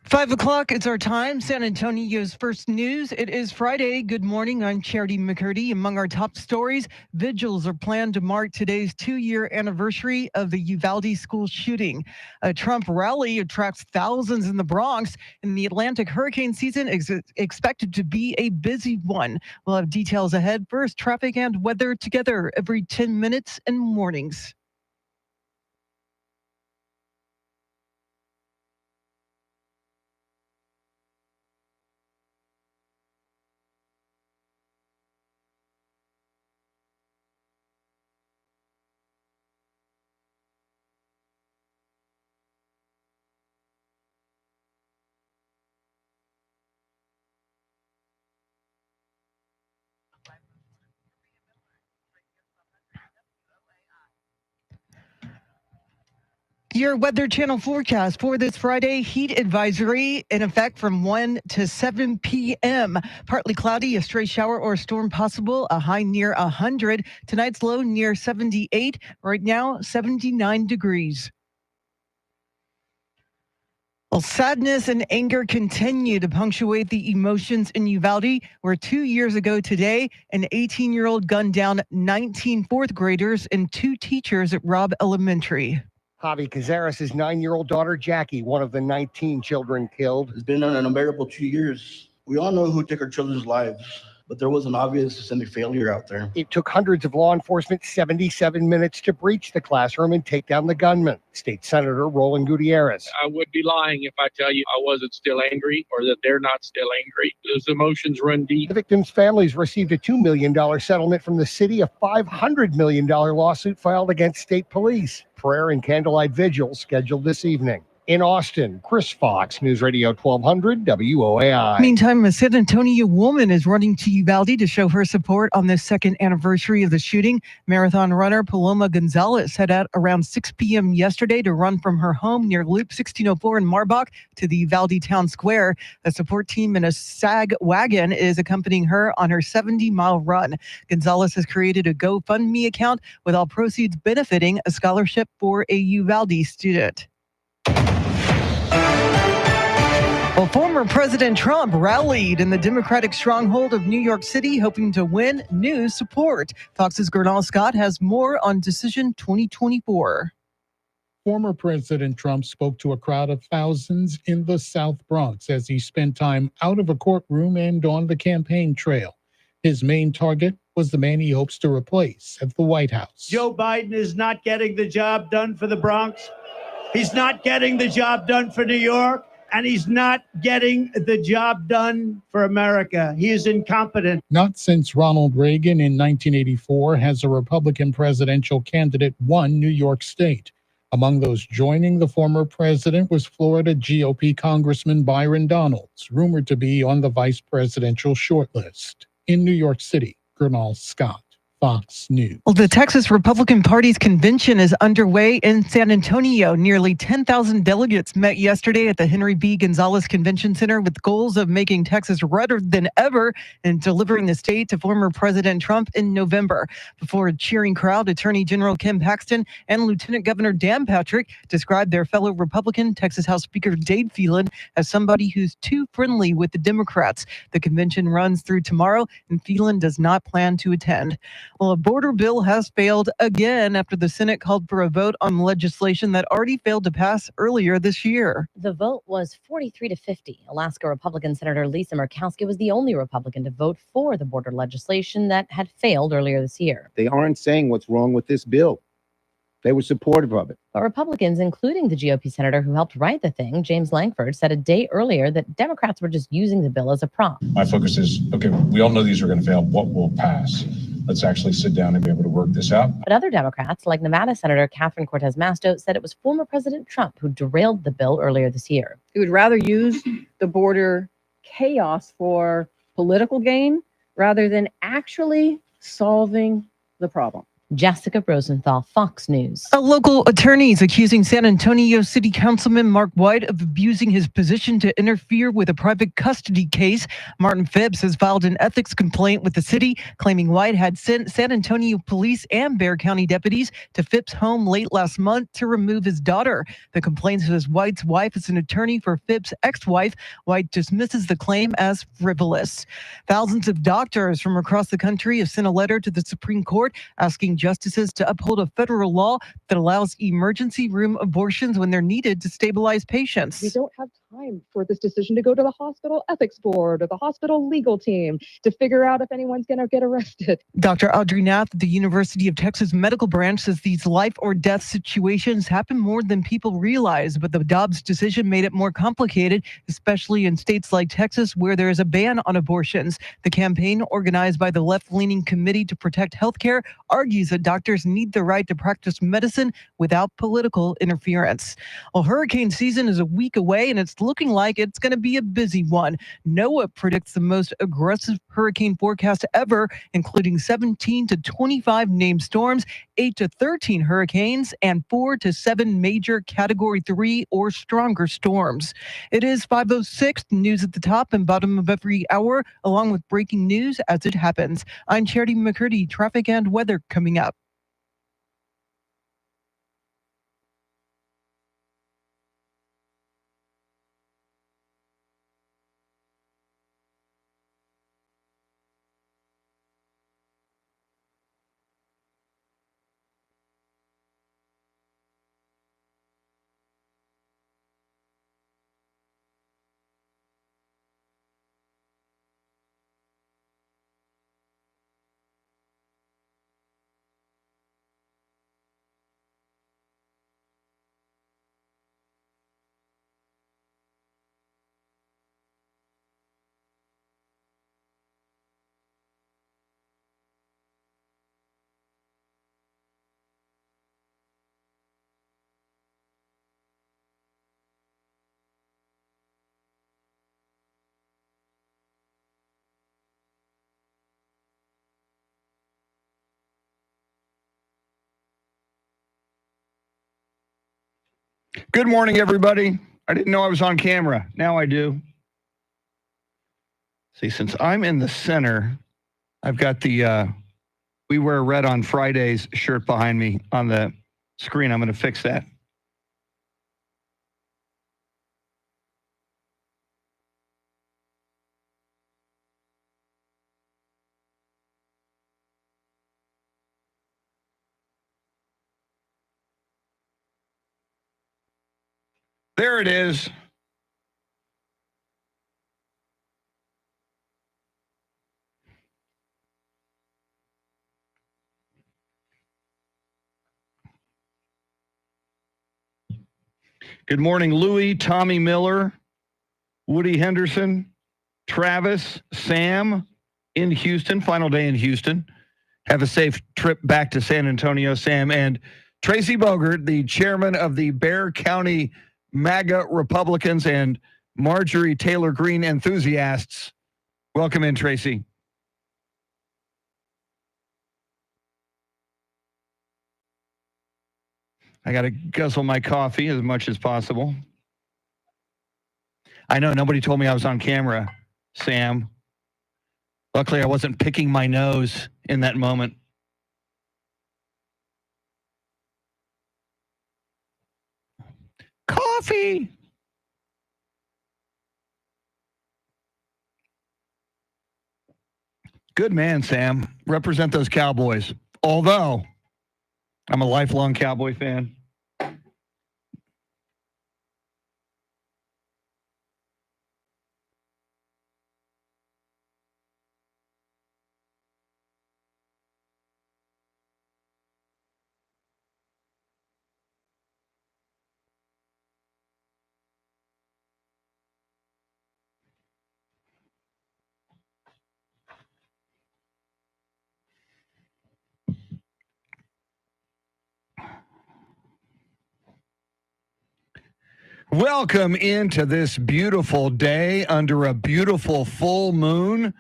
5 o'clock, it's our time. San Antonio's first news. It is Friday. Good morning. I'm Charity McCurdy. Among our top stories, vigils are planned to mark today's 2-year anniversary of the Uvalde school shooting. A Trump rally attracts thousands in the Bronx, and the Atlantic hurricane season is expected to be a busy one. We'll have details ahead. First, traffic and weather together every 10 minutes and mornings. Your Weather Channel forecast for this Friday: heat advisory in effect from 1 to 7 p.m. Partly cloudy, a stray shower or storm possible, a high near 100. Tonight's low near 78. Right now, 79 degrees. Well, sadness and anger continue to punctuate the emotions in Uvalde, where 2 years ago today, an 18-year-old gunned down 19 fourth graders and 2 teachers at Robb Elementary. Javi Cazares' 9-year-old daughter, Jackie, one of the 19 children killed. It's been an unbearable 2 years. We all know who took our children's lives, but there was an obvious systemic failure out there. It took hundreds of law enforcement 77 minutes to breach the classroom and take down the gunman. State Senator Roland Gutierrez. I would be lying if I tell you I wasn't still angry or that they're not still angry. Those emotions run deep. The victims' families received a $2 million settlement from the city, a $500 million lawsuit filed against state police. Prayer and candlelight vigils scheduled this evening. In Austin, Chris Fox, News Radio 1200 WOAI. Meantime, a San Antonio woman is running to Uvalde to show her support on the second anniversary of the shooting. Marathon runner Paloma Gonzalez set out around 6 p.m. yesterday to run from her home near Loop 1604 in Marbach to the Uvalde Town Square. A support team in a SAG wagon is accompanying her on her 70-mile run. Gonzalez has created a GoFundMe account with all proceeds benefiting a scholarship for a Uvalde student. Well, former President Trump rallied in the Democratic stronghold of New York City, hoping to win new support. Fox's Gernal Scott has more on Decision 2024. Former President Trump spoke to a crowd of thousands in the South Bronx as he spent time out of a courtroom and on the campaign trail. His main target was the man he hopes to replace at the White House. Joe Biden is not getting the job done for the Bronx. He's not getting the job done for New York. And he's not getting the job done for America. He is incompetent. Not since Ronald Reagan in 1984 has a Republican presidential candidate won New York State. Among those joining the former president was Florida GOP Congressman Byron Donalds, rumored to be on the vice presidential shortlist. In New York City, Gernal Scott, Fox News. Well, the Texas Republican Party's convention is underway in San Antonio. Nearly 10,000 delegates met yesterday at the Henry B. Gonzalez Convention Center with goals of making Texas redder than ever and delivering the state to former President Trump in November. Before a cheering crowd, Attorney General Ken Paxton and Lieutenant Governor Dan Patrick described their fellow Republican Texas House Speaker Dave Phelan as somebody who's too friendly with the Democrats. The convention runs through tomorrow, and Phelan does not plan to attend. Well, a border bill has failed again after the Senate called for a vote on legislation that already failed to pass earlier this year. The vote was 43-50. Alaska Republican Senator Lisa Murkowski was the only Republican to vote for the border legislation that had failed earlier this year. They aren't saying what's wrong with this bill. They were supportive of it. But Republicans, including the GOP senator who helped write the thing, James Lankford, said a day earlier that Democrats were just using the bill as a prop. My focus is, okay, we all know these are going to fail. What will pass? Let's actually sit down and be able to work this out. But other Democrats, like Nevada Senator Catherine Cortez Masto, said it was former President Trump who derailed the bill earlier this year. He would rather use the border chaos for political gain rather than actually solving the problem. Jessica Rosenthal, Fox News. A local attorney is accusing San Antonio City Councilman Mark White of abusing his position to interfere with a private custody case. Martin Phipps has filed an ethics complaint with the city, claiming White had sent San Antonio police and Bexar County deputies to Phipps' home late last month to remove his daughter. The complaint says White's wife is an attorney for Phipps' ex-wife. White dismisses the claim as frivolous. Thousands of doctors from across the country have sent a letter to the Supreme Court asking justices to uphold a federal law that allows emergency room abortions when they're needed to stabilize patients. We don't have time for this decision to go to the hospital ethics board or the hospital legal team to figure out if anyone's going to get arrested. Dr. Audrey Nath at the University of Texas Medical Branch says these life or death situations happen more than people realize, but the Dobbs decision made it more complicated, especially in states like Texas where there is a ban on abortions. The campaign, organized by the left-leaning Committee to Protect Healthcare, argues that doctors need the right to practice medicine without political interference. Well, hurricane season is a week away, and it's looking like it's going to be a busy one. NOAA predicts the most aggressive hurricane forecast ever, including 17 to 25 named storms, 8 to 13 hurricanes, and 4 to 7 major Category 3 or stronger storms. It is 5:06, news at the top and bottom of every hour, along with breaking news as it happens. I'm Charity McCurdy, traffic and weather coming up. Good morning, everybody. I didn't know I was on camera. Now I do. See, since I'm in the center, I've got the We Wear Red on Fridays shirt behind me on the screen. I'm going to fix that. There it is. Good morning, Louie, Tommy Miller, Woody Henderson, Travis, Sam in Houston, final day in Houston. Have a safe trip back to San Antonio, Sam. And Tracy Bogert, the chairman of the Bexar County MAGA Republicans and Marjorie Taylor Greene enthusiasts. Welcome in, Tracy. I got to guzzle my coffee as much as possible. I know nobody told me I was on camera, Sam. Luckily, I wasn't picking my nose in that moment. Coffee. Good man, Sam. Represent those Cowboys. Although I'm a lifelong Cowboy fan. Welcome into this beautiful day under a beautiful full moon.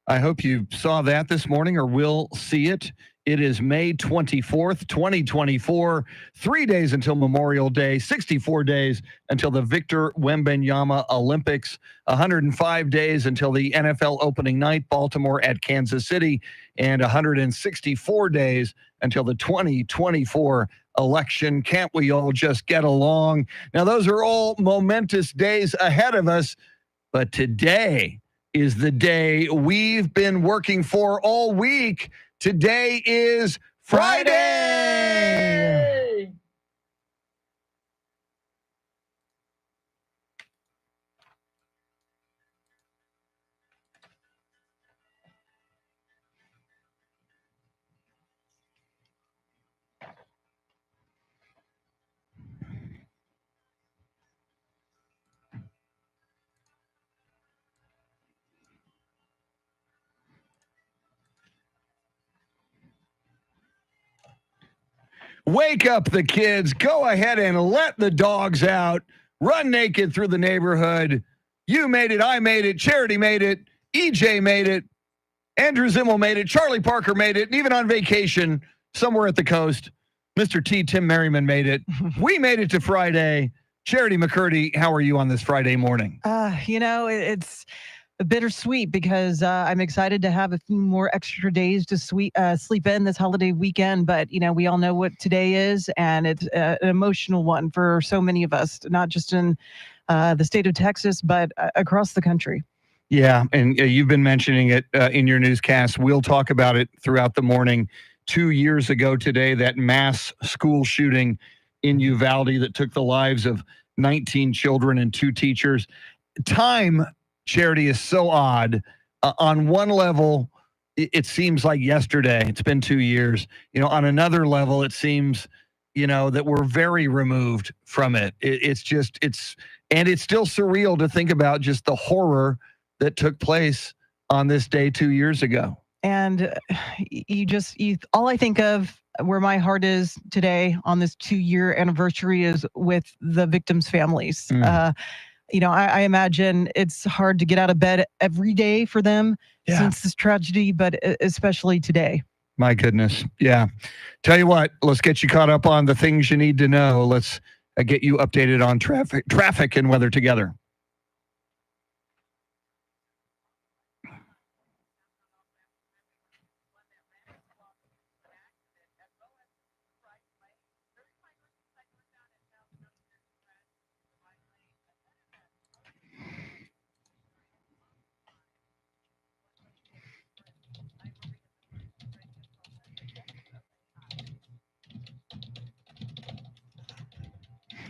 I hope you saw that this morning or will see it It is May 24th, 2024, 3 days until Memorial Day, 64 days until the Victor Wembanyama Olympics, 105 days until the NFL opening night, Baltimore at Kansas City, and 164 days until the 2024 election. Can't we all just get along? Now, those are all momentous days ahead of us, but today is the day we've been working for all week. Today is Friday. Wake up the kids. Go ahead and let the dogs out. Run naked through the neighborhood. You made it. I made it. Charity made it. EJ made it. Andrew Zimmel made it. Charlie Parker made it. And even on vacation somewhere at the coast, Mr. T, Tim Merriman made it. We made it to Friday. Charity McCurdy, how are you on this Friday morning? It's bittersweet because I'm excited to have a few more extra days to sleep in this holiday weekend. But, we all know what today is, and it's an emotional one for so many of us, not just in the state of Texas, but across the country. Yeah, and you've been mentioning it in your newscast. We'll talk about it throughout the morning. 2 years ago today, that mass school shooting in Uvalde that took the lives of 19 children and 2 teachers. Time, Charity, is so odd. On one level, it seems like yesterday. It's been 2 years. On another level, it seems, that we're very removed from it. It's still surreal to think about just the horror that took place on this day 2 years ago. And all I think of where my heart is today on this 2-year anniversary is with the victims' families. I imagine it's hard to get out of bed every day for them since this tragedy, but especially today. My goodness. Yeah. Tell you what, let's get you caught up on the things you need to know. Let's get you updated on traffic and weather together.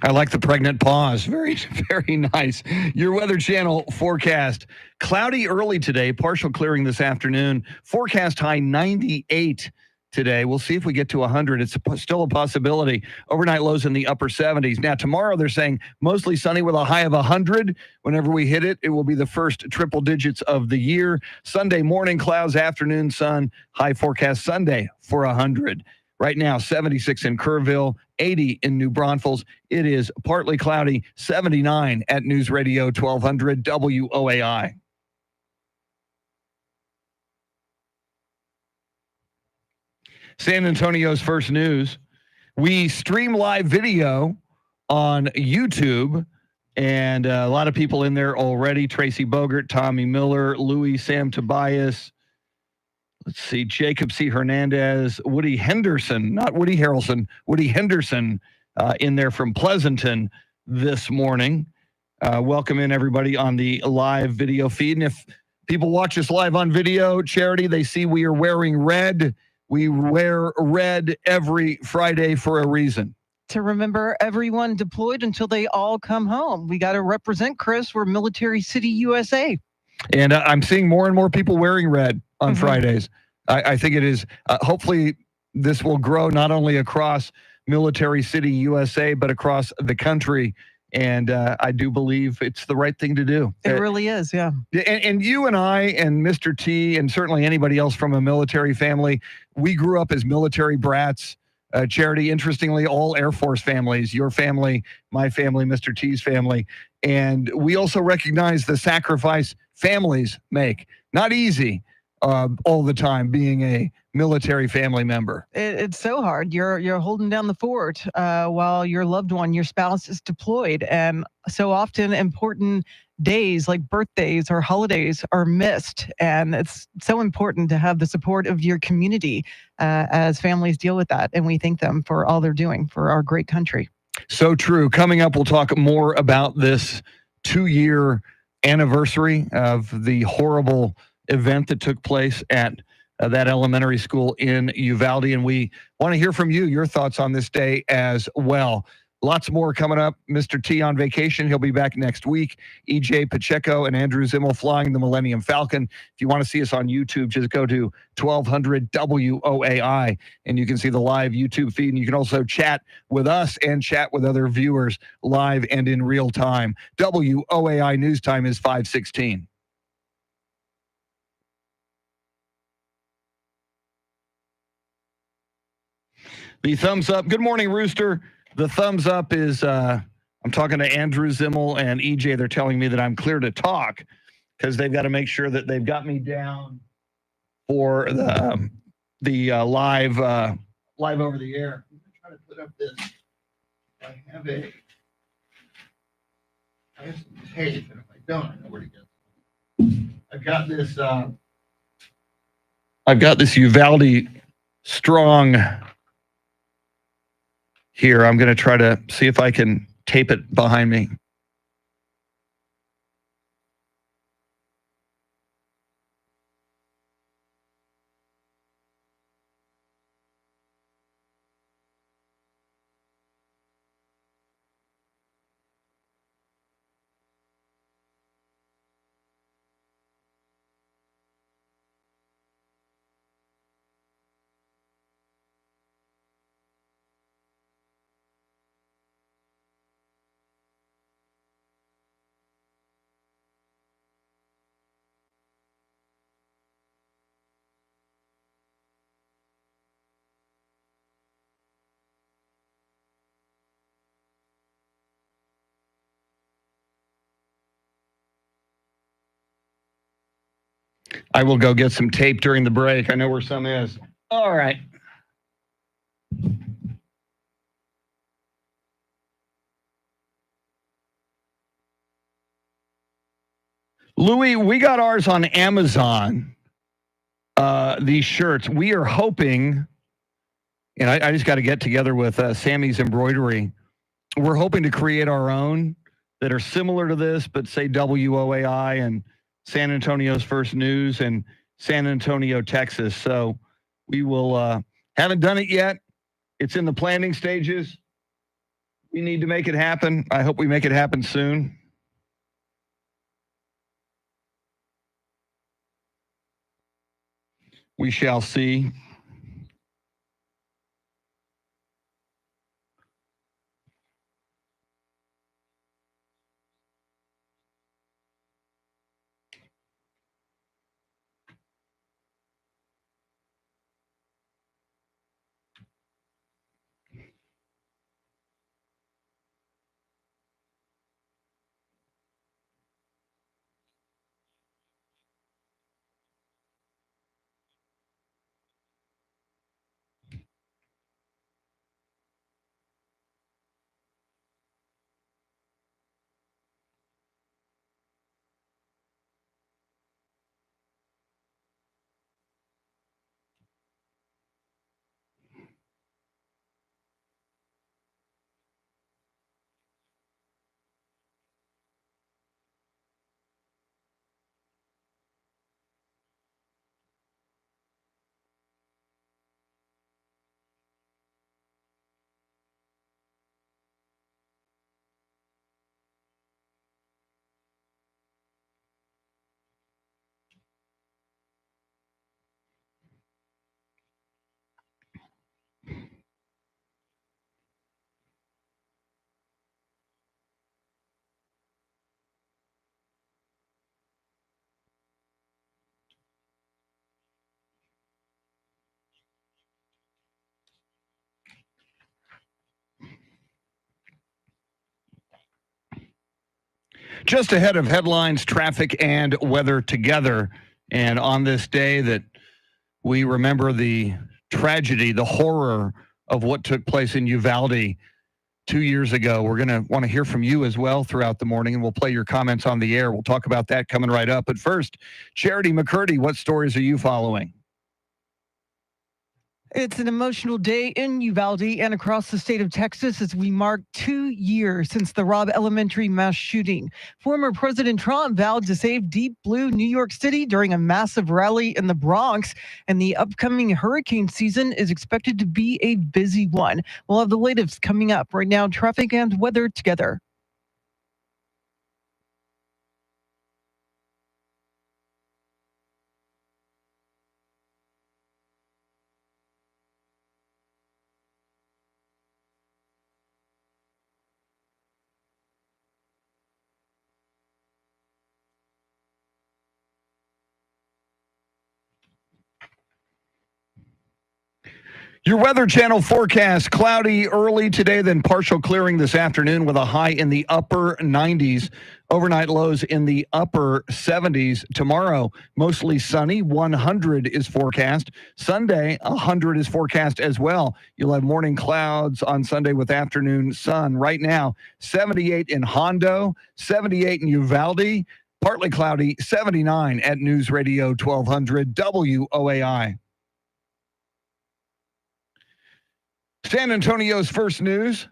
I like the pregnant pause. Very, very nice. Your Weather Channel forecast. Cloudy early today, partial clearing this afternoon. Forecast high 98 today. We'll see if we get to 100. It's still a possibility. Overnight lows in the upper 70s. Now, tomorrow they're saying mostly sunny with a high of 100. Whenever we hit it, it will be the first triple digits of the year. Sunday morning clouds, afternoon sun. High forecast Sunday for 100. Right now, 76 in Kerrville, 80 in New Braunfels. It is partly cloudy, 79 at News Radio 1200 WOAI. San Antonio's first news. We stream live video on YouTube, and a lot of people in there already. Tracy Bogert, Tommy Miller, Louis, Sam Tobias. Let's see, Jacob C. Hernandez, Woody Henderson, not Woody Harrelson, Woody Henderson in there from Pleasanton this morning. Welcome in everybody on the live video feed. And if people watch us live on video, Charity, they see we are wearing red. We wear red every Friday for a reason. To remember everyone deployed until they all come home. We got to represent, Chris. We're Military City, USA. And I'm seeing more and more people wearing red on Fridays. I think it is, hopefully this will grow not only across Military City, USA, but across the country. And I do believe it's the right thing to do. It really is, yeah. And you and I and Mr. T and certainly anybody else from a military family, we grew up as military brats. Charity, interestingly, all Air Force families, your family, my family, Mr. T's family. And we also recognize the sacrifice families make. Not easy all the time being a military family member. It's so hard. You're holding down the fort while your loved one, your spouse, is deployed, and so often important days like birthdays or holidays are missed. And it's so important to have the support of your community as families deal with that. And we thank them for all they're doing for our great country. So true. Coming up, we'll talk more about this 2-year anniversary of the horrible event that took place at that elementary school in Uvalde. And we want to hear from you, your thoughts on this day as well. Lots more coming up. Mr. T on vacation. He'll be back next week. EJ Pacheco and Andrew Zimmel flying the Millennium Falcon. If you want to see us on YouTube, just go to 1200 WOAI and you can see the live YouTube feed. And you can also chat with us and chat with other viewers live and in real time. WOAI news time is 5:16. The thumbs up. Good morning, Rooster. The thumbs up is, I'm talking to Andrew Zimmel and EJ. They're telling me that I'm clear to talk because they've got to make sure that they've got me down for the live over the air. I'm going to try to put up this. I have some tape, and if I don't, I know where to go. I've got this Uvalde Strong here. I'm going to try to see if I can tape it behind me. I will go get some tape during the break. I know where some is. All right. Louis, we got ours on Amazon, these shirts. We are hoping, and I just got to get together with Sammy's Embroidery. We're hoping to create our own that are similar to this, but say WOAI and San Antonio's First News and San Antonio, Texas. So we will, haven't done it yet. It's in the planning stages. We need to make it happen. I hope we make it happen soon. We shall see. Just ahead of headlines, traffic, and weather together. And on this day that we remember the tragedy, the horror of what took place in Uvalde 2 years ago, we're going to want to hear from you as well throughout the morning, and we'll play your comments on the air. We'll talk about that coming right up. But first, Charity McCurdy, what stories are you following? It's an emotional day in Uvalde and across the state of Texas as we mark 2 years since the Robb Elementary mass shooting. Former President Trump vowed to save Deep Blue New York City during a massive rally in the Bronx, and the upcoming hurricane season is expected to be a busy one. We'll have the latest coming up. Right now, traffic and weather together. Your Weather Channel forecast: cloudy early today, then partial clearing this afternoon with a high in the upper 90s. Overnight lows in the upper 70s. Tomorrow, mostly sunny. 100 is forecast. Sunday, 100 is forecast as well. You'll have morning clouds on Sunday with afternoon sun. Right now, 78 in Hondo, 78 in Uvalde, partly cloudy, 79 at News Radio 1200 WOAI. San Antonio's first news.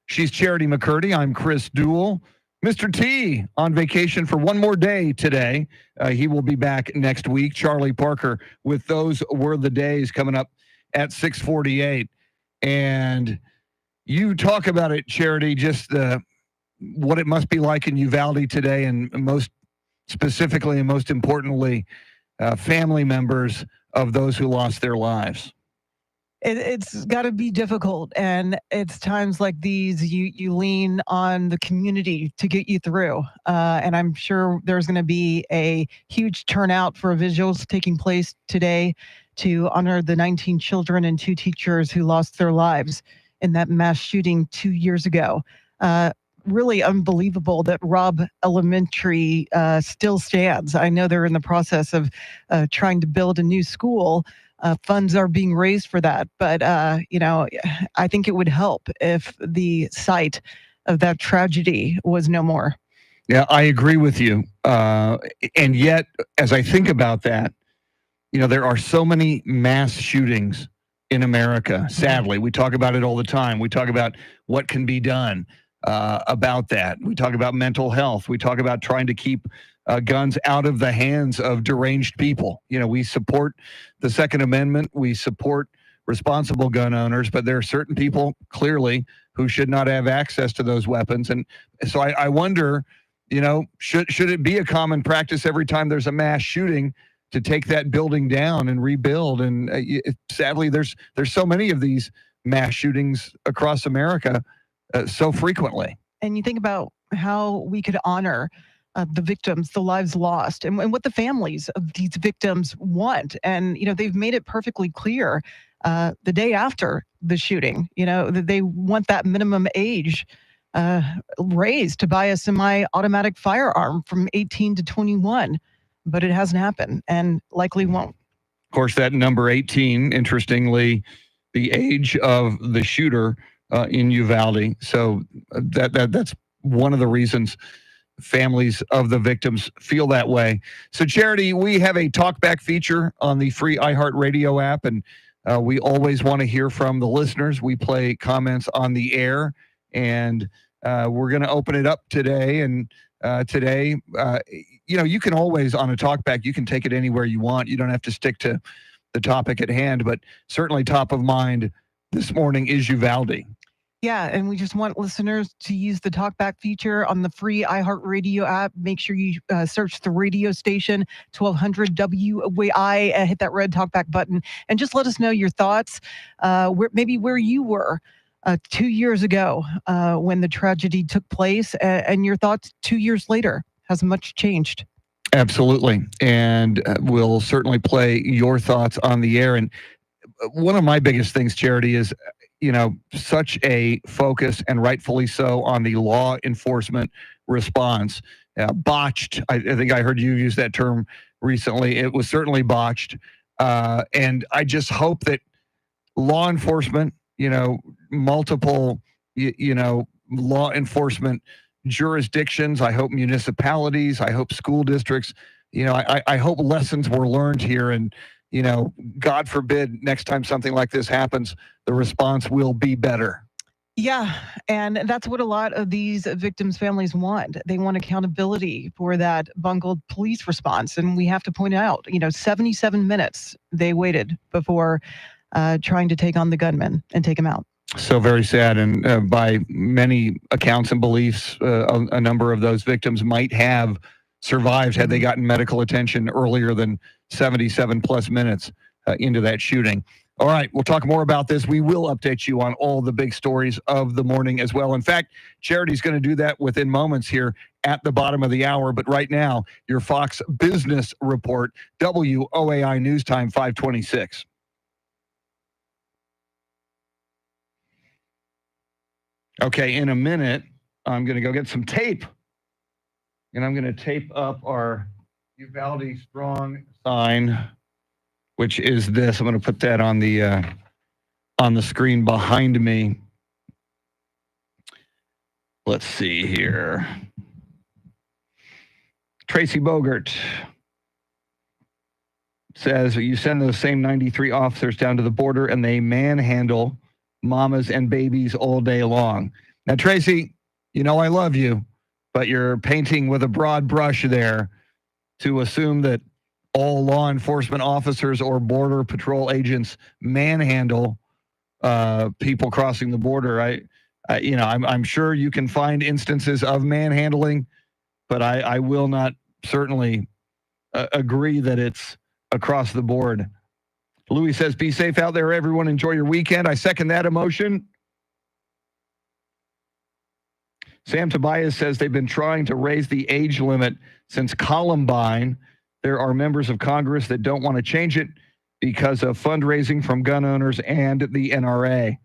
She's Charity McCurdy. I'm Chris Duell. Mr. T on vacation for one more day today. He will be back next week. Charlie Parker with Those Were the Days coming up at 6:48. And you talk about it, Charity, just what it must be like in Uvalde today, and most specifically and most importantly, family members of those who lost their lives. It's got to be difficult, and it's times like these you lean on the community to get you through. And I'm sure there's going to be a huge turnout for visuals taking place today to honor the 19 children and 2 teachers who lost their lives in that mass shooting 2 years ago. Really unbelievable that Robb Elementary still stands. I know they're in the process of trying to build a new school. Funds are being raised for that. But, I think it would help if the site of that tragedy was no more. Yeah, I agree with you. And yet, as I think about that, there are so many mass shootings in America. Sadly, we talk about it all the time. We talk about what can be done about that. We talk about mental health. We talk about trying to keep guns out of the hands of deranged people. We support the Second Amendment. We support responsible gun owners, but there are certain people clearly who should not have access to those weapons. And so I wonder, should it be a common practice every time there's a mass shooting to take that building down and rebuild? And sadly, there's so many of these mass shootings across America so frequently. And you think about how we could honor the victims, the lives lost, and what the families of these victims want. And, they've made it perfectly clear the day after the shooting, that they want that minimum age raised to buy a semi-automatic firearm from 18 to 21. But it hasn't happened and likely won't. Of course, that number 18, interestingly, the age of the shooter in Uvalde. So that's one of the reasons families of the victims feel that way. So, Charity, we have a talkback feature on the free iHeartRadio app, and we always want to hear from the listeners. We play comments on the air, and we're going to open it up today. And today, you can always, on a talkback, you can take it anywhere you want. You don't have to stick to the topic at hand, but certainly top of mind this morning is Uvalde. Yeah, and we just want listeners to use the talkback feature on the free iHeartRadio app. Make sure you search the radio station, 1200 WOAI, hit that red talkback button, and just let us know your thoughts, where you were 2 years ago when the tragedy took place, and your thoughts 2 years later. Has much changed? Absolutely, and we'll certainly play your thoughts on the air. And one of my biggest things, Charity, is such a focus, and rightfully so, on the law enforcement response. Botched, I think I heard you use that term recently. It was certainly botched. And I just hope that law enforcement, multiple, law enforcement jurisdictions, I hope municipalities, I hope school districts, I hope lessons were learned here. And, God forbid, next time something like this happens, the response will be better. Yeah, and that's what a lot of these victims' families want. They want accountability for that bungled police response. And we have to point out, 77 minutes they waited before trying to take on the gunman and take him out. So very sad. And by many accounts and beliefs, a number of those victims might have survived had they gotten medical attention earlier than 77 plus minutes into that shooting. All right, we'll talk more about this. We will update you on all the big stories of the morning as well. In fact, Charity's going to do that within moments here at the bottom of the hour. But right now, your Fox Business Report, WOAI News Time 526. Okay, in a minute, I'm going to go get some tape. And I'm going to tape up our Uvalde Strong sign, which is this. I'm going to put that on the screen behind me. Let's see here. Tracy Bogert says you send those same 93 officers down to the border and they manhandle mamas and babies all day long. Now, Tracy, I love you, but you're painting with a broad brush there to assume that all law enforcement officers or border patrol agents manhandle people crossing the border. I'm sure you can find instances of manhandling, but I will not certainly agree that it's across the board. Louis says, be safe out there, everyone. Enjoy your weekend. I second that emotion. Sam Tobias says they've been trying to raise the age limit since Columbine. There are members of Congress that don't want to change it because of fundraising from gun owners and the NRA.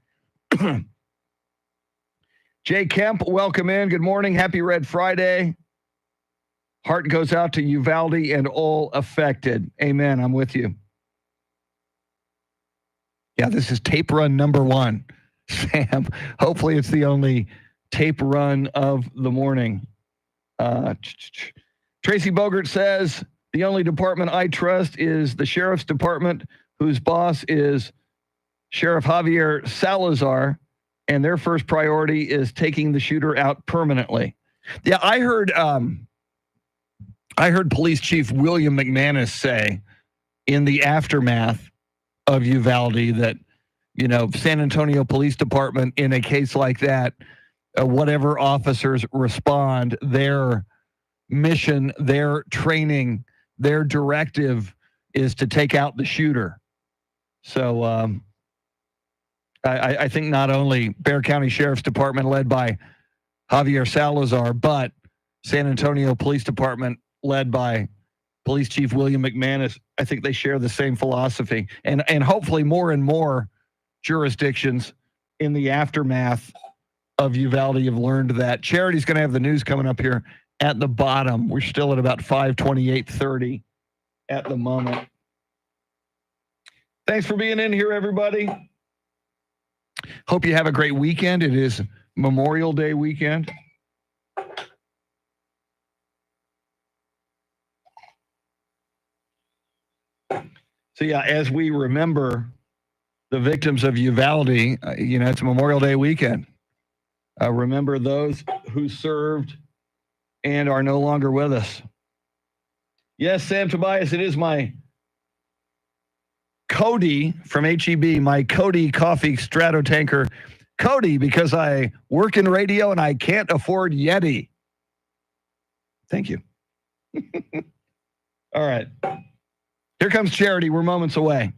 Jay Kemp, welcome in. Good morning. Happy Red Friday. Heart goes out to Uvalde and all affected. Amen. I'm with you. Yeah, this is tape run number 1. Sam, hopefully it's the only tape run of the morning. Tracy Bogert says, the only department I trust is the sheriff's department, whose boss is Sheriff Javier Salazar, and their first priority is taking the shooter out permanently. Yeah, I heard Police Chief William McManus say in the aftermath of Uvalde that, San Antonio Police Department in a case like that, whatever officers respond, their mission, their training, their directive is to take out the shooter. So I think not only Bexar County Sheriff's Department led by Javier Salazar, but San Antonio Police Department led by Police Chief William McManus, I think they share the same philosophy. And hopefully more and more jurisdictions in the aftermath of Uvalde have learned that. Charity's going to have the news coming up here at the bottom. We're still at about 5:28:30 at the moment. Thanks for being in here, everybody. Hope you have a great weekend. It is Memorial Day weekend. So yeah, as we remember the victims of Uvalde, it's Memorial Day weekend. Remember those who served and are no longer with us. Yes, Sam Tobias, it is my Cody from HEB, my Cody Coffee Strato Tanker. Cody, because I work in radio and I can't afford Yeti. Thank you. All right. Here comes Charity. We're moments away.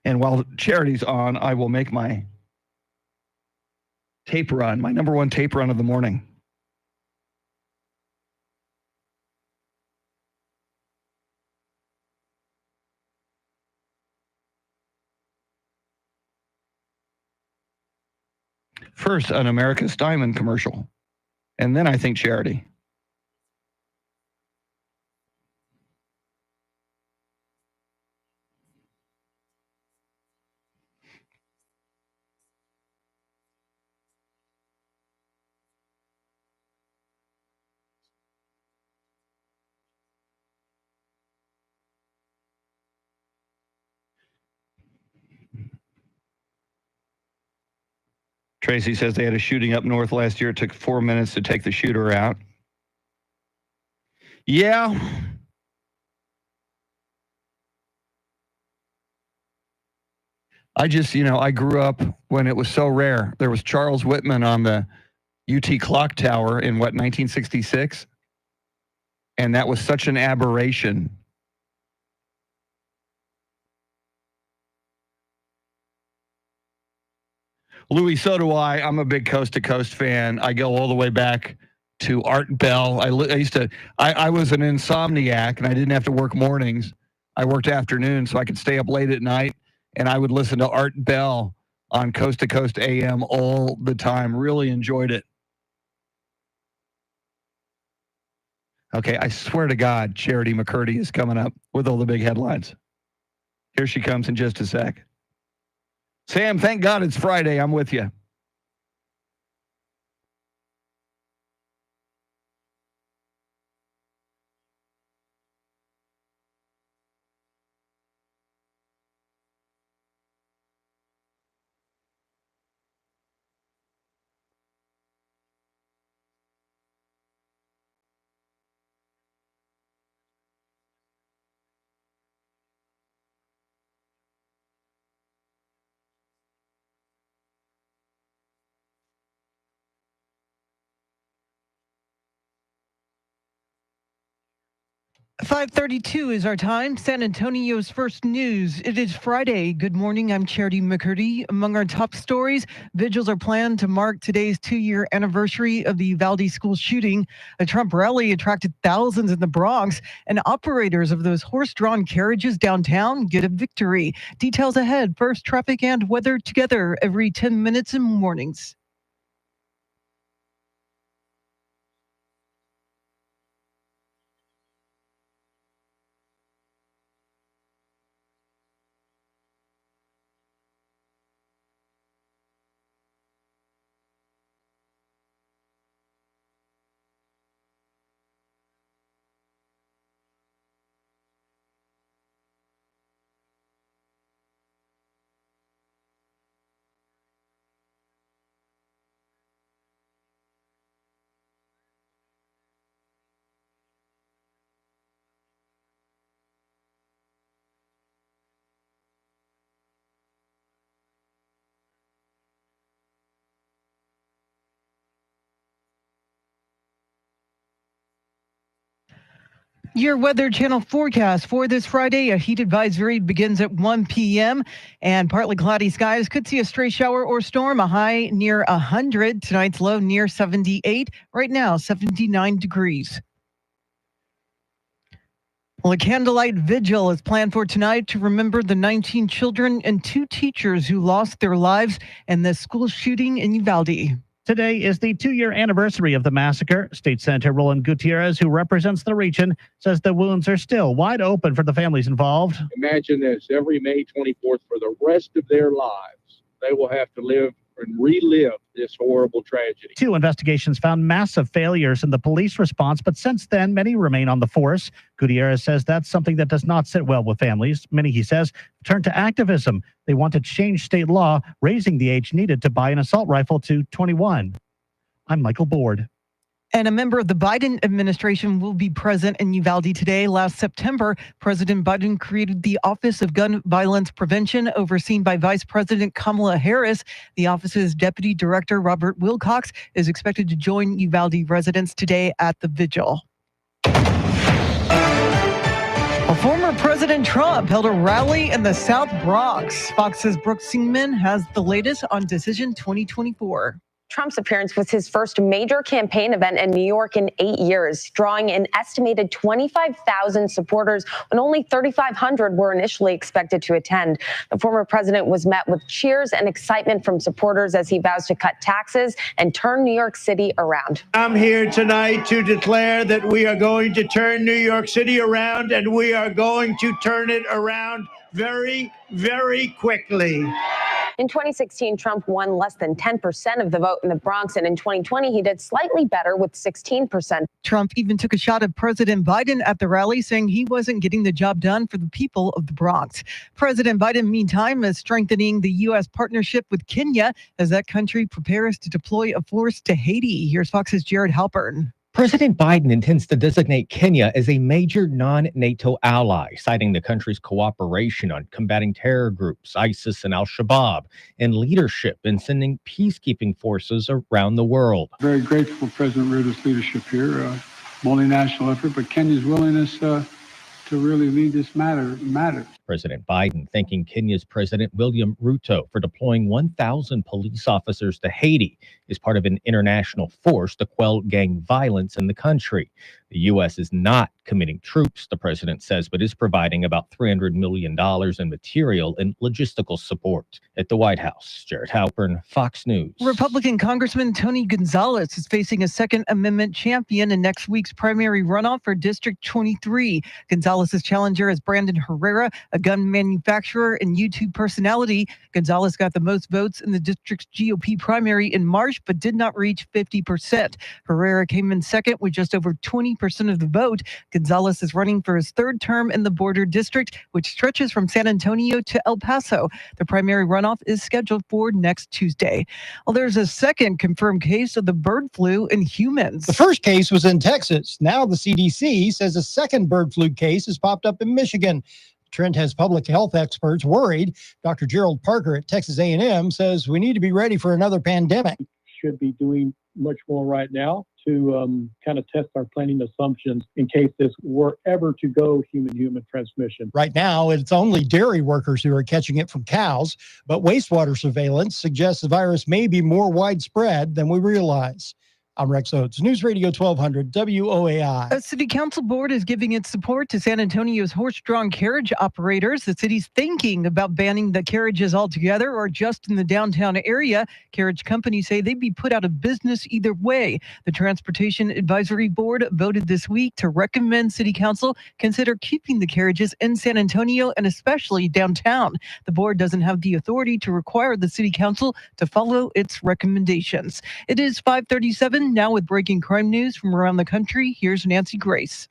And while Charity's on, I will make my tape run, my number 1 tape run of the morning. First, an America's Diamond commercial, and then I think Charity. Tracy says they had a shooting up north last year. It took 4 minutes to take the shooter out. Yeah. I grew up when it was so rare. There was Charles Whitman on the UT clock tower in 1966? And that was such an aberration. Louis, so do I. I'm a big Coast to Coast fan. I go all the way back to Art Bell. I was an insomniac and I didn't have to work mornings. I worked afternoons so I could stay up late at night, and I would listen to Art Bell on Coast to Coast AM all the time. Really enjoyed it. Okay, I swear to God, Charity McCurdy is coming up with all the big headlines. Here she comes in just a sec. Sam, thank God it's Friday. I'm with you. .532 is our time. San Antonio's first news. It is Friday. Good morning. I'm Charity McCurdy. Among our top stories, vigils are planned to mark today's 2-year anniversary of the Uvalde school shooting. A Trump rally attracted thousands in the Bronx, and operators of those horse-drawn carriages downtown get a victory. Details ahead. First, traffic and weather together every 10 minutes in mornings. Your Weather Channel forecast for this Friday. A heat advisory begins at 1 p.m. and partly cloudy skies. Could see a stray shower or storm. A high near 100. Tonight's low near 78. Right now, 79 degrees. Well, a candlelight vigil is planned for tonight to remember the 19 children and 2 teachers who lost their lives in the school shooting in Uvalde. Today is the 2-year anniversary of the massacre. State Senator Roland Gutierrez, who represents the region, says the wounds are still wide open for the families involved. Imagine this, every May 24th for the rest of their lives, they will have to live and relive this horrible tragedy. 2 investigations found massive failures in the police response, but since then, many remain on the force. Gutierrez says that's something that does not sit well with families. Many, he says, turn to activism. They want to change state law, raising the age needed to buy an assault rifle to 21. I'm Michael Board. And a member of the Biden administration will be present in Uvalde today. Last September, President Biden created the Office of Gun Violence Prevention, overseen by Vice President Kamala Harris. The office's Deputy Director, Robert Wilcox, is expected to join Uvalde residents today at the vigil. Former President Trump held a rally in the South Bronx. Fox's Brooke Singman has the latest on Decision 2024. Trump's appearance was his first major campaign event in New York in 8 years, drawing an estimated 25,000 supporters when only 3,500 were initially expected to attend. The former president was met with cheers and excitement from supporters as he vows to cut taxes and turn New York City around. I'm here tonight to declare that we are going to turn New York City around, and we are going to turn it around very, very quickly. In 2016, Trump won less than 10% of the vote in the Bronx, and in 2020, he did slightly better with 16%. Trump even took a shot at President Biden at the rally, saying he wasn't getting the job done for the people of the Bronx. President Biden, meantime, is strengthening the U.S. partnership with Kenya as that country prepares to deploy a force to Haiti. Here's Fox's Jared Halpern. President Biden intends to designate Kenya as a major non-NATO ally, citing the country's cooperation on combating terror groups, ISIS and al-Shabaab, and leadership in sending peacekeeping forces around the world. Very grateful for President Ruto's leadership here, multinational effort, but Kenya's willingness to really lead this matters. President Biden thanking Kenya's President William Ruto for deploying 1,000 police officers to Haiti as part of an international force to quell gang violence in the country. The U.S. is not committing troops, the president says, but is providing about $300 million in material and logistical support. At the White House, Jared Halpern, Fox News. Republican Congressman Tony Gonzalez is facing a Second Amendment champion in next week's primary runoff for District 23. Gonzalez's challenger is Brandon Herrera, a gun manufacturer and YouTube personality. Gonzalez got the most votes in the district's GOP primary in March, but did not reach 50%. Herrera came in second with just over 20% of the vote. Gonzalez is running for his third term in the border district, which stretches from San Antonio to El Paso. The primary runoff is scheduled for next Tuesday. Well, there's a second confirmed case of the bird flu in humans. The first case was in Texas. Now the CDC says a second bird flu case has popped up in Michigan. Trend has public health experts worried. Dr. Gerald Parker at Texas A&M says we need to be ready for another pandemic. Should be doing much more right now to kind of test our planning assumptions in case this were ever to go human-human transmission. Right now, it's only dairy workers who are catching it from cows, but wastewater surveillance suggests the virus may be more widespread than we realize. I'm Rex Oates, News Radio 1200 WOAI. A city council board is giving its support to San Antonio's horse-drawn carriage operators. The city's thinking about banning the carriages altogether or just in the downtown area. Carriage companies say they'd be put out of business either way. The Transportation Advisory Board voted this week to recommend city council consider keeping the carriages in San Antonio and especially downtown. The board doesn't have the authority to require the city council to follow its recommendations. It is 5:37. Now with breaking crime news from around the country, here's Nancy Grace.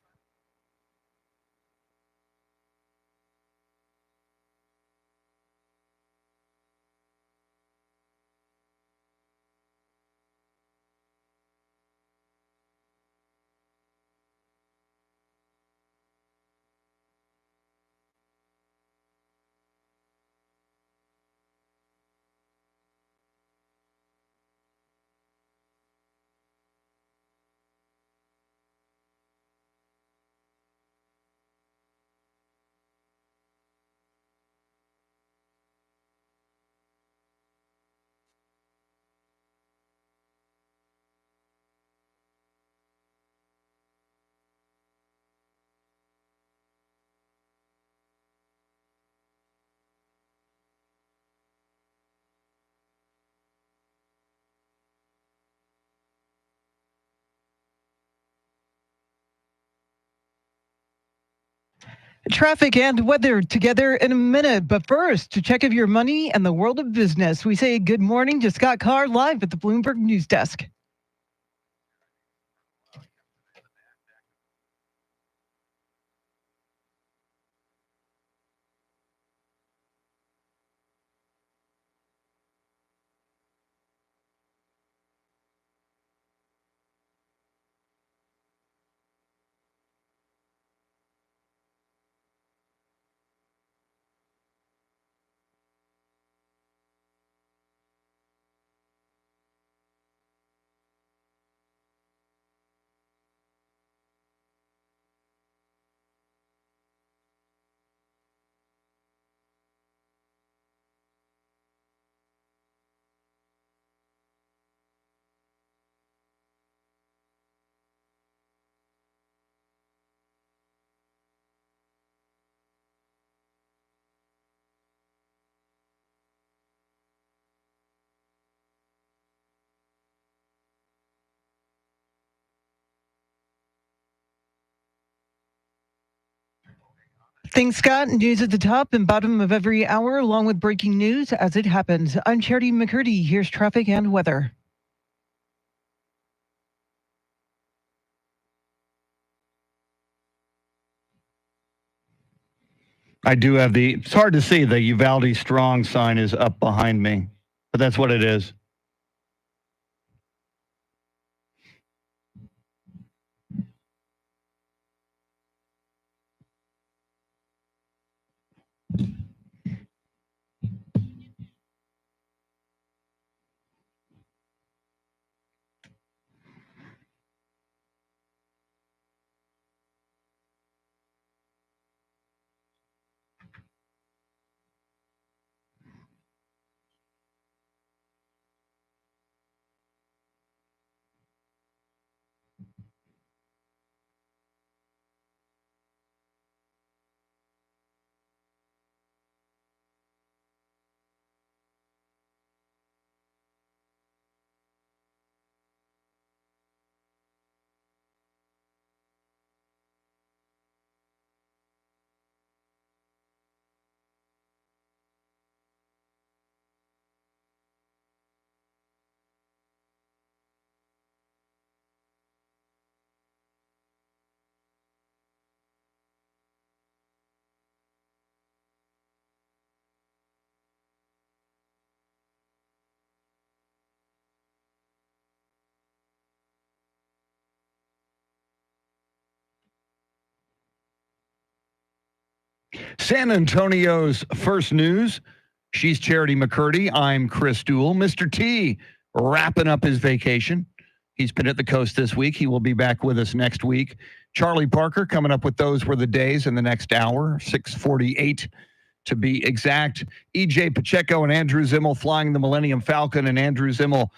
Traffic and weather together in a minute. But first, to check of your money and the world of business, we say good morning to Scott Carr live at the Bloomberg News Desk. Thanks, Scott. News at the top and bottom of every hour, along with breaking news as it happens. I'm Charity McCurdy. Here's traffic and weather. I do have it's hard to see, the Uvalde Strong sign is up behind me, but that's what it is. San Antonio's first news. She's Charity McCurdy. I'm Chris Duell. Mr. T wrapping up his vacation. He's been at the coast this week. He will be back with us next week. Charlie Parker coming up with Those Were the Days in the next hour, 6:48 to be exact. EJ Pacheco and Andrew Zimmel flying the Millennium Falcon, and Andrew Zimmel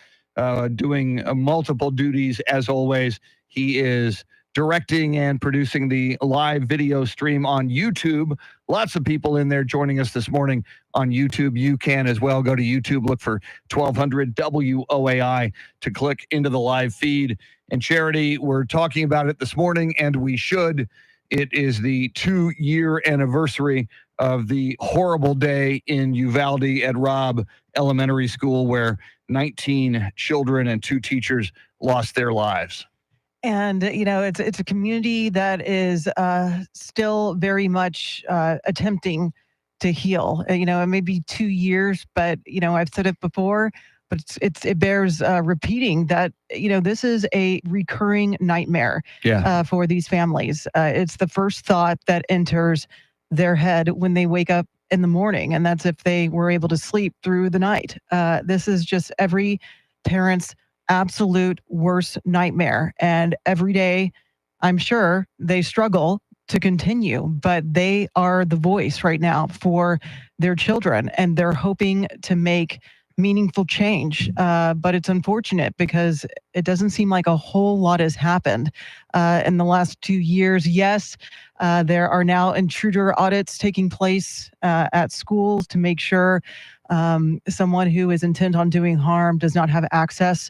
doing multiple duties as always. He is directing and producing the live video stream on YouTube. Lots of people in there joining us this morning on YouTube. You can as well. Go to YouTube, look for 1200 WOAI to click into the live feed. And Charity, we're talking about it this morning, and we should. It is the 2-year anniversary of the horrible day in Uvalde at Robb Elementary School where 19 children and 2 teachers lost their lives. And, it's a community that is still very much attempting to heal. It may be 2 years, but, I've said it before, but it bears repeating that, this is a recurring nightmare for these families. It's the first thought that enters their head when they wake up in the morning, and that's if they were able to sleep through the night. This is just every parent's absolute worst nightmare. And every day, I'm sure they struggle to continue, but they are the voice right now for their children, and they're hoping to make meaningful change. But it's unfortunate because it doesn't seem like a whole lot has happened in the last 2 years. Yes, there are now intruder audits taking place at schools to make sure someone who is intent on doing harm does not have access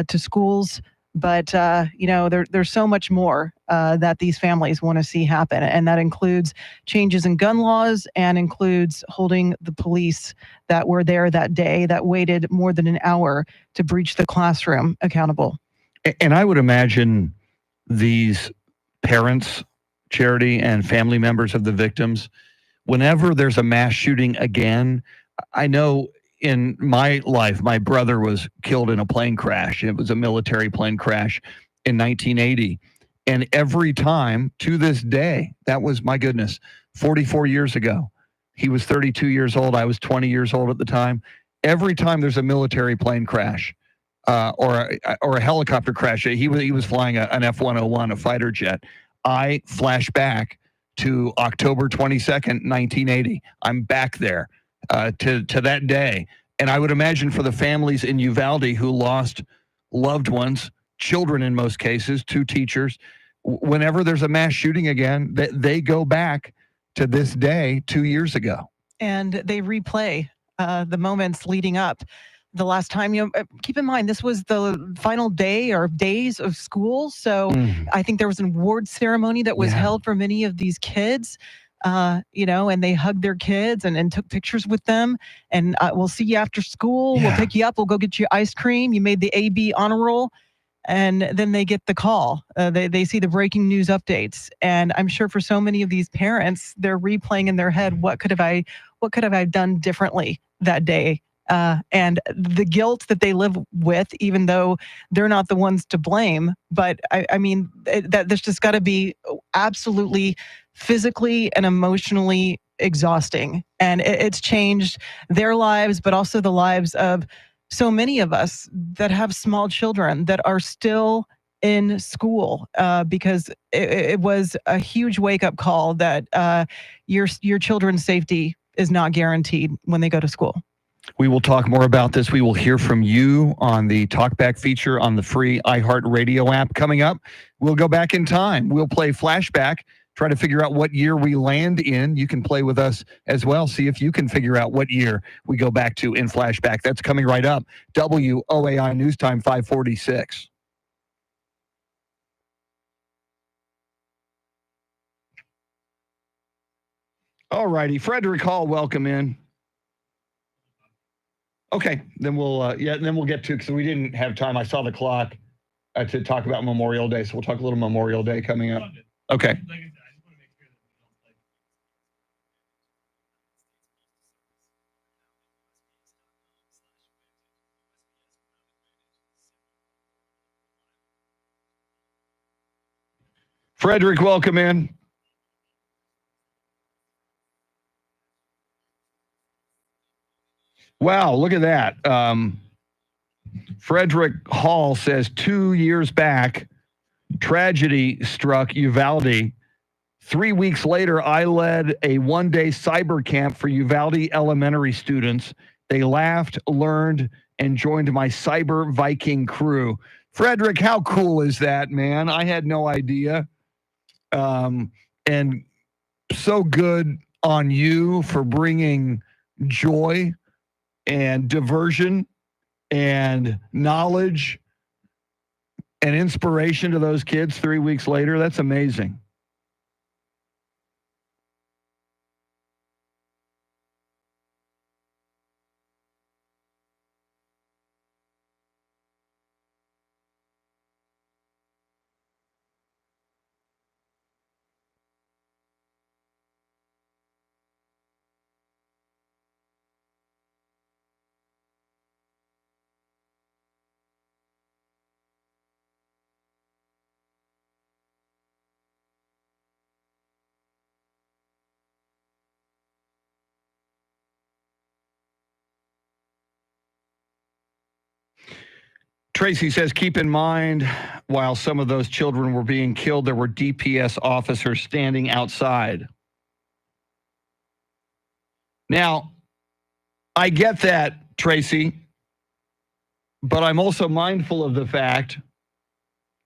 to schools. But, there's so much more that these families want to see happen. And that includes changes in gun laws and includes holding the police that were there that day that waited more than an hour to breach the classroom accountable. And I would imagine these parents, Charity, and family members of the victims, whenever there's a mass shooting again, I know in my life, my brother was killed in a plane crash. It was a military plane crash in 1980. And every time to this day, that was, my goodness, 44 years ago. He was 32 years old. I was 20 years old at the time. Every time there's a military plane crash or a helicopter crash, he was flying an F-101, a fighter jet. I flash back to October 22nd, 1980. I'm back there. To that day. And I would imagine for the families in Uvalde who lost loved ones, children in most cases, 2 teachers, whenever there's a mass shooting again, they go back to this day 2 years ago. And they replay the moments leading up. The last time, keep in mind, this was the final day or days of school. So I think there was an award ceremony that was held for many of these kids. and they hugged their kids and took pictures with them. And we'll see you after school. We'll pick you up. We'll go get you ice cream. You made the AB honor roll. And then they get the call. They see the breaking news updates. And I'm sure for so many of these parents, they're replaying in their head, what could have I done differently that day? And the guilt that they live with, even though they're not the ones to blame. But I mean, there's just got to be absolutely physically and emotionally exhausting. And it's changed their lives, but also the lives of so many of us that have small children that are still in school, because it was a huge wake-up call that your children's safety is not guaranteed when they go to school. We will talk more about this. We will hear from you on the Talkback feature on the free iHeartRadio app coming up. We'll go back in time. We'll play Flashback, try to figure out what year we land in. You can play with us as well. See if you can figure out what year we go back to in Flashback. That's coming right up. WOAI News Time 546. All righty. Frederick Hall, welcome in. Okay, then we'll get to, because we didn't have time. I saw the clock to talk about Memorial Day, so we'll talk a little Memorial Day coming up. Okay. Frederick, welcome in. Wow, look at that. Frederick Hall says 2 years back, tragedy struck Uvalde. 3 weeks later, I led a one-day cyber camp for Uvalde elementary students. They laughed, learned, and joined my Cyber Viking crew. Frederick, how cool is that, man? I had no idea. And so good on you for bringing joy and diversion and knowledge and inspiration to those kids 3 weeks later. That's amazing. Tracy says, keep in mind, while some of those children were being killed, there were DPS officers standing outside. Now, I get that, Tracy, but I'm also mindful of the fact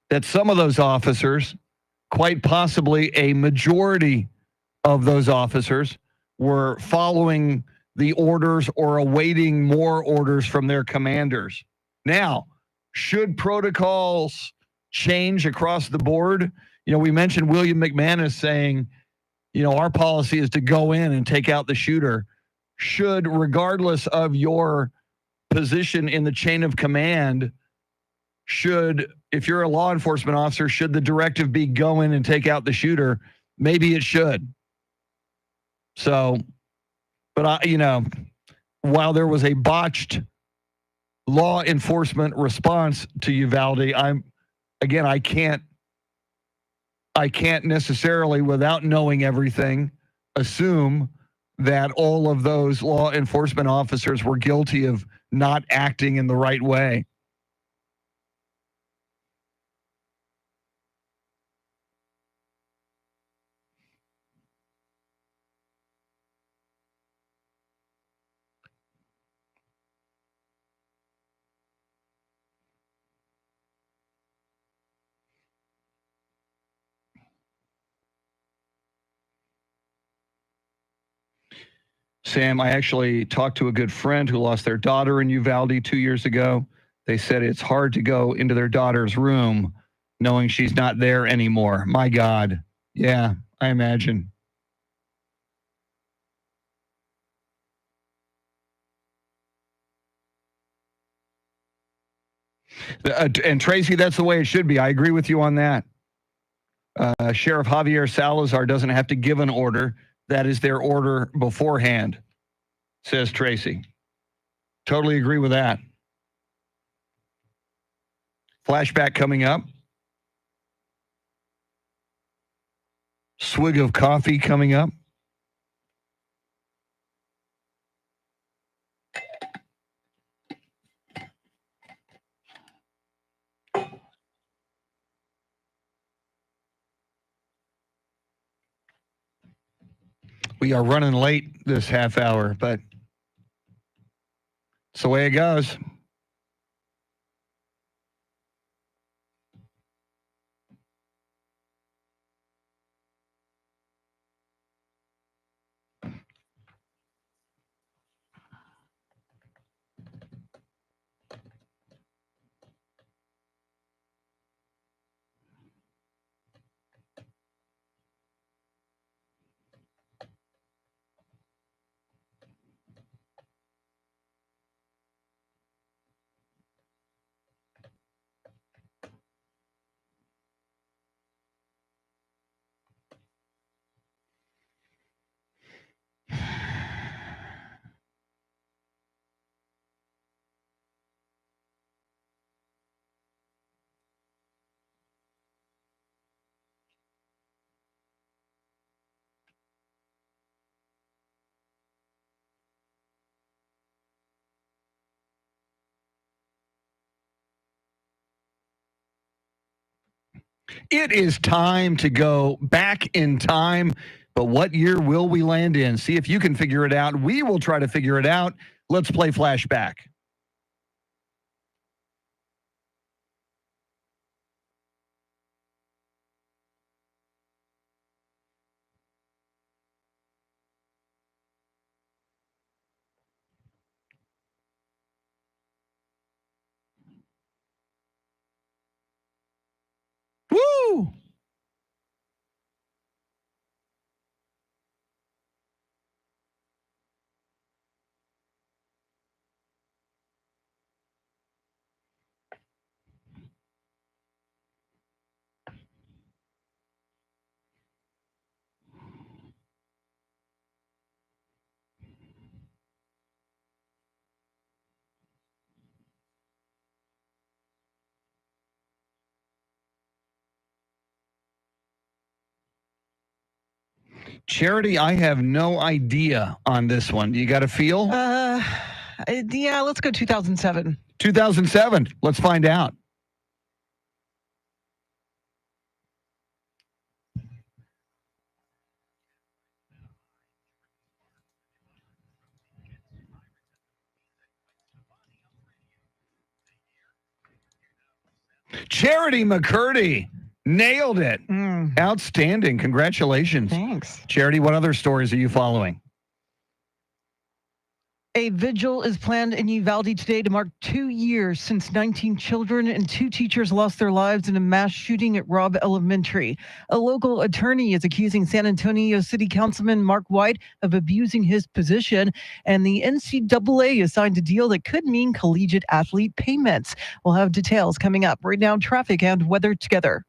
that some of those officers, quite possibly a majority of those officers, were following the orders or awaiting more orders from their commanders. Now, should protocols change across the board? You know, we mentioned William McManus saying, you know, our policy is to go in and take out the shooter. Should, regardless of your position in the chain of command, if you're a law enforcement officer, should the directive be go in and take out the shooter? Maybe it should. So, but while there was a botched law enforcement response to Uvalde, I can't necessarily, without knowing everything, assume that all of those law enforcement officers were guilty of not acting in the right way. Sam, I actually talked to a good friend who lost their daughter in Uvalde 2 years ago. They said it's hard to go into their daughter's room knowing she's not there anymore. My God. Yeah, I imagine. And Tracy, that's the way it should be. I agree with you on that. Sheriff Javier Salazar doesn't have to give an order. That is their order beforehand, says Tracy. Totally agree with that. Flashback coming up. Swig of coffee coming up. We are running late this half hour, but it's the way it goes. It is time to go back in time, but what year will we land in? See if you can figure it out. We will try to figure it out. Let's play flashback. Woo! Charity, I have no idea on this one. You got a feel? Yeah, let's go 2007. 2007. Let's find out. Charity McCurdy. Nailed it. Outstanding. Congratulations. Thanks. Charity, what other stories are you following? A vigil is planned in Uvalde today to mark 2 years since 19 children and 2 teachers lost their lives in a mass shooting at Robb Elementary. A local attorney is accusing San Antonio City Councilman Mark White of abusing his position, and the NCAA has signed a deal that could mean collegiate athlete payments. We'll have details coming up. Right now, traffic and weather together.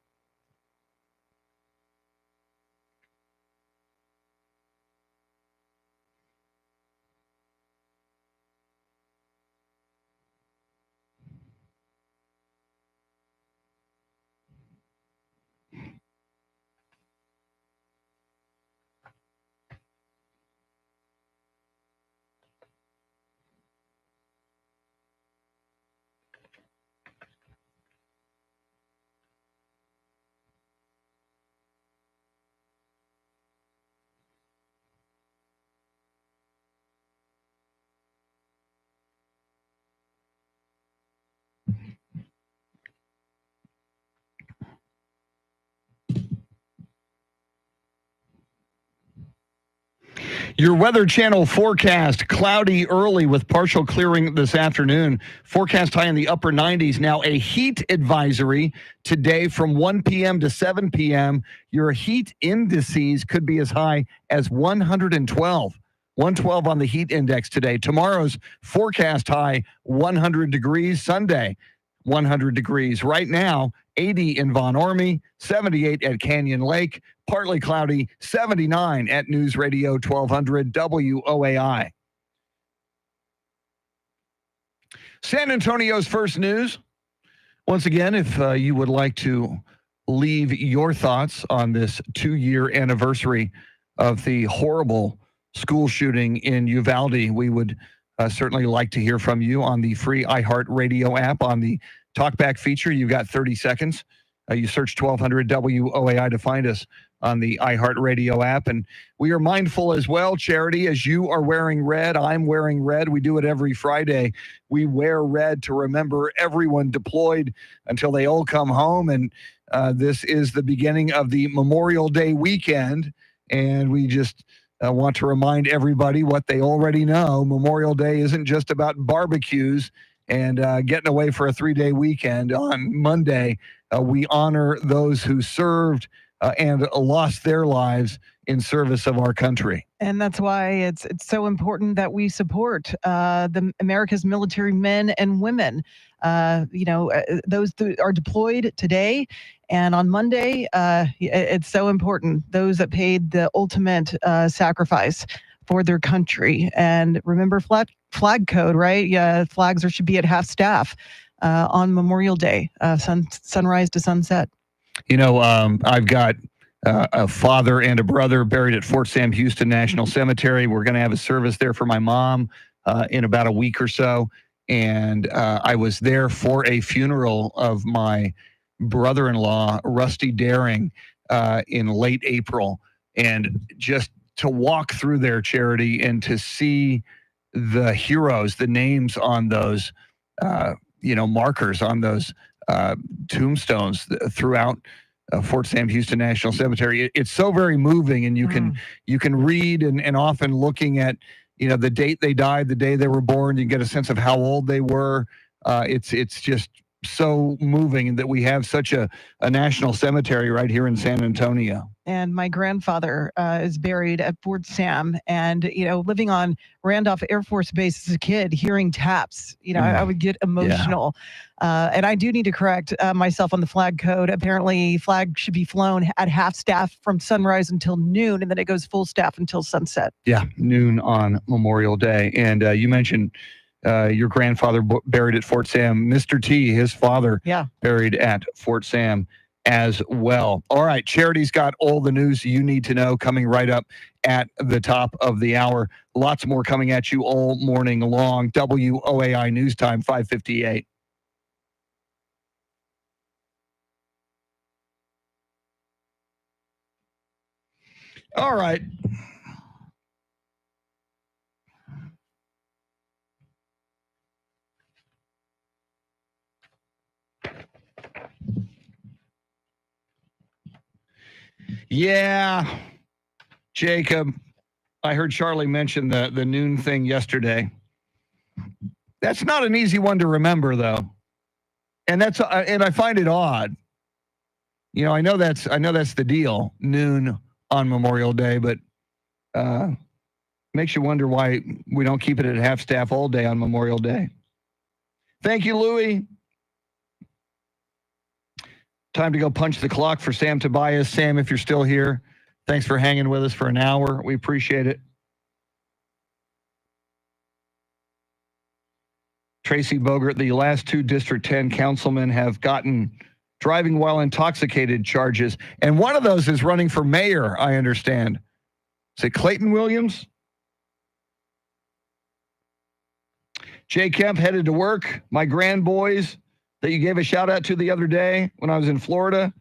Your Weather Channel forecast, cloudy early with partial clearing this afternoon. Forecast high in the upper 90s. Now a heat advisory today from 1 p.m. to 7 p.m. Your heat indices could be as high as 112. 112 on the heat index today. Tomorrow's forecast high, 100 degrees. Sunday, 100 degrees. Right now, 80 in Von Ormy, 78 at Canyon Lake, partly cloudy, 79 at News Radio 1200 WOAI. San Antonio's first news. Once again, if you would like to leave your thoughts on this 2-year anniversary of the horrible school shooting in Uvalde, we would certainly like to hear from you on the free iHeartRadio app. On the talkback feature, you've got 30 seconds. You search 1200 WOAI to find us on the iHeartRadio app. And we are mindful as well, Charity, as you are wearing red, I'm wearing red. We do it every Friday. We wear red to remember everyone deployed until they all come home. And this is the beginning of the Memorial Day weekend. And we just want to remind everybody what they already know. Memorial Day isn't just about barbecues and getting away for a 3-day weekend. On Monday, we honor those who served and lost their lives in service of our country. And that's why it's so important that we support the America's military men and women. Those that are deployed today and on Monday. It's so important. Those that paid the ultimate sacrifice for their country. And remember flag code, right? Yeah, flags should be at half staff on Memorial Day, sunrise to sunset. I've got a father and a brother buried at Fort Sam Houston National Cemetery. We're going to have a service there for my mom in about a week or so. And I was there for a funeral of my brother-in-law, Rusty Daring, in late April. And just to walk through their Charity and to see the heroes, the names on those, markers on those tombstones throughout Fort Sam Houston National Cemetery. It's so very moving, and you can read and often looking at the date they died, the day they were born, you get a sense of how old they were. It's just so moving that we have such a national cemetery right here in San Antonio. And my grandfather is buried at Fort Sam, and living on Randolph Air Force Base as a kid, hearing taps, I would get emotional. And I do need to correct myself on the flag code. Apparently, flag should be flown at half staff from sunrise until noon, and then it goes full staff until sunset. Yeah, noon on Memorial Day. And you mentioned your grandfather buried at Fort Sam. Mr. T, his father, buried at Fort Sam as well. All right, Charity's got all the news you need to know coming right up at the top of the hour. Lots more coming at you all morning long. WOAI News Time, 5:58. All right. Yeah, Jacob, I heard Charlie mention the noon thing yesterday. That's not an easy one to remember, though, and I find it odd. I know that's the deal, noon on Memorial Day, but makes you wonder why we don't keep it at half staff all day on Memorial Day. Thank you, Louie. Time to go punch the clock for Sam Tobias. Sam, if you're still here, thanks for hanging with us for an hour. We appreciate it. Tracy Bogert, the last 2 District 10 councilmen have gotten driving while intoxicated charges, and one of those is running for mayor, I understand. Is it Clayton Williams? Jay Kemp headed to work. My grandboys that you gave a shout out to the other day when I was in Florida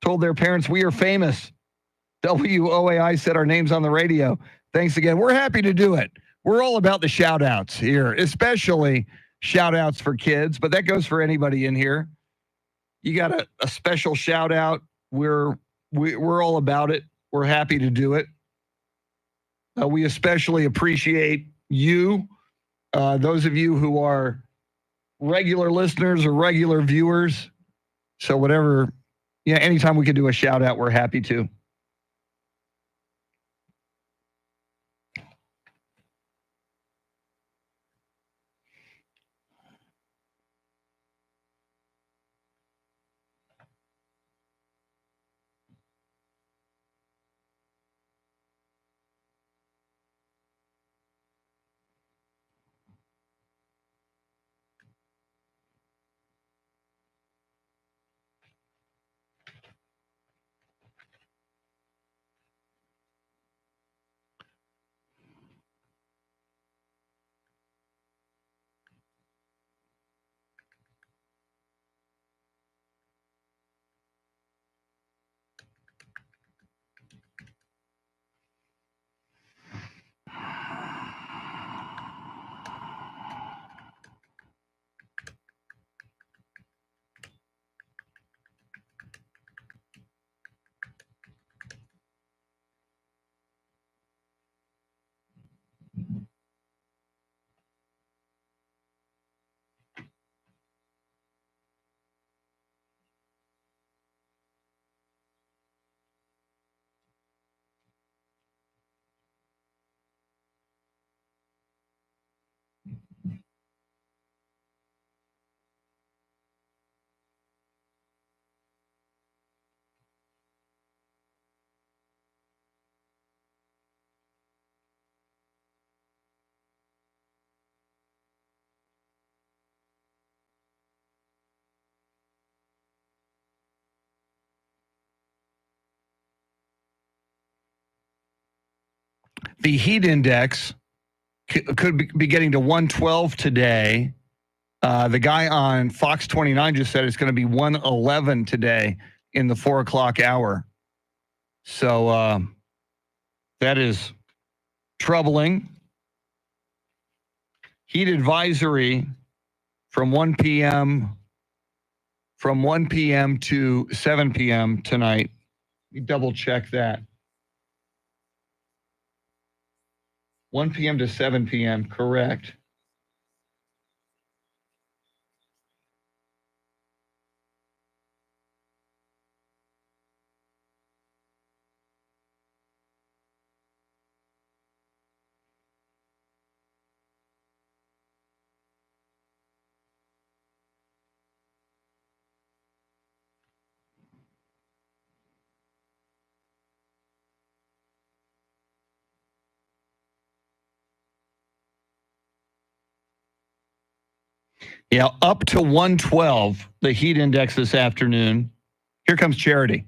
told their parents, we are famous. WOAI said our names on the radio. Thanks again. We're happy to do it. We're all about the shout outs here, especially shout outs for kids, but that goes for anybody in here. You got a special shout out. We're all about it. We're happy to do it. We especially appreciate you, those of you who are regular listeners or regular viewers. So whatever, anytime we can do a shout out, we're happy to. The heat index could be getting to 112 today. The guy on Fox 29 just said it's going to be 111 today in the 4 o'clock hour. So that is troubling. Heat advisory from 1 p.m. to 7 p.m. tonight. Let me double check that. 1 p.m. to 7 p.m. Correct. Yeah, up to 112, the heat index this afternoon. Here comes Charity.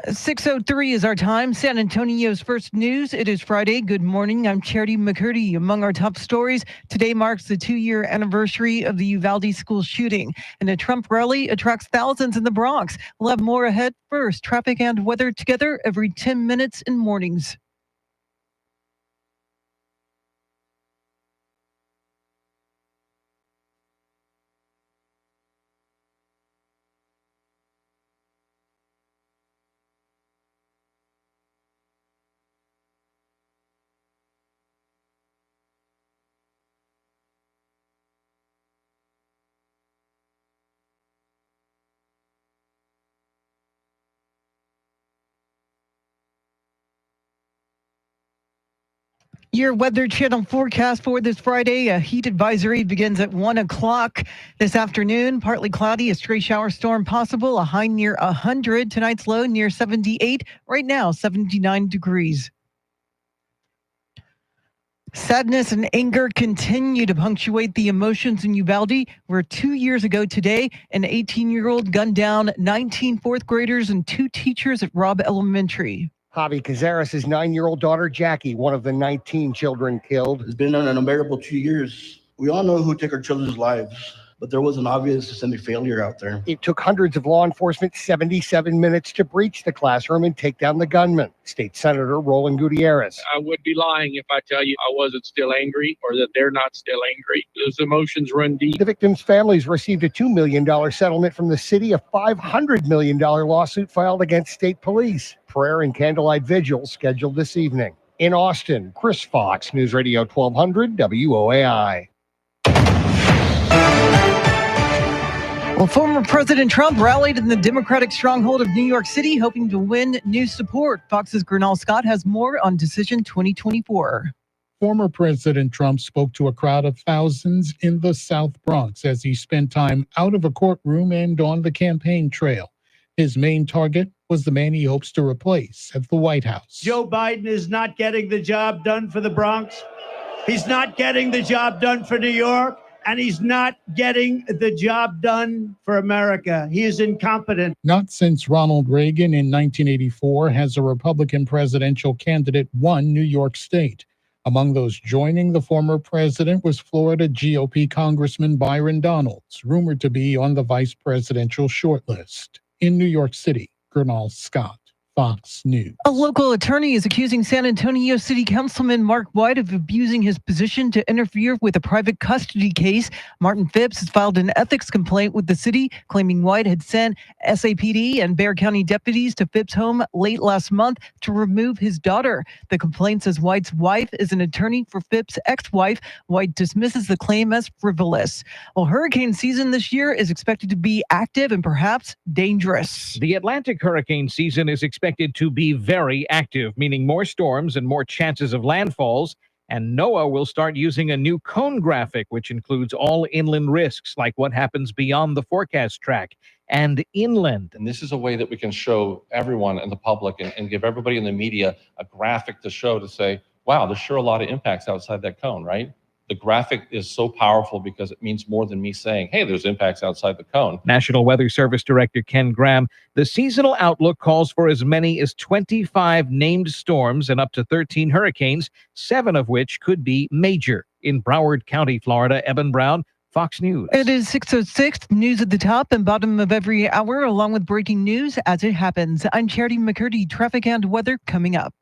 6:03 is our time. San Antonio's first news. It is Friday. Good morning. I'm Charity McCurdy. Among our top stories, today marks the 2-year anniversary of the Uvalde school shooting, and a Trump rally attracts thousands in the Bronx. We'll have more ahead. First, traffic and weather together every 10 minutes in mornings. Your Weather Channel forecast for this Friday. A heat advisory begins at 1 o'clock this afternoon. Partly cloudy, a stray shower storm possible, a high near 100. Tonight's low near 78. Right now, 79 degrees. Sadness and anger continue to punctuate the emotions in Uvalde, where 2 years ago today, an 18-year-old gunned down 19 fourth graders and 2 teachers at Robb Elementary. Javi Cazares' 9-year-old daughter, Jackie, one of the 19 children killed. It's been an unbearable 2 years. We all know who took our children's lives, but there was an obvious systemic failure out there. It took hundreds of law enforcement 77 minutes to breach the classroom and take down the gunman. State Senator Roland Gutierrez. I would be lying if I tell you I wasn't still angry or that they're not still angry. Those emotions run deep. The victims' families received a $2 million settlement from the city, a $500 million lawsuit filed against state police. Prayer and candlelight vigils scheduled this evening. In Austin, Chris Fox, News Radio 1200 WOAI. Well, former President Trump rallied in the Democratic stronghold of New York City, hoping to win new support. Fox's Gernal Scott has more on Decision 2024. Former President Trump spoke to a crowd of thousands in the South Bronx as he spent time out of a courtroom and on the campaign trail. His main target was the man he hopes to replace at the White House. Joe Biden is not getting the job done for the Bronx. He's not getting the job done for New York. And he's not getting the job done for America. He is incompetent. Not since Ronald Reagan in 1984 has a Republican presidential candidate won New York State. Among those joining the former president was Florida GOP Congressman Byron Donalds, rumored to be on the vice presidential shortlist. In New York City, Gernal Scott, Fox News. A local attorney is accusing San Antonio City Councilman Mark White of abusing his position to interfere with a private custody case. Martin Phipps has filed an ethics complaint with the city, claiming White had sent SAPD and Bexar County deputies to Phipps' home late last month to remove his daughter. The complaint says White's wife is an attorney for Phipps' ex-wife. White dismisses the claim as frivolous. Well, hurricane season this year is expected to be active and perhaps dangerous. The Atlantic hurricane season is expected to be very active, meaning more storms and more chances of landfalls. And NOAA will start using a new cone graphic, which includes all inland risks, like what happens beyond the forecast track and inland. And this is a way that we can show everyone in the public and give everybody in the media a graphic to show to say, wow, there's sure a lot of impacts outside that cone, right? the graphic is so powerful because it means more than me saying, hey, there's impacts outside the cone. National Weather Service Director Ken Graham, the seasonal outlook calls for as many as 25 named storms and up to 13 hurricanes, 7 of which could be major. In Broward County, Florida, Eben Brown, Fox News. It is 6:06, news at the top and bottom of every hour, along with breaking news as it happens. I'm Charity McCurdy, traffic and weather coming up.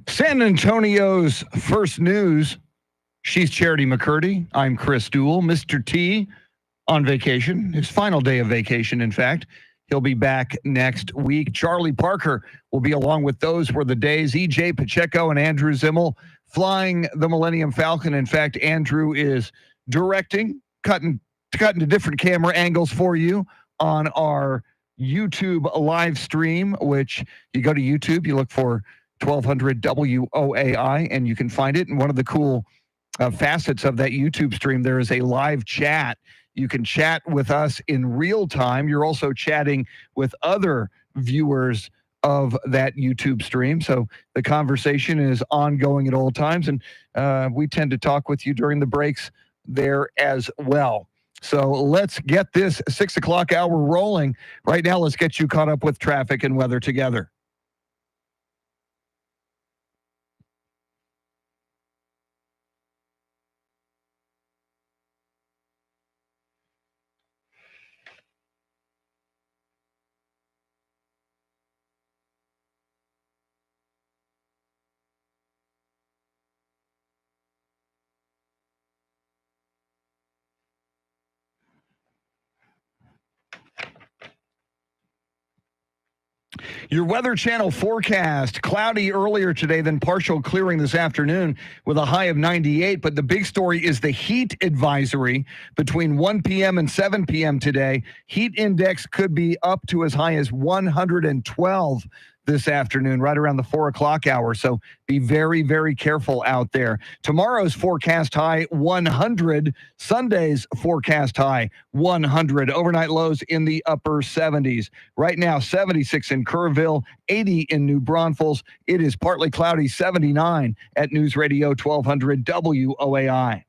San Antonio's first news. She's Charity McCurdy. I'm Chris Duell. Mr. T on vacation, his final day of vacation, in fact. He'll be back next week. Charlie Parker will be along with Those Were the Days. EJ Pacheco and Andrew Zimmel flying the Millennium Falcon. In fact, Andrew is directing, cutting to different camera angles for you on our YouTube live stream, which you go to YouTube, you look for 1200 WOAI, and you can find it. And one of the cool facets of that YouTube stream, there is a live chat. You can chat with us in real time. You're also chatting with other viewers of that YouTube stream. So the conversation is ongoing at all times. And we tend to talk with you during the breaks there as well. So let's get this 6 o'clock hour rolling. Right now, let's get you caught up with traffic and weather together. Your Weather Channel forecast, cloudy earlier today, then partial clearing this afternoon with a high of 98. But the big story is the heat advisory between 1 p.m. and 7 p.m. today. Heat index could be up to as high as 112 this afternoon, right around the 4 o'clock hour. So be very, very careful out there. Tomorrow's forecast high 100. Sunday's forecast high 100. Overnight lows in the upper 70s. Right now, 76 in Kerrville, 80 in New Braunfels. It is partly cloudy, 79 at News Radio 1200 WOAI.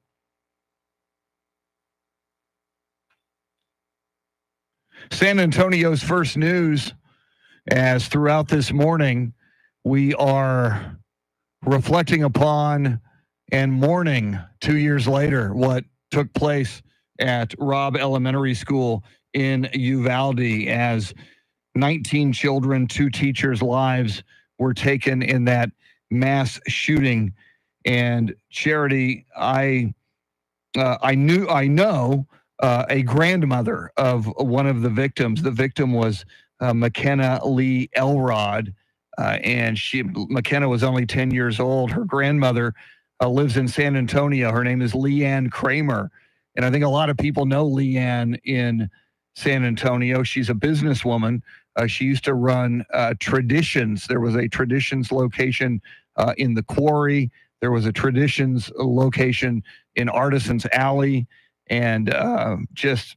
San Antonio's first news, as throughout this morning, we are reflecting upon and mourning 2 years later what took place at Robb Elementary School in Uvalde as 19 children, 2 teachers' lives were taken in that mass shooting. And Charity, I know a grandmother of one of the victims. The victim was McKenna Lee Elrod, and McKenna was only 10 years old. Her grandmother lives in San Antonio. Her name is Leanne Kramer, and I think a lot of people know Leanne in San Antonio. She's a businesswoman. She used to run Traditions. There was a Traditions location in the Quarry. There was a Traditions location in Artisans Alley. And just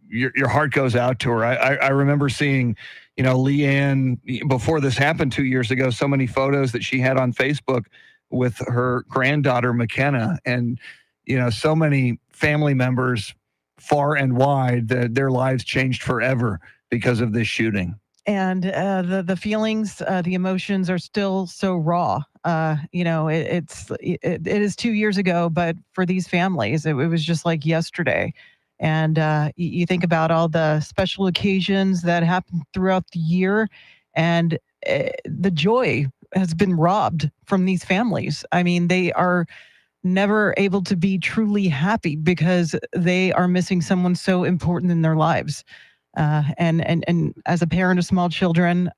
your heart goes out to her. I remember seeing, Leanne, before this happened 2 years ago, so many photos that she had on Facebook with her granddaughter, McKenna. And, so many family members far and wide, their lives changed forever because of this shooting. And the feelings, the emotions are still so raw. It is 2 years ago, but for these families, it was just like yesterday. And you think about all the special occasions that happen throughout the year, and the joy has been robbed from these families. I mean, they are never able to be truly happy because they are missing someone so important in their lives. And as a parent of small children,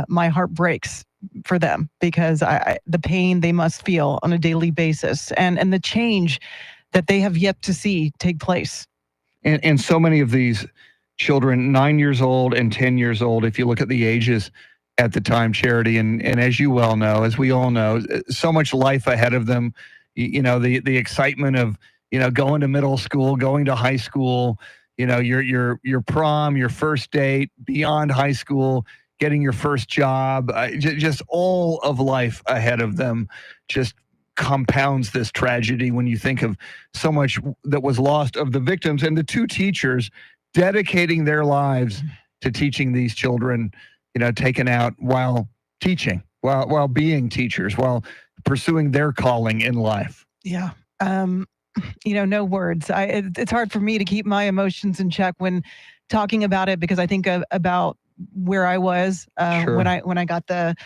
my heart breaks for them because the pain they must feel on a daily basis and the change that they have yet to see take place. And so many of these children, 9 years old and 10 years old, if you look at the ages at the time, Charity, and as you well know, as we all know, so much life ahead of them, the excitement of, going to middle school, going to high school, your prom, your first date, beyond high school, getting your first job, just all of life ahead of them just compounds this tragedy when you think of so much that was lost of the victims and the 2 teachers dedicating their lives to teaching these children, taken out while teaching, while being teachers, while pursuing their calling in life. Yeah. No words. It's hard for me to keep my emotions in check when talking about it because I think about where I was Sure. when I got the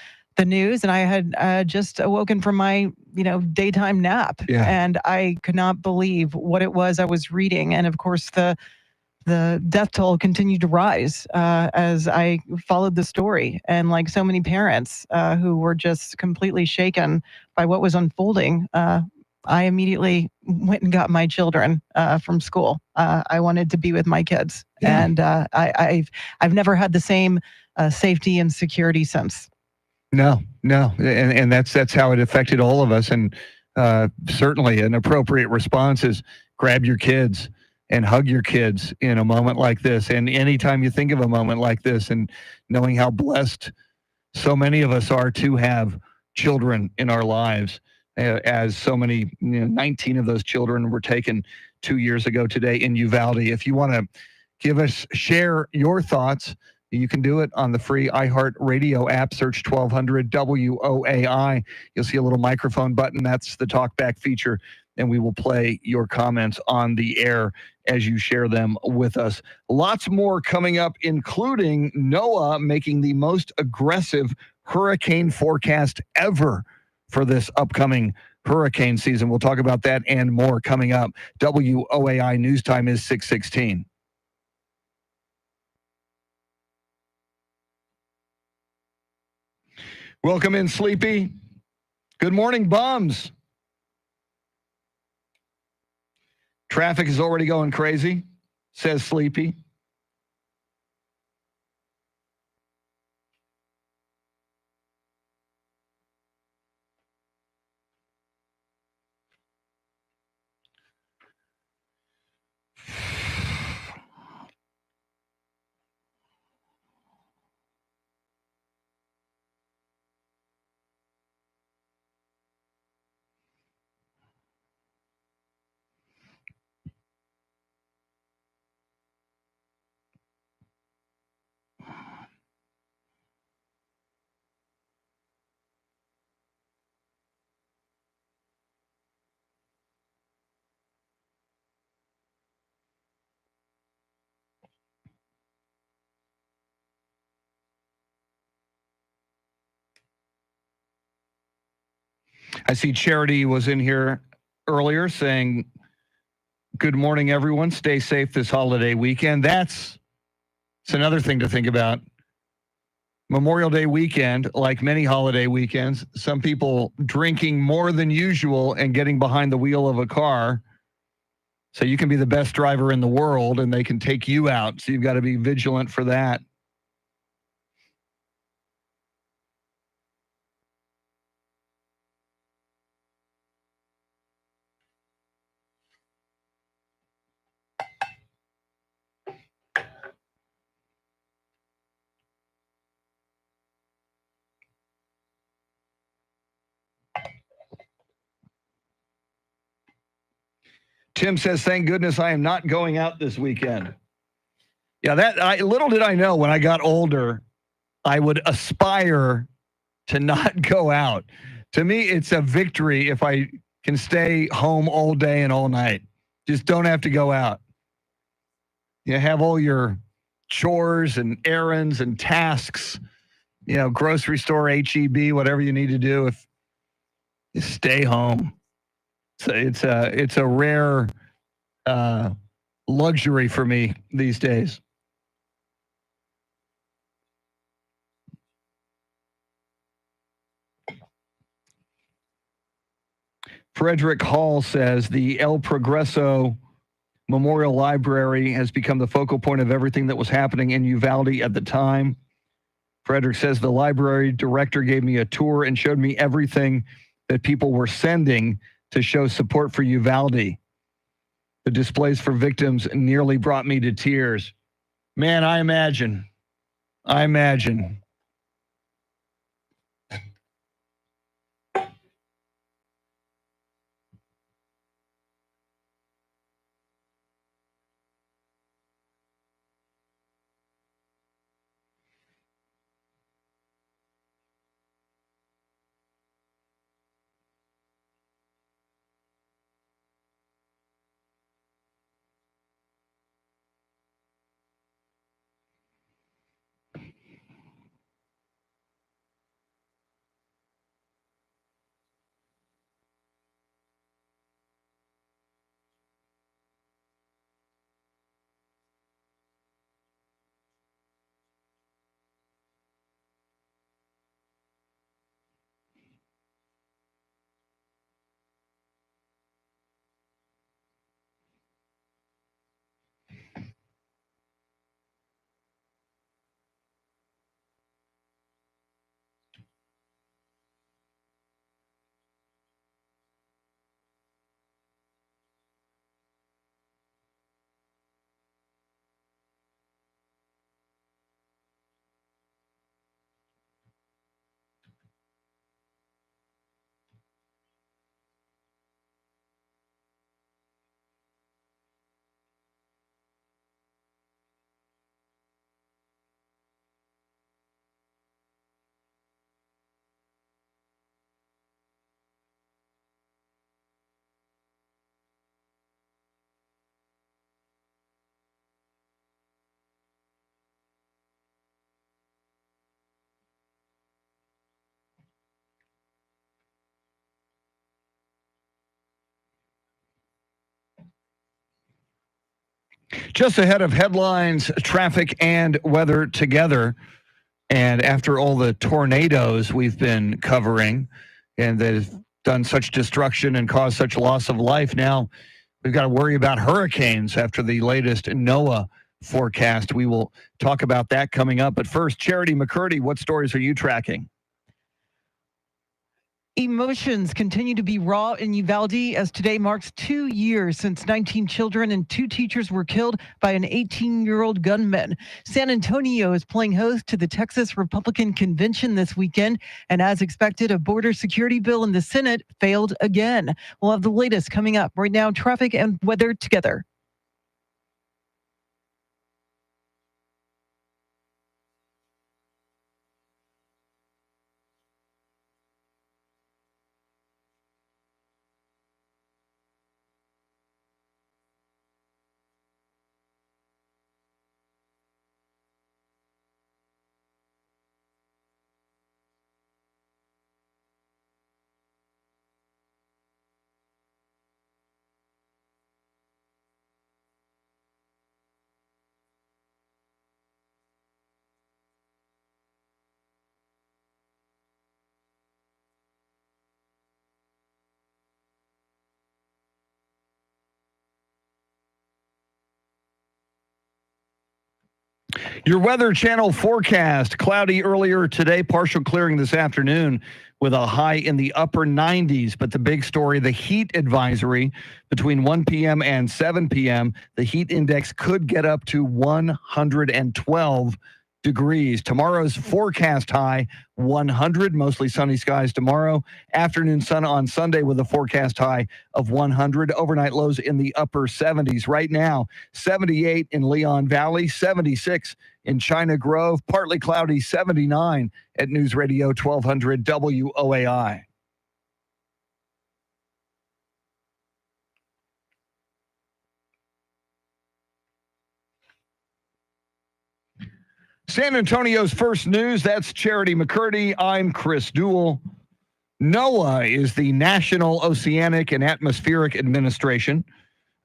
news, and I had just awoken from my daytime nap, Yeah. and I could not believe what it was I was reading, and of course the death toll continued to rise as I followed the story, and like so many parents who were just completely shaken by what was unfolding. I immediately went and got my children from school. I wanted to be with my kids, and I've never had the same safety and security since. No, and that's how it affected all of us. And certainly, an appropriate response is grab your kids and hug your kids in a moment like this. And anytime you think of a moment like this, and knowing how blessed so many of us are to have children in our lives. As so many, 19 of those children were taken 2 years ago today in Uvalde. If you want to share your thoughts, you can do it on the free iHeartRadio app. Search 1200 WOAI. You'll see a little microphone button. That's the talkback feature, and we will play your comments on the air as you share them with us. Lots more coming up, including NOAA making the most aggressive hurricane forecast ever for this upcoming hurricane season. We'll talk about that and more coming up. WOAI News Time is 6:16. Welcome in, Sleepy. Good morning, bums. Traffic is already going crazy, says Sleepy. I see Charity was in here earlier saying, good morning, everyone. Stay safe this holiday weekend. It's another thing to think about. Memorial Day weekend, like many holiday weekends, some people drinking more than usual and getting behind the wheel of a car. So you can be the best driver in the world and they can take you out. So you've got to be vigilant for that. Tim says, thank goodness I am not going out this weekend. Yeah, little did I know when I got older, I would aspire to not go out. To me, it's a victory if I can stay home all day and all night. Just don't have to go out. You have all your chores and errands and tasks, grocery store, HEB, whatever you need to do. If you stay home. So it's a rare luxury for me these days. Frederick Hall says the El Progreso Memorial Library has become the focal point of everything that was happening in Uvalde at the time. Frederick says the library director gave me a tour and showed me everything that people were sending to show support for Uvalde. The displays for victims nearly brought me to tears. Man, I imagine. Just ahead of headlines, traffic and weather together. And after all the tornadoes we've been covering and they've done such destruction and caused such loss of life, now we've got to worry about hurricanes after the latest NOAA forecast. We will talk about that coming up. But first, Charity McCurdy, what stories are you tracking? Emotions continue to be raw in Uvalde as today marks 2 years since 19 children and 2 teachers were killed by an 18-year-old gunman. San Antonio is playing host to the Texas Republican Convention this weekend, and as expected, a border security bill in the Senate failed again. We'll have the latest coming up. Right now, traffic and weather together. Your Weather Channel forecast: cloudy earlier today, partial clearing this afternoon with a high in the upper 90s. But the big story, the heat advisory between 1 p.m. and 7 p.m., the heat index could get up to 112 degrees. Tomorrow's forecast high, 100, mostly sunny skies tomorrow. Afternoon sun on Sunday with a forecast high of 100. Overnight lows in the upper 70s. Right now, 78 in Leon Valley, 76 in China Grove, partly cloudy, 79 at News Radio 1200 WOAI. San Antonio's first news, that's Charity McCurdy. I'm Chris Duell. NOAA is the National Oceanic and Atmospheric Administration.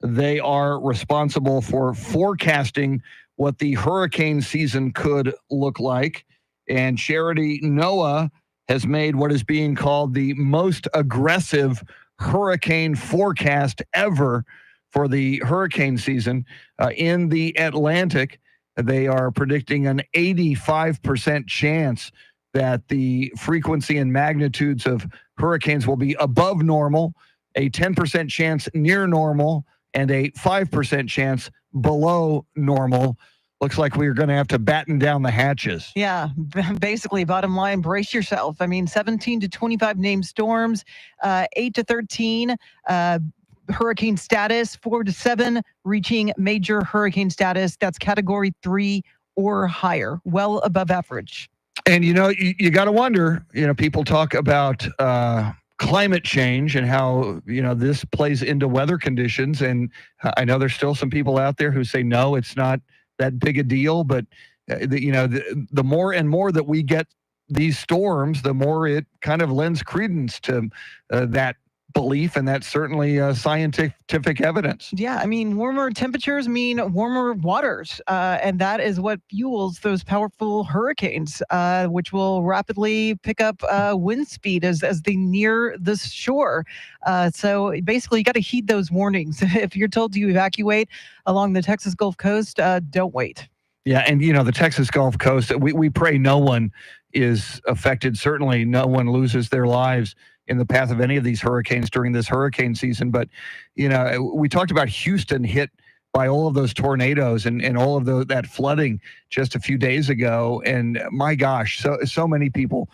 They are responsible for forecasting what the hurricane season could look like. And Charity, NOAA has made what is being called the most aggressive hurricane forecast ever for the hurricane season. In the Atlantic, they are predicting an 85% chance that the frequency and magnitudes of hurricanes will be above normal, a 10% chance near normal, and a 5% chance below normal. Looks like we're going to have to batten down the hatches. Yeah, basically, bottom line, brace yourself. I mean, 17 to 25 named storms, 8 to 13 hurricane status, 4 to 7 reaching major hurricane status. That's category 3 or higher, well above average. And, you got to wonder, people talk about climate change and how, this plays into weather conditions. And I know there's still some people out there who say, no, it's not that big a deal. But, the more and more that we get these storms, the more it kind of lends credence to that belief, and that's certainly scientific evidence. Yeah, I mean, warmer temperatures mean warmer waters, and that is what fuels those powerful hurricanes, which will rapidly pick up wind speed as they near the shore. So basically, you got to heed those warnings. If you're told to evacuate along the Texas Gulf Coast, don't wait. Yeah, and the Texas Gulf Coast, we pray no one is affected. Certainly no one loses their lives in the path of any of these hurricanes during this hurricane season. But, we talked about Houston hit by all of those tornadoes and all of that flooding just a few days ago. And my gosh, so many people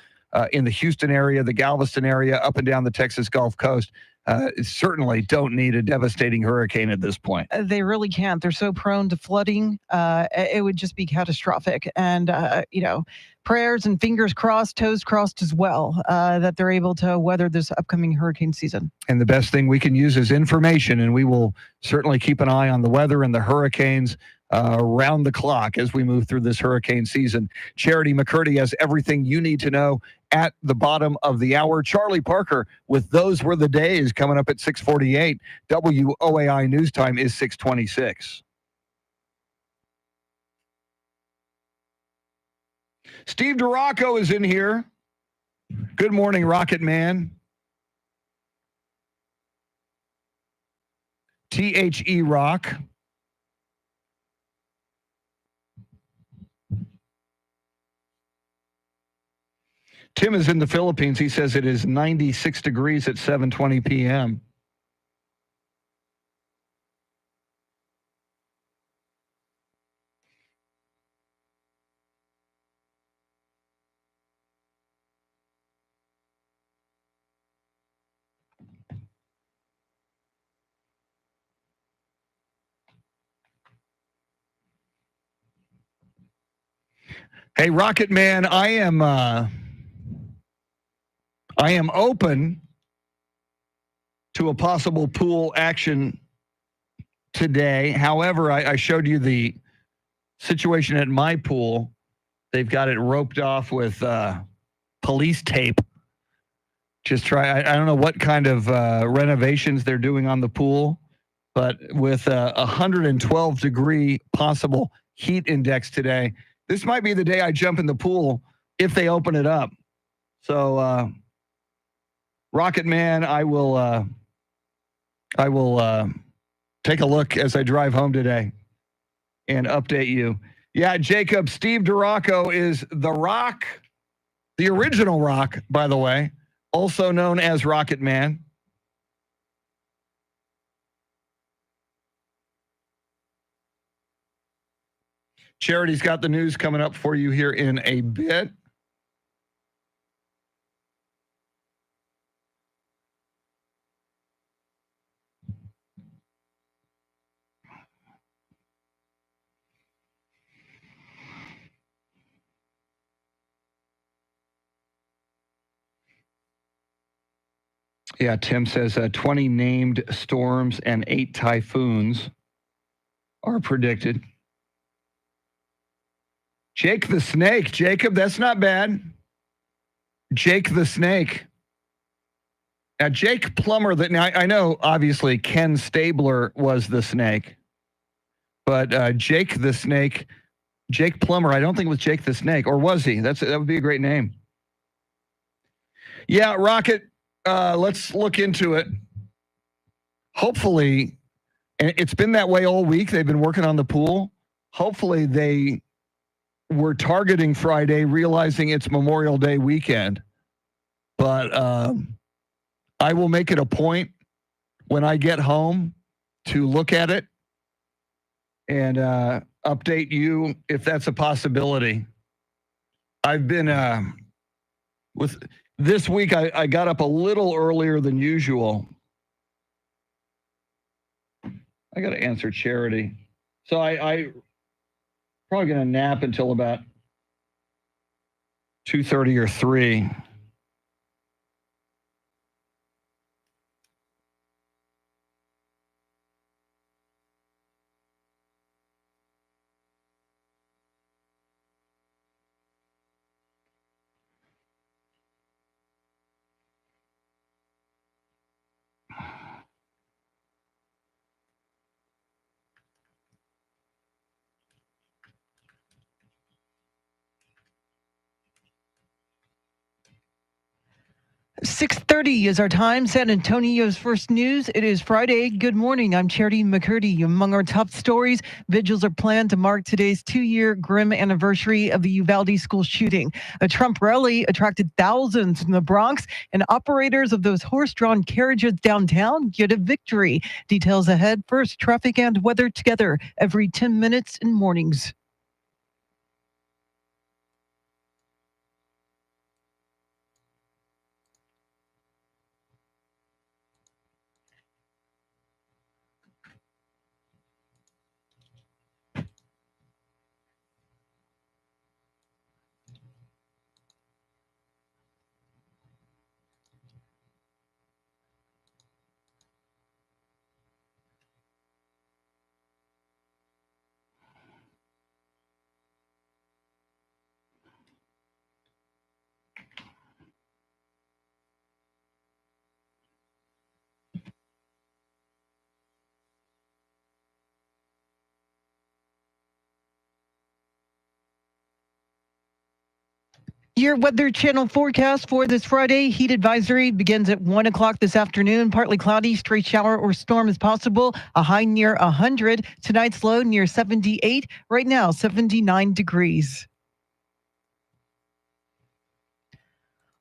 in the Houston area, the Galveston area, up and down the Texas Gulf Coast certainly don't need a devastating hurricane at this point. They really can't. They're so prone to flooding. It would just be catastrophic. And, prayers and fingers crossed, toes crossed as well, that they're able to weather this upcoming hurricane season. And the best thing we can use is information, and we will certainly keep an eye on the weather and the hurricanes around the clock as we move through this hurricane season. Charity McCurdy has everything you need to know at the bottom of the hour. Charlie Parker with Those Were the Days coming up at 6:48. WOAI News Time is 6:26. Steve DeRocco is in here. Good morning, Rocket Man. THE Rock. Tim is in the Philippines. He says it is 96 degrees at 7:20 p.m. Hey, Rocket Man, I am open to a possible pool action today. However, I showed you the situation at my pool. They've got it roped off with police tape. I don't know what kind of renovations they're doing on the pool, but with a 112 degree possible heat index today, this might be the day I jump in the pool if they open it up. So, Rocket Man, I will take a look as I drive home today and update you. Yeah, Jacob, Steve DeRocco is The Rock, the original Rock, by the way, also known as Rocket Man. Charity's got the news coming up for you here in a bit. Yeah, Tim says 20 named storms and 8 typhoons are predicted. Jake the Snake. Jacob, that's not bad. Jake the Snake. Now, Jake Plummer, now I know, obviously, Ken Stabler was the Snake. But Jake the Snake, Jake Plummer, I don't think it was Jake the Snake. Or was he? That would be a great name. Yeah, Rocket, let's look into it. Hopefully, and it's been that way all week. They've been working on the pool. Hopefully, they were targeting Friday, realizing it's Memorial Day weekend. But I will make it a point when I get home to look at it and update you if that's a possibility. I've been with this week, I got up a little earlier than usual. I got to answer Charity. So I probably going to nap until about 2:30 or 3. .30 is our time. San Antonio's first news. It is Friday. Good morning. I'm Charity McCurdy. Among our top stories, vigils are planned to mark today's 2-year grim anniversary of the Uvalde school shooting. A Trump rally attracted thousands in the Bronx, and operators of those horse-drawn carriages downtown get a victory. Details ahead. First, traffic and weather together every 10 minutes in mornings. Your Weather Channel forecast for this Friday. Heat advisory begins at 1 o'clock this afternoon. Partly cloudy, stray shower or storm is possible. A high near 100. Tonight's low near 78. Right now, 79 degrees.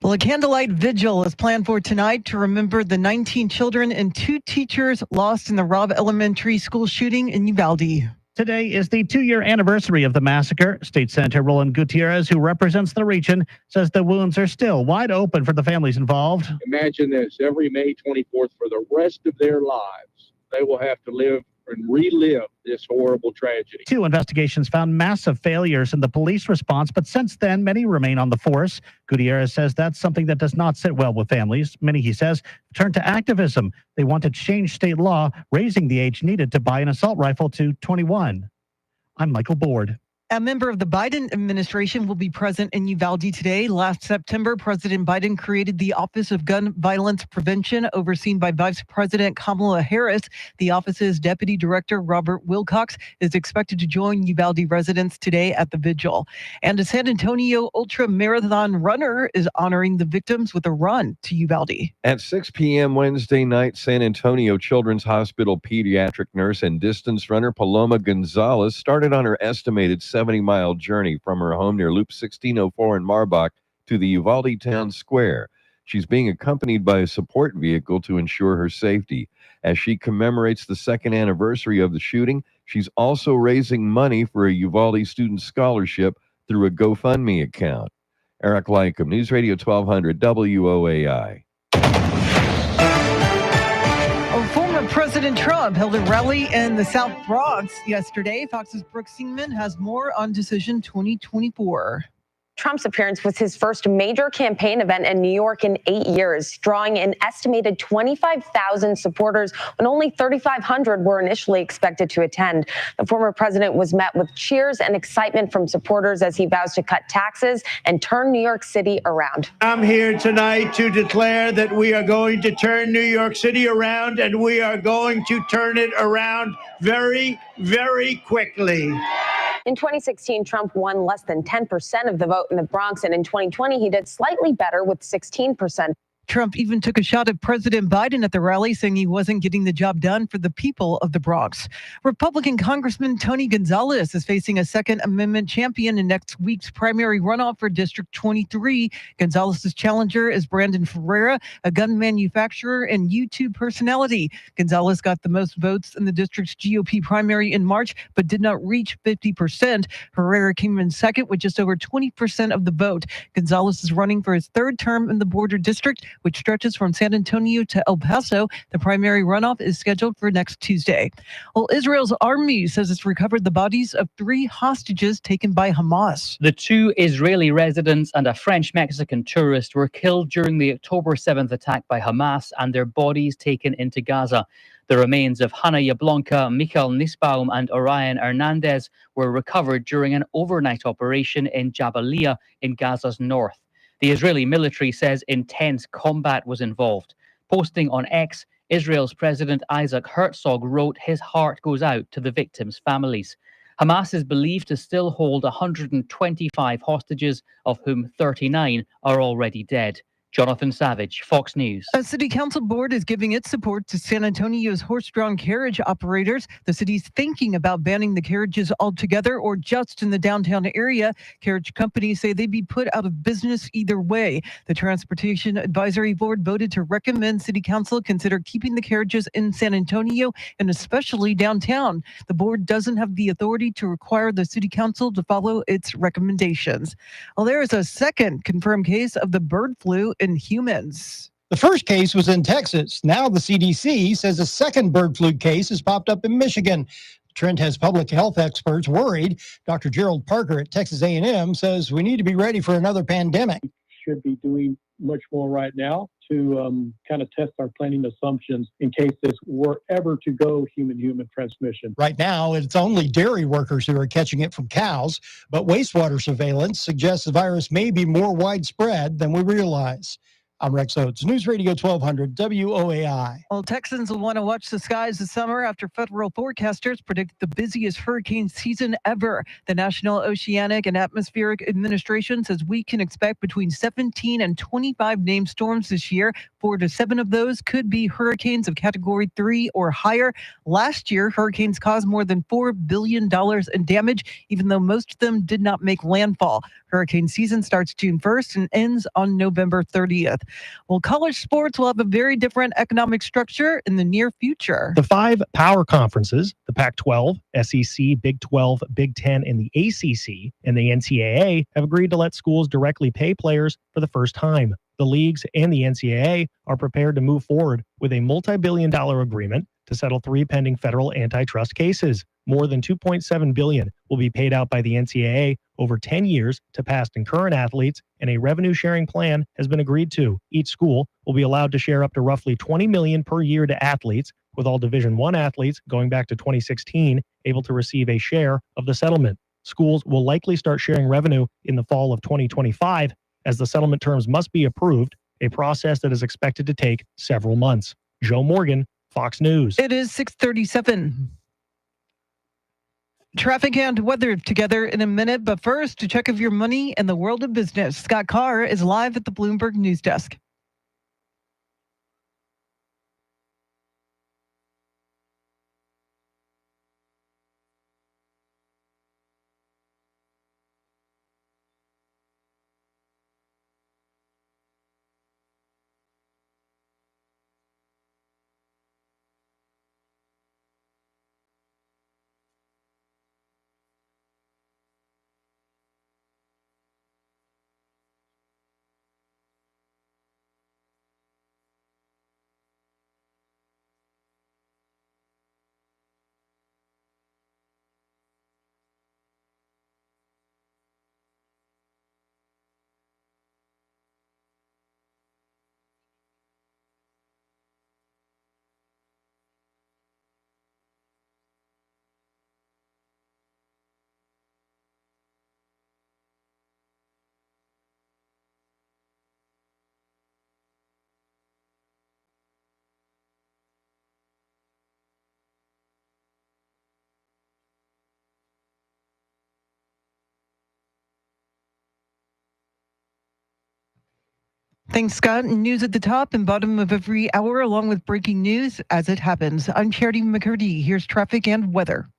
Well, a candlelight vigil is planned for tonight to remember the 19 children and 2 teachers lost in the Robb Elementary School shooting in Uvalde. Today is the 2-year anniversary of the massacre. State Senator Roland Gutierrez, who represents the region, says the wounds are still wide open for the families involved. Imagine this, every May 24th for the rest of their lives, they will have to live and relive this horrible tragedy. 2 investigations found massive failures in the police response, but since then, many remain on the force. Gutierrez says that's something that does not sit well with families. Many, he says, turn to activism. They want to change state law, raising the age needed to buy an assault rifle to 21. I'm Michael Board. A member of the Biden administration will be present in Uvalde today. Last September, President Biden created the Office of Gun Violence Prevention, overseen by Vice President Kamala Harris. The office's Deputy Director, Robert Wilcox, is expected to join Uvalde residents today at the vigil. And a San Antonio ultra marathon runner is honoring the victims with a run to Uvalde. At 6 p.m. Wednesday night, San Antonio Children's Hospital pediatric nurse and distance runner Paloma Gonzalez started on her estimated 70-mile journey from her home near Loop 1604 in Marbach to the Uvalde Town Square. She's being accompanied by a support vehicle to ensure her safety. As she commemorates the second anniversary of the shooting, she's also raising money for a Uvalde student scholarship through a GoFundMe account. Eric Lycum, News Radio 1200 WOAI. Former President Trump held a rally in the South Bronx yesterday. Fox's Brooke Singman has more on Decision 2024. Trump's appearance was his first major campaign event in New York in 8 years, drawing an estimated 25,000 supporters when only 3,500 were initially expected to attend. The former president was met with cheers and excitement from supporters as he vows to cut taxes and turn New York City around. I'm here tonight to declare that we are going to turn New York City around, and we are going to turn it around very, very quickly. In 2016, Trump won less than 10% of the vote in the Bronx, and in 2020, he did slightly better with 16%. Trump even took a shot at President Biden at the rally, saying he wasn't getting the job done for the people of the Bronx. Republican Congressman Tony Gonzalez is facing a Second Amendment champion in next week's primary runoff for District 23. Gonzalez's challenger is Brandon Ferreira, a gun manufacturer and YouTube personality. Gonzalez got the most votes in the district's GOP primary in March, but did not reach 50%. Ferreira came in second with just over 20% of the vote. Gonzalez is running for his third term in the border district, which stretches from San Antonio to El Paso. The primary runoff is scheduled for next Tuesday. Well, Israel's army says it's recovered the bodies of 3 hostages taken by Hamas. The 2 Israeli residents and a French-Mexican tourist were killed during the October 7th attack by Hamas and their bodies taken into Gaza. The remains of Hannah Yablonka, Michael Nisbaum, and Orion Hernandez were recovered during an overnight operation in Jabalia in Gaza's north. The Israeli military says intense combat was involved. Posting on X, Israel's President Isaac Herzog wrote his heart goes out to the victims' families. Hamas is believed to still hold 125 hostages, of whom 39 are already dead. Jonathan Savage, Fox News. A city council board is giving its support to San Antonio's horse-drawn carriage operators. The city's thinking about banning the carriages altogether or just in the downtown area. Carriage companies say they'd be put out of business either way. The Transportation Advisory Board voted to recommend City Council consider keeping the carriages in San Antonio and especially downtown. The board doesn't have the authority to require the City Council to follow its recommendations. Well, there is a second confirmed case of the bird flu in humans. The first case was in Texas. Now the CDC says a second bird flu case has popped up in Michigan. Trent has public health experts worried. Dr. Gerald Parker at Texas A&M says we need to be ready for another pandemic. Should be doing much more right now to kind of test our planning assumptions in case this were ever to go human-human transmission. Right now, it's only dairy workers who are catching it from cows, but wastewater surveillance suggests the virus may be more widespread than we realize. I'm Rex Oates, News Radio 1200 WOAI. Well, Texans will want to watch the skies this summer after federal forecasters predict the busiest hurricane season ever. The National Oceanic and Atmospheric Administration says we can expect between 17 and 25 named storms this year. 4 to 7 of those could be hurricanes of Category 3 or higher. Last year, hurricanes caused more than $4 billion in damage, even though most of them did not make landfall. Hurricane season starts June 1st and ends on November 30th. Well, college sports will have a very different economic structure in the near future. The 5 power conferences, the Pac-12, SEC, Big 12, Big 10, and the ACC, and the NCAA have agreed to let schools directly pay players for the first time. The leagues and the NCAA are prepared to move forward with a multi-billion-dollar agreement to settle 3 pending federal antitrust cases. More than $2.7 billion will be paid out by the NCAA over 10 years to past and current athletes, and a revenue-sharing plan has been agreed to. Each school will be allowed to share up to roughly $20 million per year to athletes, with all Division I athletes going back to 2016 able to receive a share of the settlement. Schools will likely start sharing revenue in the fall of 2025, as the settlement terms must be approved, a process that is expected to take several months. Joe Morgan, Fox News. It is 6:37. Traffic and weather together in a minute, but first, to check of your money in the world of business. Scott Carr is live at the Bloomberg News Desk. Thanks, Scott. News at the top and bottom of every hour, along with breaking news as it happens. I'm Charity McCurdy. Here's traffic and weather.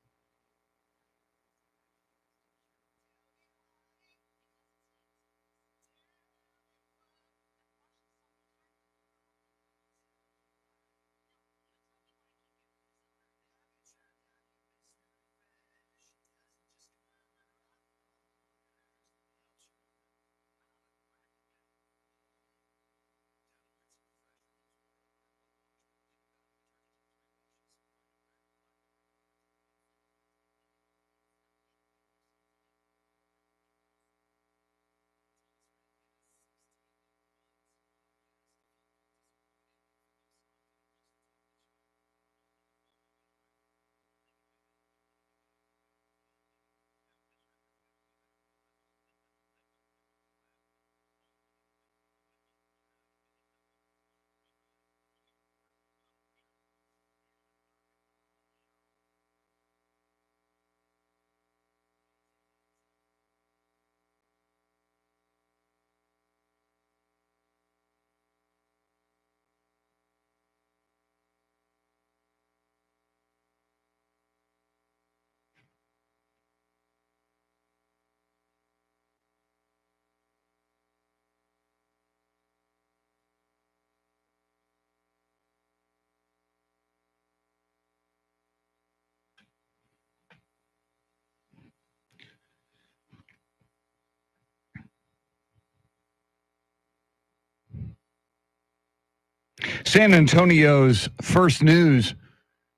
San Antonio's first news.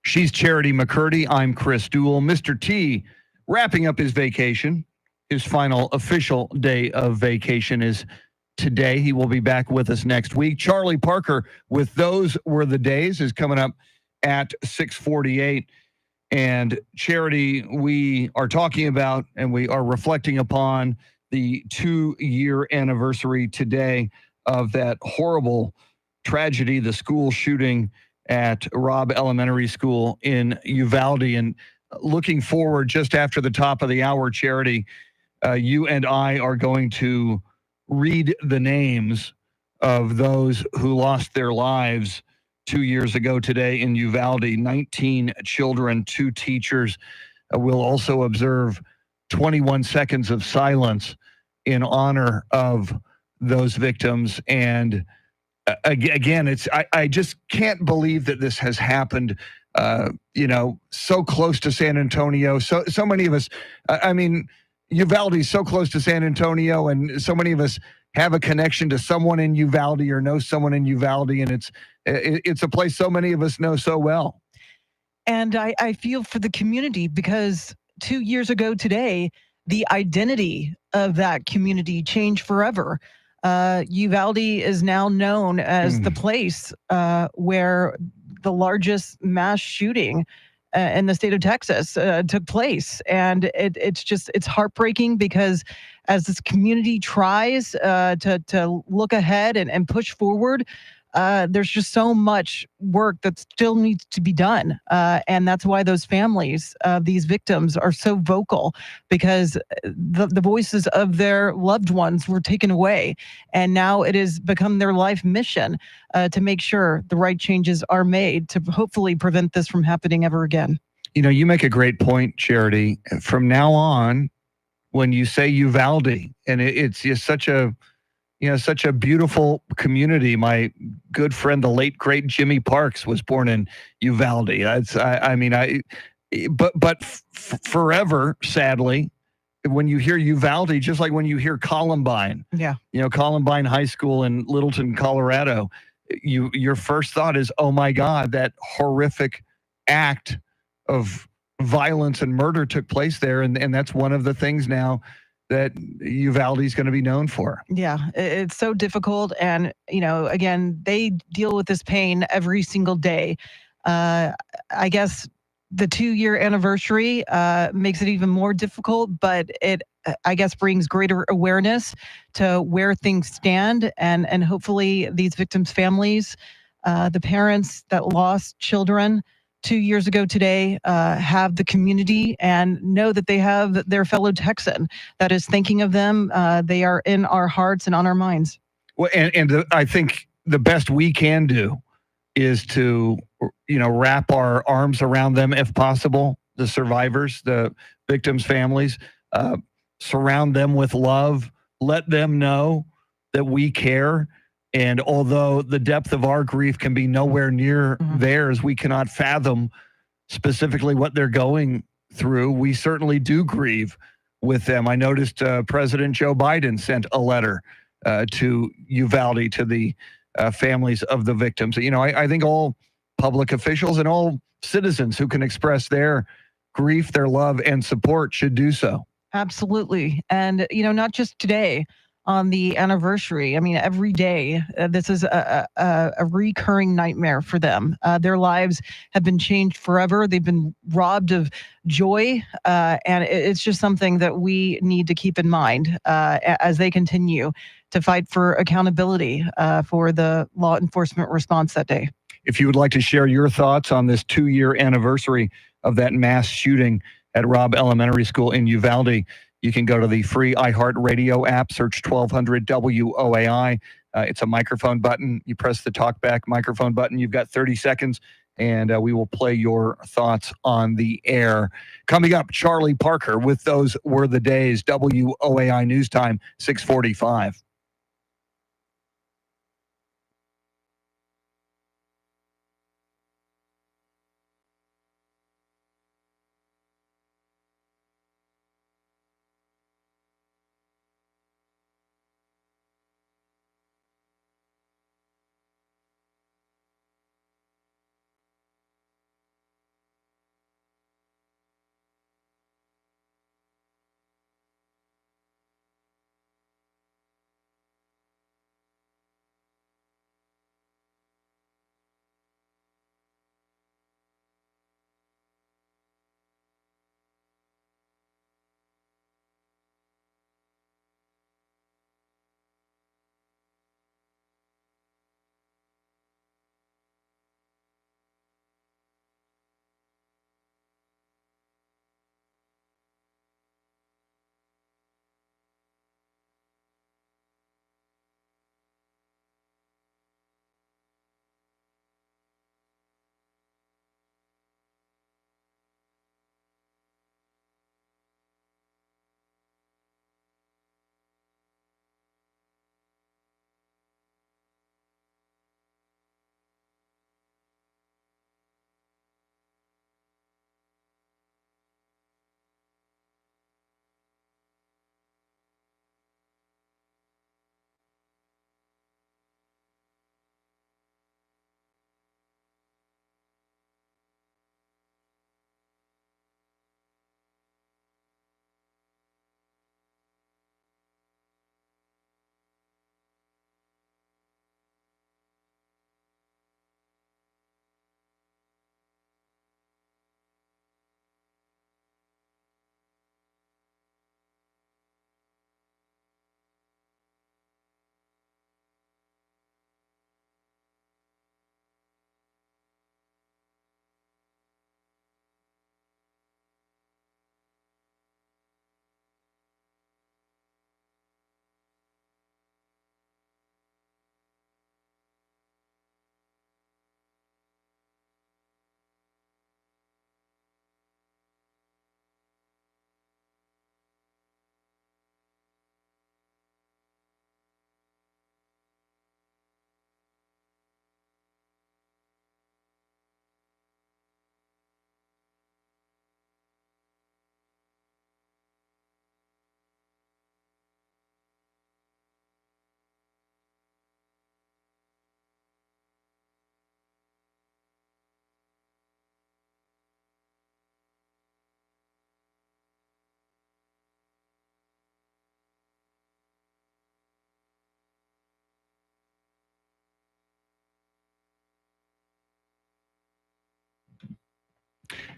She's Charity McCurdy. I'm Chris Duell. Mr. T wrapping up his vacation. His final official day of vacation is today. He will be back with us next week. Charlie Parker with Those Were the Days is coming up at 6:48. And Charity, we are talking about and we are reflecting upon the 2-year anniversary today of that horrible tragedy, the school shooting at Robb Elementary School in Uvalde. And looking forward, just after the top of the hour, Charity, you and I are going to read the names of those who lost their lives 2 years ago today in Uvalde. 19 children, 2 teachers. We'll also observe 21 seconds of silence in honor of those victims. And again, I just can't believe that this has happened, so close to San Antonio. So many of us, Uvalde is so close to San Antonio, and so many of us have a connection to someone in Uvalde or know someone in Uvalde, and it's a place so many of us know so well. And I feel for the community because 2 years ago today, the identity of that community changed forever. Uvalde is now known as the place where the largest mass shooting in the state of Texas took place. And it's heartbreaking because as this community tries to look ahead and push forward, there's just so much work that still needs to be done. And that's why those families, these victims, are so vocal, because the voices of their loved ones were taken away. And now it has become their life mission to make sure the right changes are made to hopefully prevent this from happening ever again. You make a great point, Charity. From now on, when you say Uvalde, and it's just such a beautiful community. My good friend, the late great Jimmy Parks, was born in Uvalde. Forever, sadly, when you hear Uvalde, just like when you hear Columbine, Columbine High School in Littleton, Colorado, your first thought is, oh my God, that horrific act of violence and murder took place there, and that's one of the things now that Uvalde is going to be known for. Yeah, it's so difficult. And, again, they deal with this pain every single day. I guess the 2-year anniversary makes it even more difficult, but it, I guess, brings greater awareness to where things stand. And hopefully these victims' families, the parents that lost children 2 years ago today, have the community and know that they have their fellow Texan that is thinking of them. They are in our hearts and on our minds. Well, I think the best we can do is to, wrap our arms around them if possible, the survivors, the victims' families, surround them with love, let them know that we care. And although the depth of our grief can be nowhere near theirs, we cannot fathom specifically what they're going through. We certainly do grieve with them. I noticed President Joe Biden sent a letter to Uvalde, to the families of the victims. I think all public officials and all citizens who can express their grief, their love, and support should do so. Absolutely. And, not just today on the anniversary. I mean, every day, this is a recurring nightmare for them. Their lives have been changed forever. They've been robbed of joy. And it's just something that we need to keep in mind as they continue to fight for accountability for the law enforcement response that day. If you would like to share your thoughts on this 2-year anniversary of that mass shooting at Robb Elementary School in Uvalde, you can go to the free iHeartRadio app, search 1200 WOAI. It's a microphone button. You press the talkback microphone button. You've got 30 seconds, and we will play your thoughts on the air. Coming up, Charlie Parker with Those Were the Days, WOAI News Time, 6:45.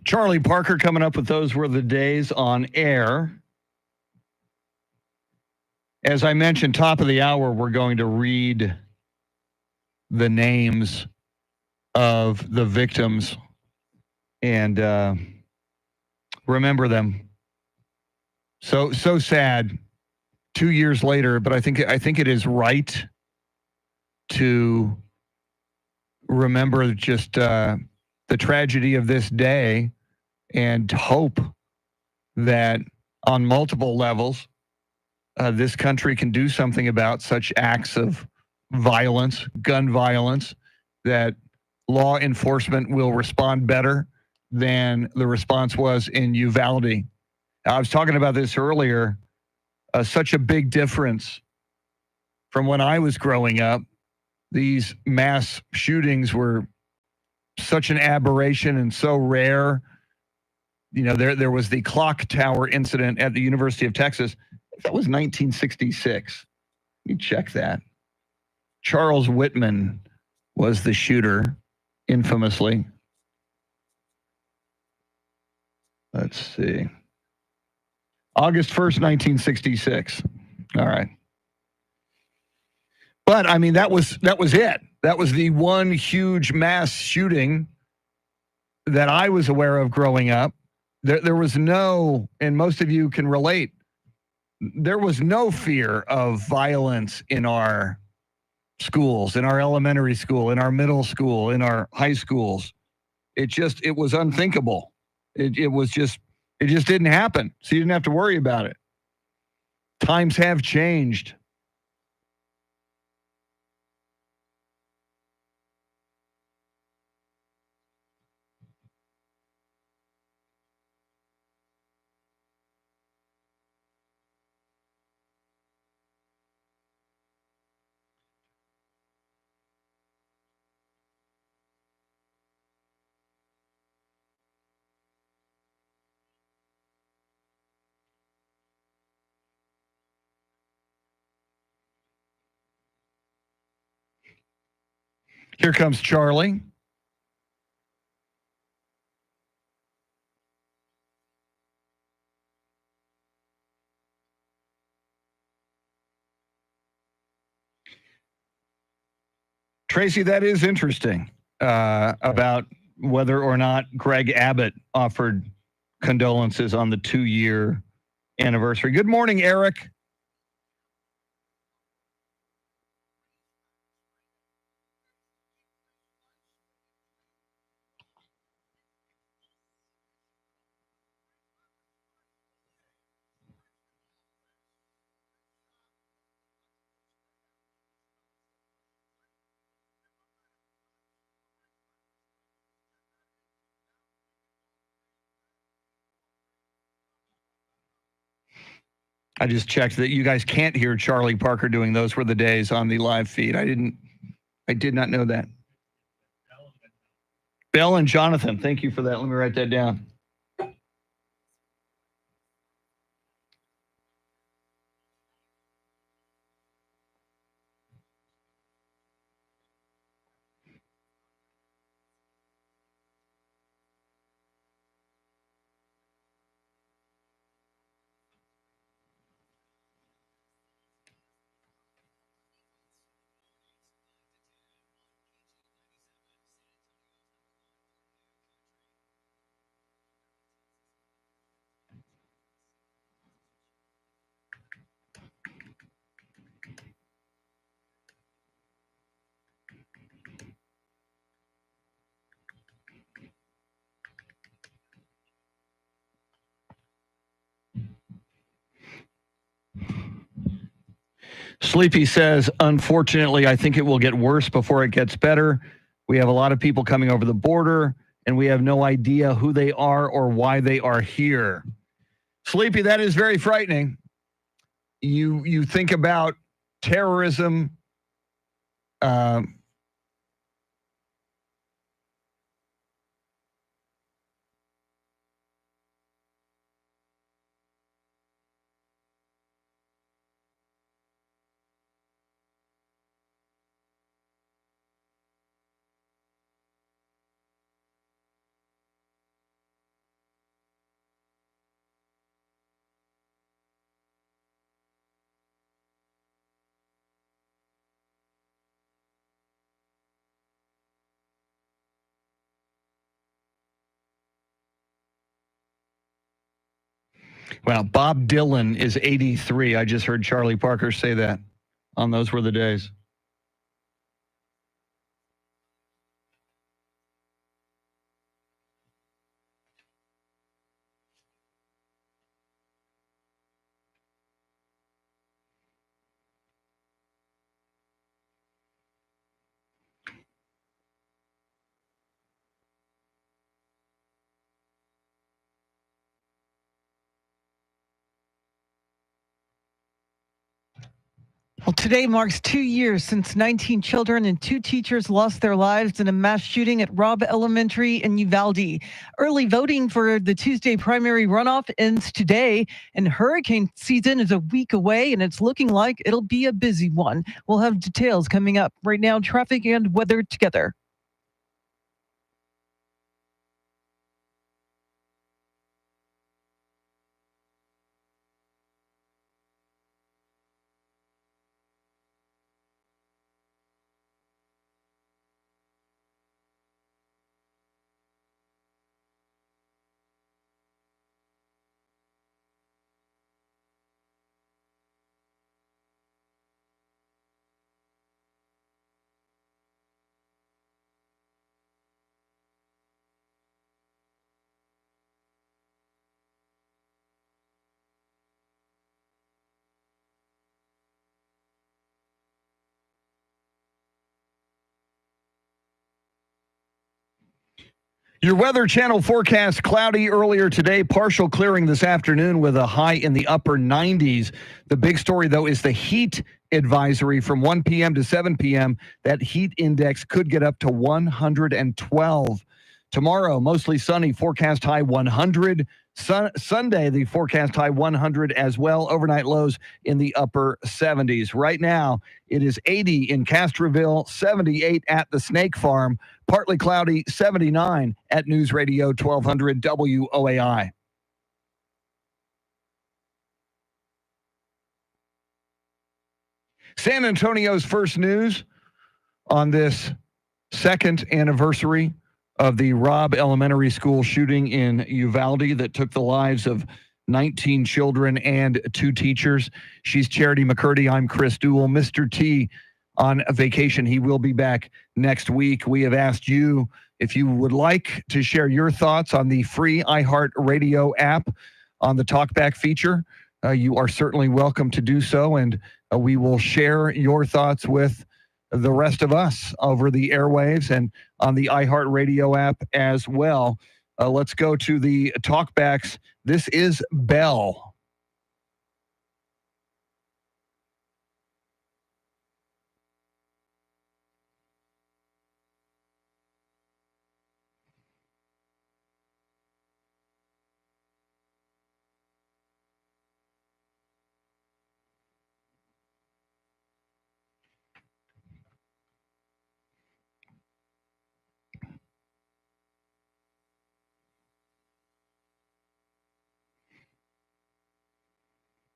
Charlie Parker coming up with Those Were the Days on air. As I mentioned, top of the hour, we're going to read the names of the victims and remember them. So sad 2 years later, but I think it is right to remember just the tragedy of this day and hope that on multiple levels, this country can do something about such acts of violence, gun violence, that law enforcement will respond better than the response was in Uvalde. I was talking about this earlier. Such a big difference from when I was growing up. These mass shootings were such an aberration and so rare. You know, there was the clock tower incident at the University of Texas. That was 1966. Let me check that. Charles Whitman was the shooter, infamously. Let's see. August 1st, 1966. All right. But I mean, that was it. That was the one huge mass shooting that I was aware of growing up. There was no, and most of you can relate, there was no fear of violence in our schools, in our elementary school, in our middle school, in our high schools. It was unthinkable. It just didn't happen. So you didn't have to worry about it. Times have changed. Here comes Charlie. Tracy, that is interesting about whether or not Greg Abbott offered condolences on the 2-year anniversary. Good morning, Eric. I just checked that you guys can't hear Charlie Parker doing "Those Were the Days" on the live feed. I did not know that. Bell and Jonathan, thank you for that. Let me write that down. Sleepy says, unfortunately, I think it will get worse before it gets better. We have a lot of people coming over the border, and we have no idea who they are or why they are here. Sleepy, that is very frightening. You think about terrorism, Well, Bob Dylan is 83. I just heard Charlie Parker say that on Those Were the Days. Today marks 2 years since 19 children and 2 teachers lost their lives in a mass shooting at Robb Elementary in Uvalde. Early voting for the Tuesday primary runoff ends today, and hurricane season is a week away, and it's looking like it'll be a busy one. We'll have details coming up. Right now, traffic and weather together. Your Weather Channel forecast: cloudy earlier today, partial clearing this afternoon with a high in the upper 90s. The big story, though, is the heat advisory from 1 p.m. to 7 p.m. That heat index could get up to 112. Tomorrow, mostly sunny, forecast high 100. Sunday, the forecast high 100 as well. Overnight lows in the upper 70s. Right now, it is 80 in Castroville, 78 at the Snake Farm, partly cloudy, 79 at News Radio 1200 WOAI. San Antonio's first news on this second anniversary of the Robb Elementary School shooting in Uvalde that took the lives of 19 children and 2 teachers. She's Charity McCurdy. I'm Chris Duell. Mr. T on vacation. He will be back next week. We have asked you if you would like to share your thoughts on the free iHeartRadio app on the Talkback feature. You are certainly welcome to do so, and we will share your thoughts with the rest of us over the airwaves and on the iHeartRadio app as well. Let's go to the talkbacks. This is Bell.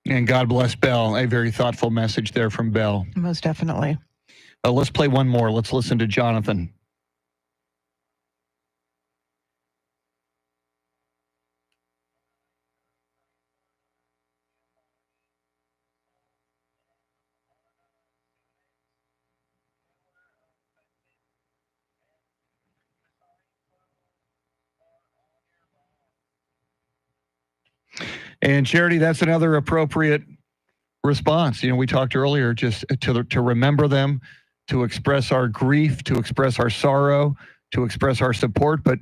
And God bless Bell. A very thoughtful message there from Bell. Most definitely. Let's play one more. Let's listen to Jonathan. And Charity, that's another appropriate response. You know, we talked earlier just to remember them, to express our grief, to express our sorrow, to express our support, but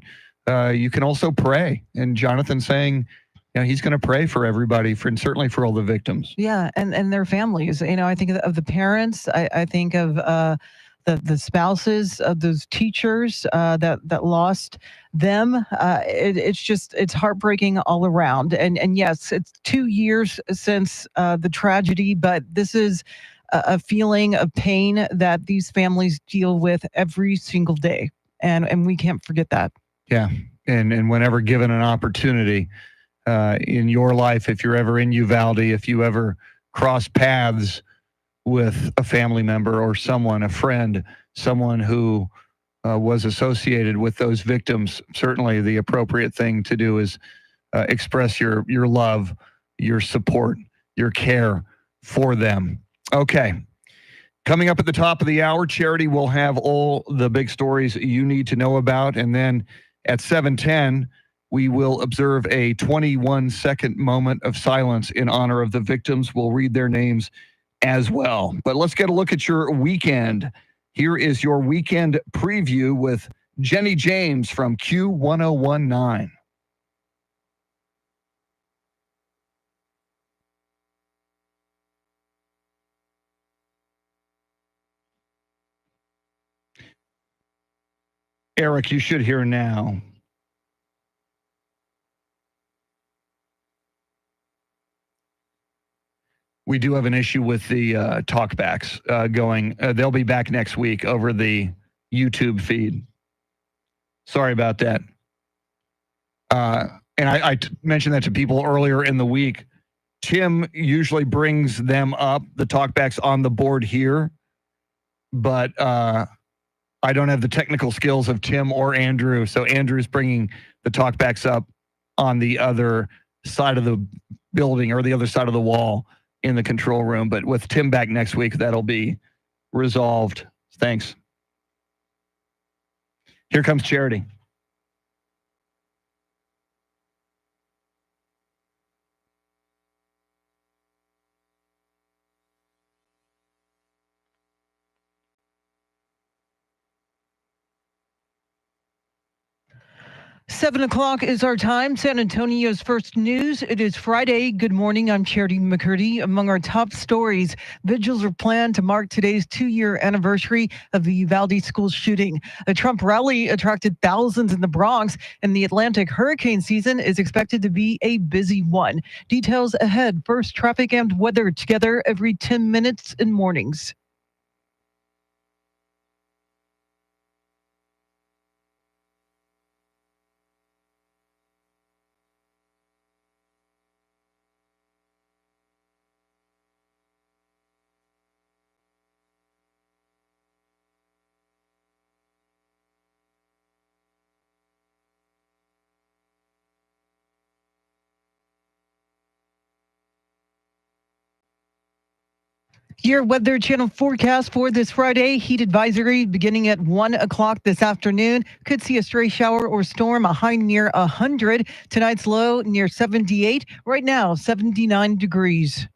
you can also pray. And Jonathan saying, you know, he's going to pray for everybody, and certainly for all the victims. Yeah, and their families. You know, I think of the parents. I think of the spouses of those teachers that lost them. It's heartbreaking all around. And yes, it's 2 years since the tragedy, but this is a feeling of pain that these families deal with every single day. And we can't forget that. Yeah. And whenever given an opportunity in your life, if you're ever in Uvalde, if you ever cross paths with a family member or someone, a friend, someone who was associated with those victims, certainly the appropriate thing to do is express your love, your support, your care for them. Okay. Coming up at the top of the hour, Charity will have all the big stories you need to know about. And then at 7:10, we will observe a 21-second moment of silence in honor of the victims. We'll read their names as well. But let's get a look at your weekend. Here is your weekend preview with Jenny James from Q1019. Eric, you should hear now. We do have an issue with the talkbacks going. They'll be back next week over the YouTube feed. Sorry about that. And I mentioned that to people earlier in the week. Tim usually brings them up, the talkbacks on the board here, but I don't have the technical skills of Tim or Andrew. So Andrew's bringing the talkbacks up on the other side of the building or the other side of the wall in the control room. But with Tim back next week, that'll be resolved. Thanks. Here comes Charity. Seven o'clock is our time. San Antonio's first news. It is Friday. Good morning. I'm Charity McCurdy. Among our top stories, vigils are planned to mark today's 2-year anniversary of the Uvalde school shooting. A Trump rally attracted thousands in the Bronx, and the Atlantic hurricane season is expected to be a busy one. Details ahead. First, traffic and weather together every 10 minutes in mornings. Your Weather Channel forecast for this Friday. Heat advisory beginning at 1 o'clock this afternoon. Could see a stray shower or storm, a high near 100. Tonight's low near 78. Right now, 79 degrees.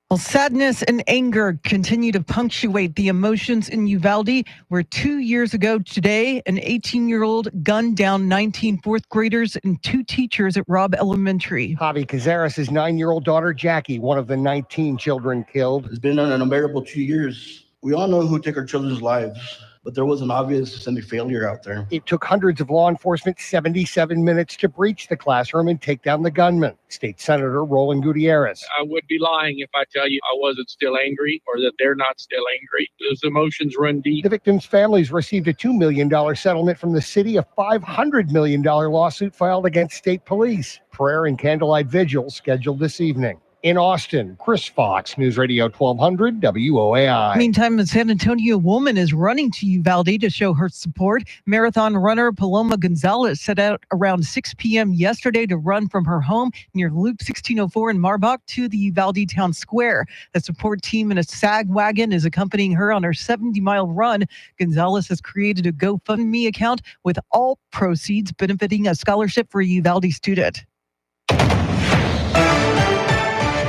Well, sadness and anger continue to punctuate the emotions in Uvalde, where 2 years ago today, an 18-year-old gunned down 19 fourth graders and 2 teachers at Robb Elementary. Javi Cazares' 9-year-old daughter, Jackie, one of the 19 children killed. It's been an unbearable 2 years. We all know who took our children's lives, but there was an obvious systemic failure out there. It took hundreds of law enforcement 77 minutes to breach the classroom and take down the gunman. State Senator Roland Gutierrez. I would be lying if I tell you I wasn't still angry or that they're not still angry. Those emotions run deep. The victims' families received a $2 million settlement from the city, a $500 million lawsuit filed against state police. Prayer and candlelight vigil scheduled this evening. In Austin, Chris Fox, News Radio 1200 WOAI. Meantime, a San Antonio woman is running to Uvalde to show her support. Marathon runner Paloma Gonzalez set out around 6 p.m. yesterday to run from her home near Loop 1604 in Marbach to the Uvalde Town Square. The support team in a SAG wagon is accompanying her on her 70-mile run. Gonzalez has created a GoFundMe account with all proceeds benefiting a scholarship for a Uvalde student.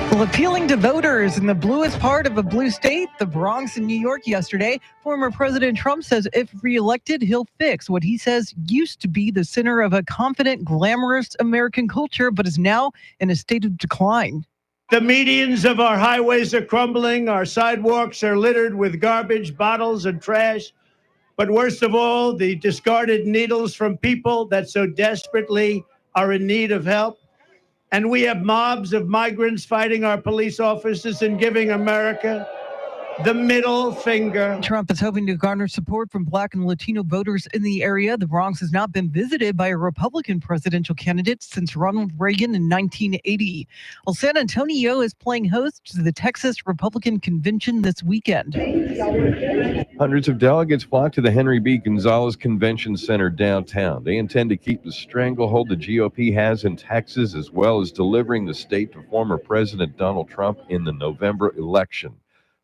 Well, appealing to voters in the bluest part of a blue state, the Bronx in New York yesterday, former President Trump says if reelected, he'll fix what he says used to be the center of a confident, glamorous American culture, but is now in a state of decline. The medians of our highways are crumbling. Our sidewalks are littered with garbage, bottles, and trash. But worst of all, the discarded needles from people that so desperately are in need of help. And we have mobs of migrants fighting our police officers and giving America the middle finger. Trump is hoping to garner support from Black and Latino voters in the area. The Bronx has not been visited by a Republican presidential candidate since Ronald Reagan in 1980. Well, San Antonio is playing host to the Texas Republican Convention this weekend. Hundreds of delegates flocked to the Henry B. Gonzalez Convention Center downtown. They intend to keep the stranglehold the GOP has in Texas, as well as delivering the state to former President Donald Trump in the November election.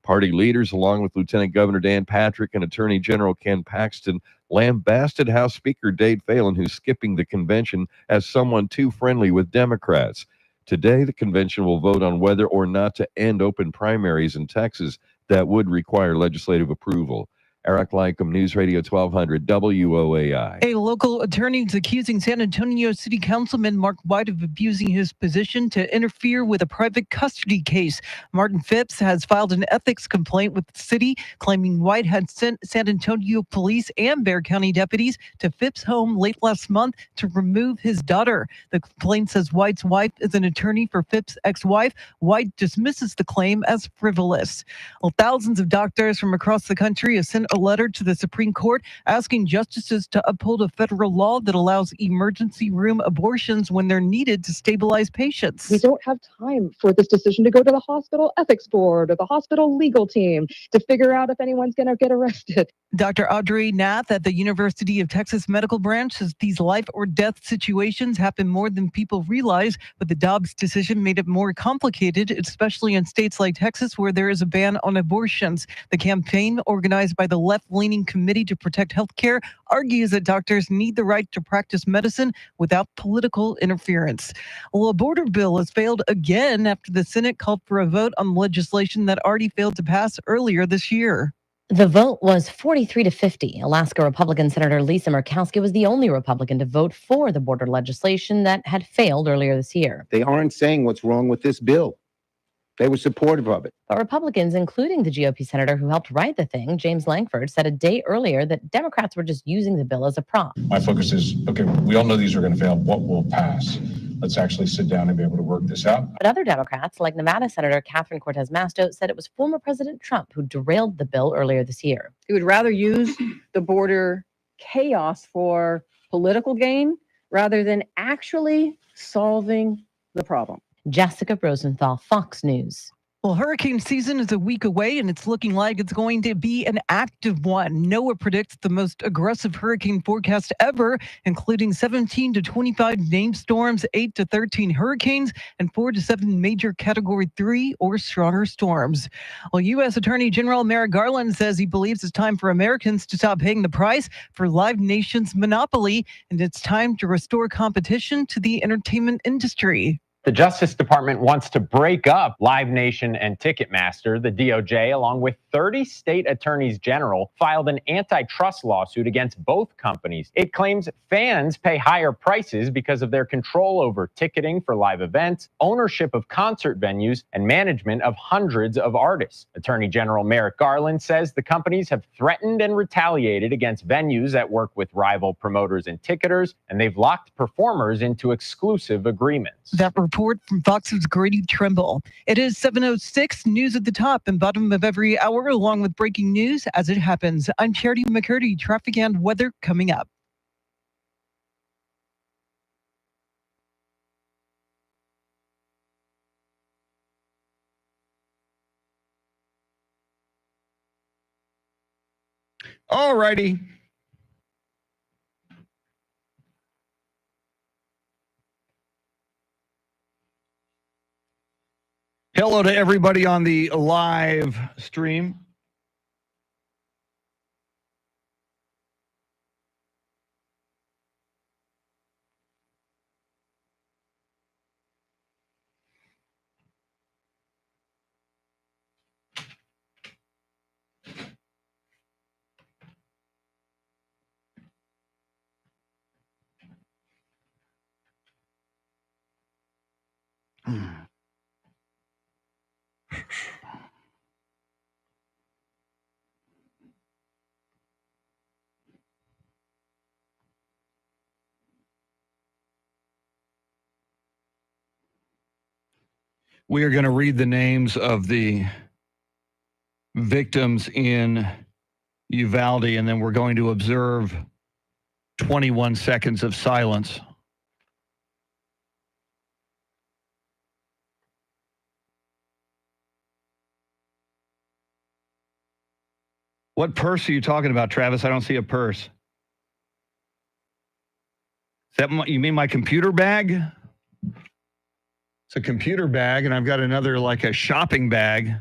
Party leaders, along with Lieutenant Governor Dan Patrick and Attorney General Ken Paxton, lambasted House Speaker Dade Phelan, who's skipping the convention, as someone too friendly with Democrats. Today, the convention will vote on whether or not to end open primaries in Texas that would require legislative approval. Eric Lycum, News Radio 1200 WOAI. A local attorney is accusing San Antonio City Councilman Mark White of abusing his position to interfere with a private custody case. Martin Phipps has filed an ethics complaint with the city, claiming White had sent San Antonio police and Bexar County deputies to Phipps' home late last month to remove his daughter. The complaint says White's wife is an attorney for Phipps' ex-wife. White dismisses the claim as frivolous. Well, thousands of doctors from across the country have sent a letter to the Supreme Court asking justices to uphold a federal law that allows emergency room abortions when they're needed to stabilize patients. We don't have time for this decision to go to the hospital ethics board or the hospital legal team to figure out if anyone's going to get arrested. Dr. Audrey Nath at the University of Texas Medical Branch says these life or death situations happen more than people realize, but the Dobbs decision made it more complicated, especially in states like Texas where there is a ban on abortions. The campaign, organized by the left-leaning Committee to Protect Healthcare, argues that doctors need the right to practice medicine without political interference. Well, a border bill has failed again after the Senate called for a vote on legislation that already failed to pass earlier this year. The vote was 43 to 50. Alaska Republican Senator Lisa Murkowski was the only Republican to vote for the border legislation that had failed earlier this year. They aren't saying what's wrong with this bill. They were supportive of it. But Republicans, including the GOP senator who helped write the thing, James Lankford, said a day earlier that Democrats were just using the bill as a prop. My focus is, okay, we all know these are going to fail. What will pass? Let's actually sit down and be able to work this out. But other Democrats, like Nevada Senator Catherine Cortez Masto, said it was former President Trump who derailed the bill earlier this year. He would rather use the border chaos for political gain rather than actually solving the problem. Jessica Rosenthal, Fox News. Well, hurricane season is a week away, and it's looking like it's going to be an active one. NOAA predicts the most aggressive hurricane forecast ever, including 17 to 25 named storms, 8 to 13 hurricanes, and 4 to 7 major Category 3 or stronger storms. Well, U.S. Attorney General Merrick Garland says he believes it's time for Americans to stop paying the price for Live Nation's monopoly, and it's time to restore competition to the entertainment industry. The Justice Department wants to break up Live Nation and Ticketmaster. The DOJ, along with 30 state attorneys general, filed an antitrust lawsuit against both companies. It claims fans pay higher prices because of their control over ticketing for live events, ownership of concert venues, and management of hundreds of artists. Attorney General Merrick Garland says the companies have threatened and retaliated against venues that work with rival promoters and ticketers, and they've locked performers into exclusive agreements. That report from Fox's Grady Trimble. It is 7:06, news at the top and bottom of every hour, along with breaking news as it happens. I'm Charity McCurdy, traffic and weather coming up. All righty. Hello to everybody on the live stream. We are going to read the names of the victims in Uvalde, and then we're going to observe 21 seconds of silence. What purse are you talking about, Travis? I don't see a purse. Is that you mean my computer bag? It's a computer bag, and I've got another, like a shopping bag.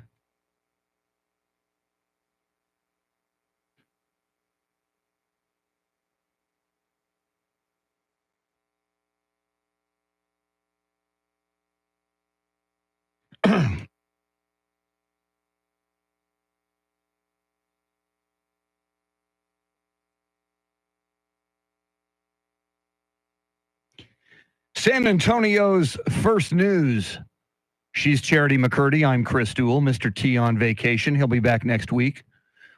San Antonio's first news. She's Charity McCurdy. I'm Chris Duell. Mr. T on vacation. He'll be back next week.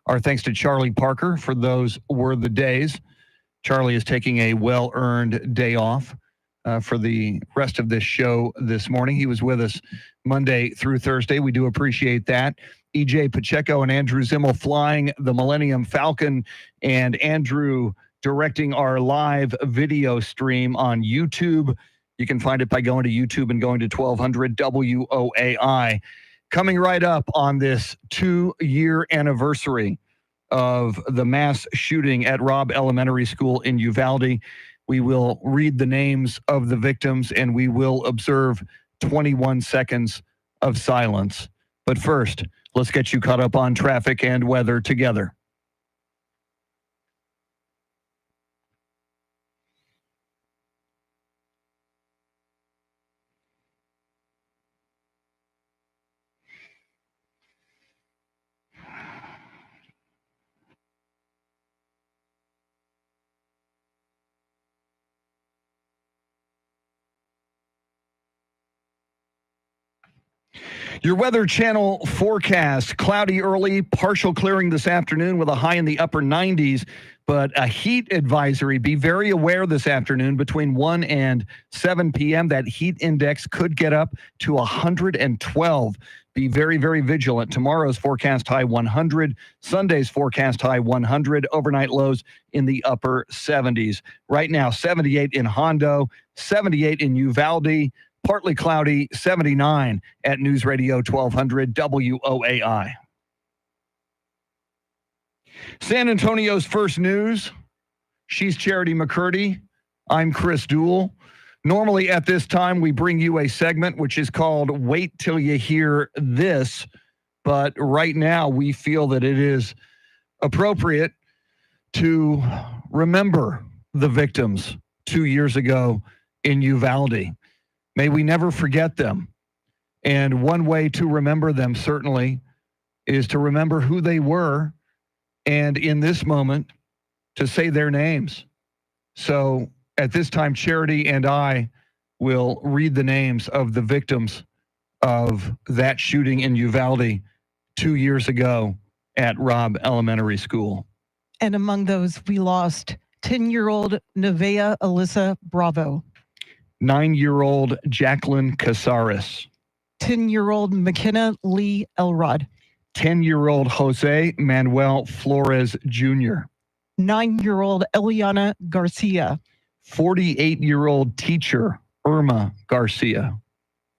Our thanks to Charlie Parker for those were the days. Charlie is taking a well-earned day off for the rest of this show this morning. He was with us Monday through Thursday. We do appreciate that. EJ Pacheco and Andrew Zimmel flying the Millennium Falcon, and Andrew directing our live video stream on YouTube. You can find it by going to YouTube and going to 1200 WOAI. Coming right up on this 2-year anniversary of the mass shooting at Robb Elementary School in Uvalde, we will read the names of the victims and we will observe 21 seconds of silence. But first, let's get you caught up on traffic and weather together. Your Weather Channel forecast: cloudy early, partial clearing this afternoon with a high in the upper 90s, but a heat advisory. Be very aware this afternoon between 1 and 7 p.m. That heat index could get up to 112. Be very, very vigilant. Tomorrow's forecast high 100. Sunday's forecast high 100. Overnight lows in the upper 70s. Right now, 78 in Hondo, 78 in Uvalde. Partly cloudy, 79 at News Radio 1200 WOAI. San Antonio's first news. She's Charity McCurdy. I'm Chris Duell. Normally at this time, we bring you a segment which is called Wait Till You Hear This. But right now, we feel that it is appropriate to remember the victims 2 years ago in Uvalde. May we never forget them. And one way to remember them, certainly, is to remember who they were, and in this moment, to say their names. So at this time, Charity and I will read the names of the victims of that shooting in Uvalde 2 years ago at Robb Elementary School. And among those, we lost 10-year-old Nevaeh Alyssa Bravo. 9-year-old Jacqueline Casares. 10-year-old McKenna Lee Elrod. 10-year-old Jose Manuel Flores Jr. 9-year-old Eliana Garcia. 48-year-old teacher Irma Garcia.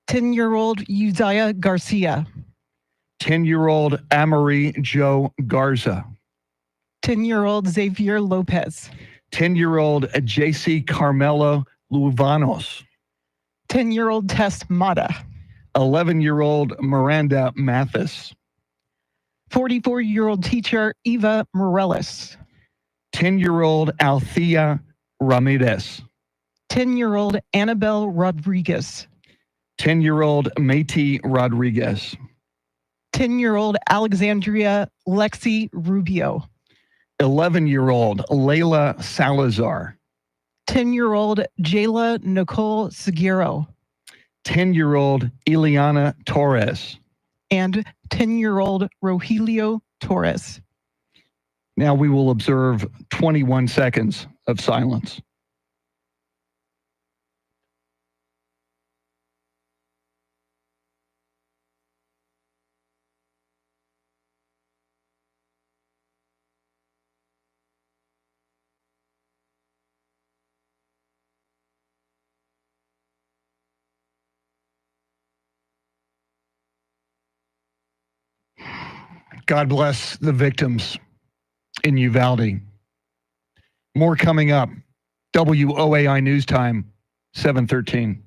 10-year-old Uzziah Garcia. 10-year-old Amory Joe Garza. 10-year-old Xavier Lopez. 10-year-old JC Carmelo Luvanos. 10-year-old Tess Mata. 11-year-old Miranda Mathis. 44-year-old teacher Eva Morales. 10-year-old Althea Ramirez. 10-year-old Annabelle Rodriguez. 10-year-old Métis Rodriguez. 10-year-old Alexandria Lexi Rubio. 11-year-old Layla Salazar. 10-year-old Jayla Nicole Seguero. 10-year-old Ileana Torres. And 10-year-old Rogelio Torres. Now we will observe 21 seconds of silence. God bless the victims in Uvalde. More coming up. WOAI News Time, 7:13.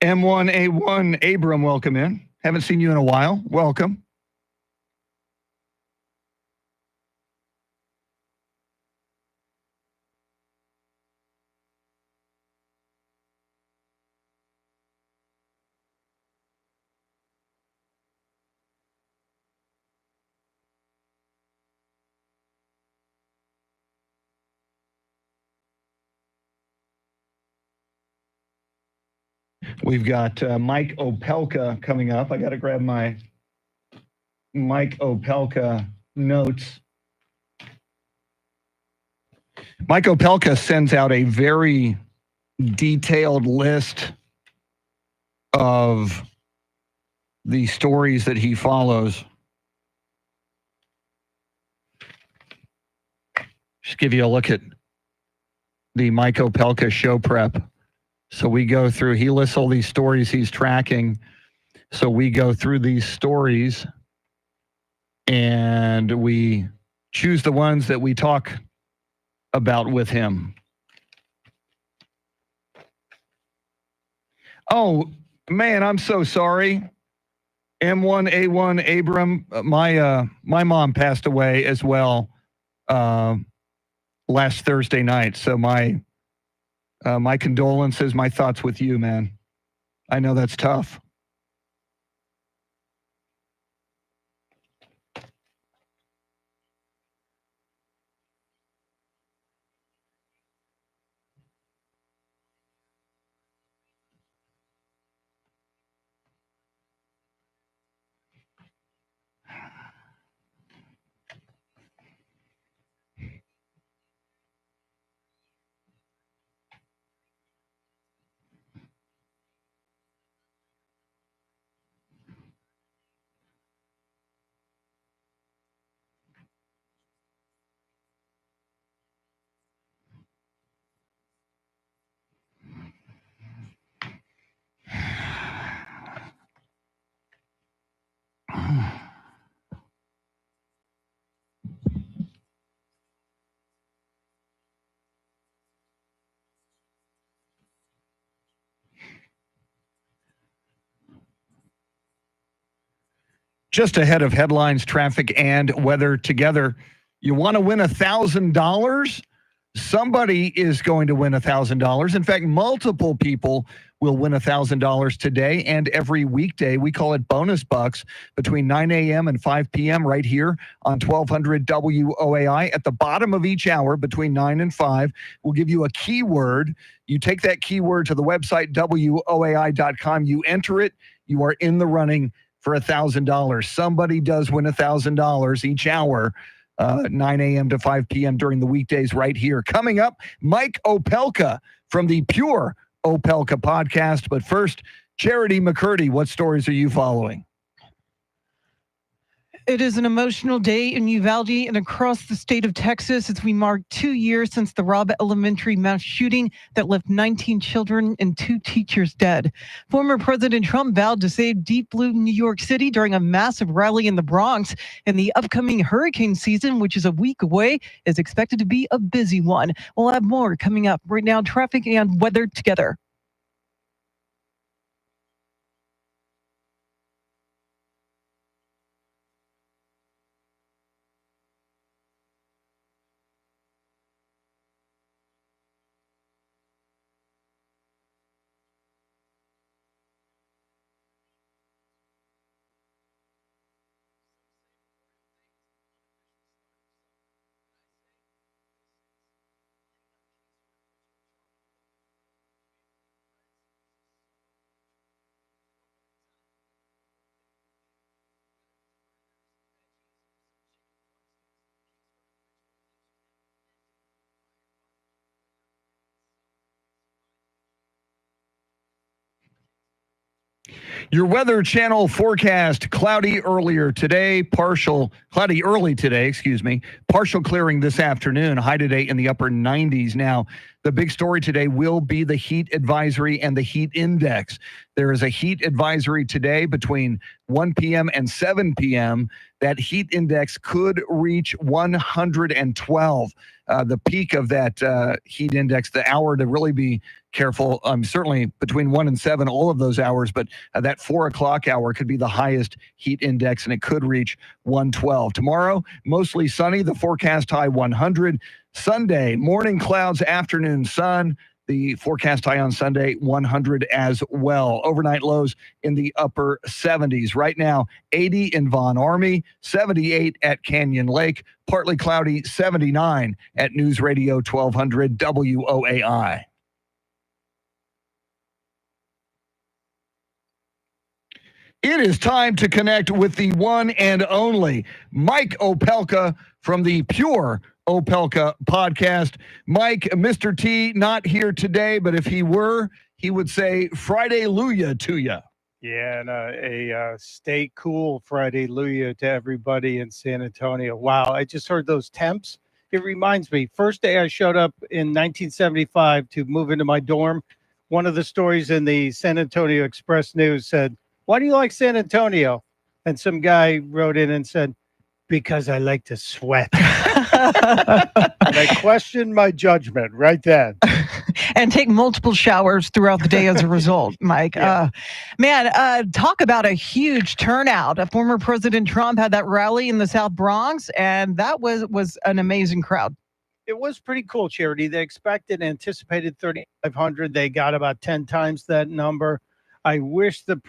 M1A1 Abram, welcome in. Haven't seen you in a while. Welcome. We've got Mike Opelka coming up. I got to grab my Mike Opelka notes. Mike Opelka sends out a very detailed list of the stories that he follows. Just give you a look at the Mike Opelka show prep. So we go through, he lists all these stories he's tracking. So we go through these stories and we choose the ones that we talk about with him. Oh, man, I'm so sorry. M1A1 Abram, my mom passed away as well last Thursday night. So my condolences, my thoughts with you, man. I know that's tough. Just ahead of headlines, traffic, and weather together. You want to win $1,000? Somebody is going to win $1,000. In fact, multiple people will win $1,000 today and every weekday. We call it bonus bucks between 9 a.m. and 5 p.m. right here on 1200 WOAI. At the bottom of each hour between 9 and 5, we'll give you a keyword. You take that keyword to the website, WOAI.com. You enter it. You are in the running for $1,000. Somebody does win $1,000 each hour, 9 a.m. to 5 p.m. during the weekdays right here. Coming up, Mike Opelka from the Pure Opelka podcast. But first, Charity McCurdy, what stories are you following? It is an emotional day in Uvalde and across the state of Texas as we mark 2 years since the Robb Elementary mass shooting that left 19 children and 2 teachers dead. Former President Trump vowed to save Deep Blue New York City during a massive rally in the Bronx, and the upcoming hurricane season, which is a week away, is expected to be a busy one. We'll have more coming up. Right now, traffic and weather together. Your Weather Channel forecast: cloudy early today, partial clearing this afternoon, high today in the upper 90s. Now, the big story today will be the heat advisory and the heat index. There is a heat advisory today between 1 p.m. and 7 p.m. That heat index could reach 112. The peak of that heat index, the hour to really be careful, certainly between 1 and 7, all of those hours, but that 4 o'clock hour could be the highest heat index, and it could reach 112. Tomorrow, mostly sunny, the forecast high 100. Sunday, morning clouds, afternoon sun. The forecast high on Sunday, 100 as well. Overnight lows in the upper 70s. Right now, 80 in Von Army, 78 at Canyon Lake, partly cloudy, 79 at News Radio 1200 WOAI. It is time to connect with the one and only Mike Opelka from the Pure Opelka podcast. Mike, Mr. T, not here today, but if he were, he would say Friday-luya to you. Yeah, and a stay cool Friday-luya to everybody in San Antonio. Wow, I just heard those temps. It reminds me, first day I showed up in 1975 to move into my dorm, one of the stories in the San Antonio Express News said, "Why do you like San Antonio?" And some guy wrote in and said, "Because I like to sweat." And I questioned my judgment right then. And take multiple showers throughout the day as a result, Mike. Yeah. Talk about a huge turnout. Former President Trump had that rally in the South Bronx, and that was an amazing crowd. It was pretty cool, Charity. They anticipated 3,500. They got about 10 times that number. I wish the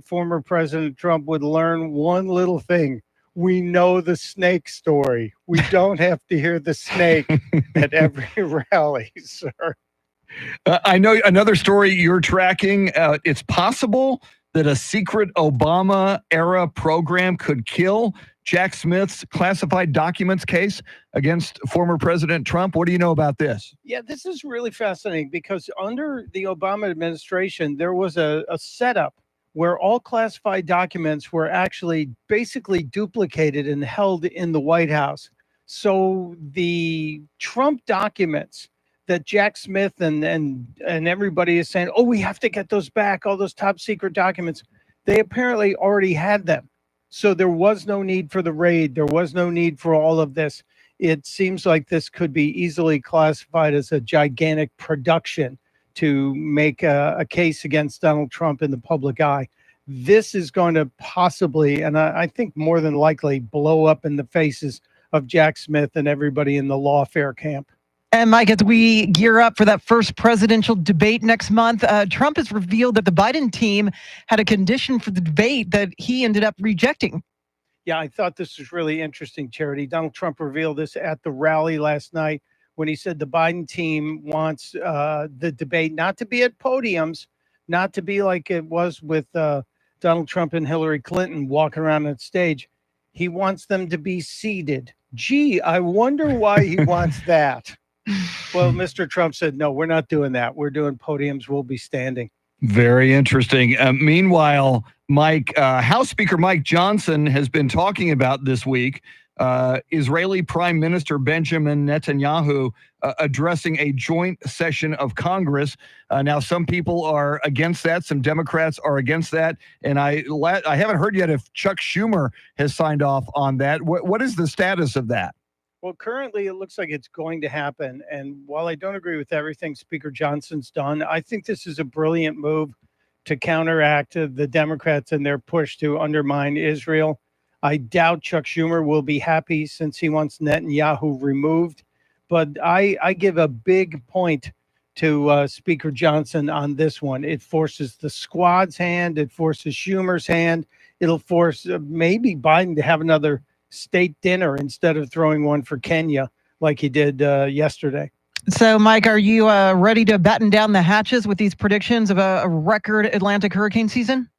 former President Trump, would learn one little thing. We know the snake story. We don't have to hear the snake at every rally, sir. I know another story you're tracking. It's possible that a secret Obama-era program could kill Jack Smith's classified documents case against former President Trump. What do you know about this? Yeah, this is really fascinating because under the Obama administration, there was a setup where all classified documents were actually basically duplicated and held in the White House. So the Trump documents that Jack Smith and everybody is saying, oh, we have to get those back, all those top secret documents, they apparently already had them. So there was no need for the raid. There was no need for all of this. It seems like this could be easily classified as a gigantic production to make a case against Donald Trump in the public eye. This is going to possibly, and I think more than likely, blow up in the faces of Jack Smith and everybody in the lawfare camp. And Mike, as we gear up for that first presidential debate next month, Trump has revealed that the Biden team had a condition for the debate that he ended up rejecting. Yeah, I thought this was really interesting, Charity. Donald Trump revealed this at the rally last night when he said the Biden team wants the debate not to be at podiums, not to be like it was with Donald Trump and Hillary Clinton walking around on stage. He wants them to be seated. Gee, I wonder why he wants that. Well, Mr. Trump said, no, we're not doing that. We're doing podiums. We'll be standing. Very interesting. Meanwhile, Mike, House Speaker Mike Johnson has been talking about this week Israeli Prime Minister Benjamin Netanyahu addressing a joint session of Congress. Now, some people are against that. Some Democrats are against that. And I haven't heard yet if Chuck Schumer has signed off on that. What is the status of that? Well, currently, it looks like it's going to happen. And while I don't agree with everything Speaker Johnson's done, I think this is a brilliant move to counteract the Democrats and their push to undermine Israel. I doubt Chuck Schumer will be happy since he wants Netanyahu removed. But I give a big point to Speaker Johnson on this one. It forces the squad's hand. It forces Schumer's hand. It'll force maybe Biden to have another state dinner instead of throwing one for Kenya like he did yesterday. So, Mike, are you ready to batten down the hatches with these predictions of a record Atlantic hurricane season?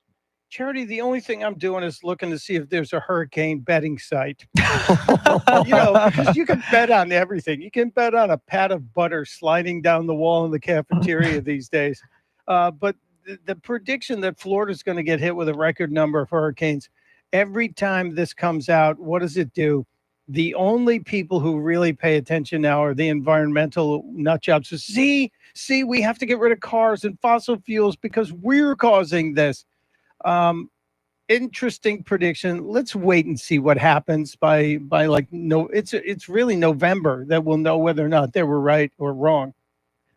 Charity, the only thing I'm doing is looking to see if there's a hurricane betting site. Because you can bet on everything. You can bet on a pat of butter sliding down the wall in the cafeteria these days. But the prediction that Florida's going to get hit with a record number of hurricanes, every time this comes out, what does it do? The only people who really pay attention now are the environmental nutjobs. So see, we have to get rid of cars and fossil fuels because we're causing this. Interesting prediction. Let's wait and see what happens by it's really November that we'll know whether or not they were right or wrong.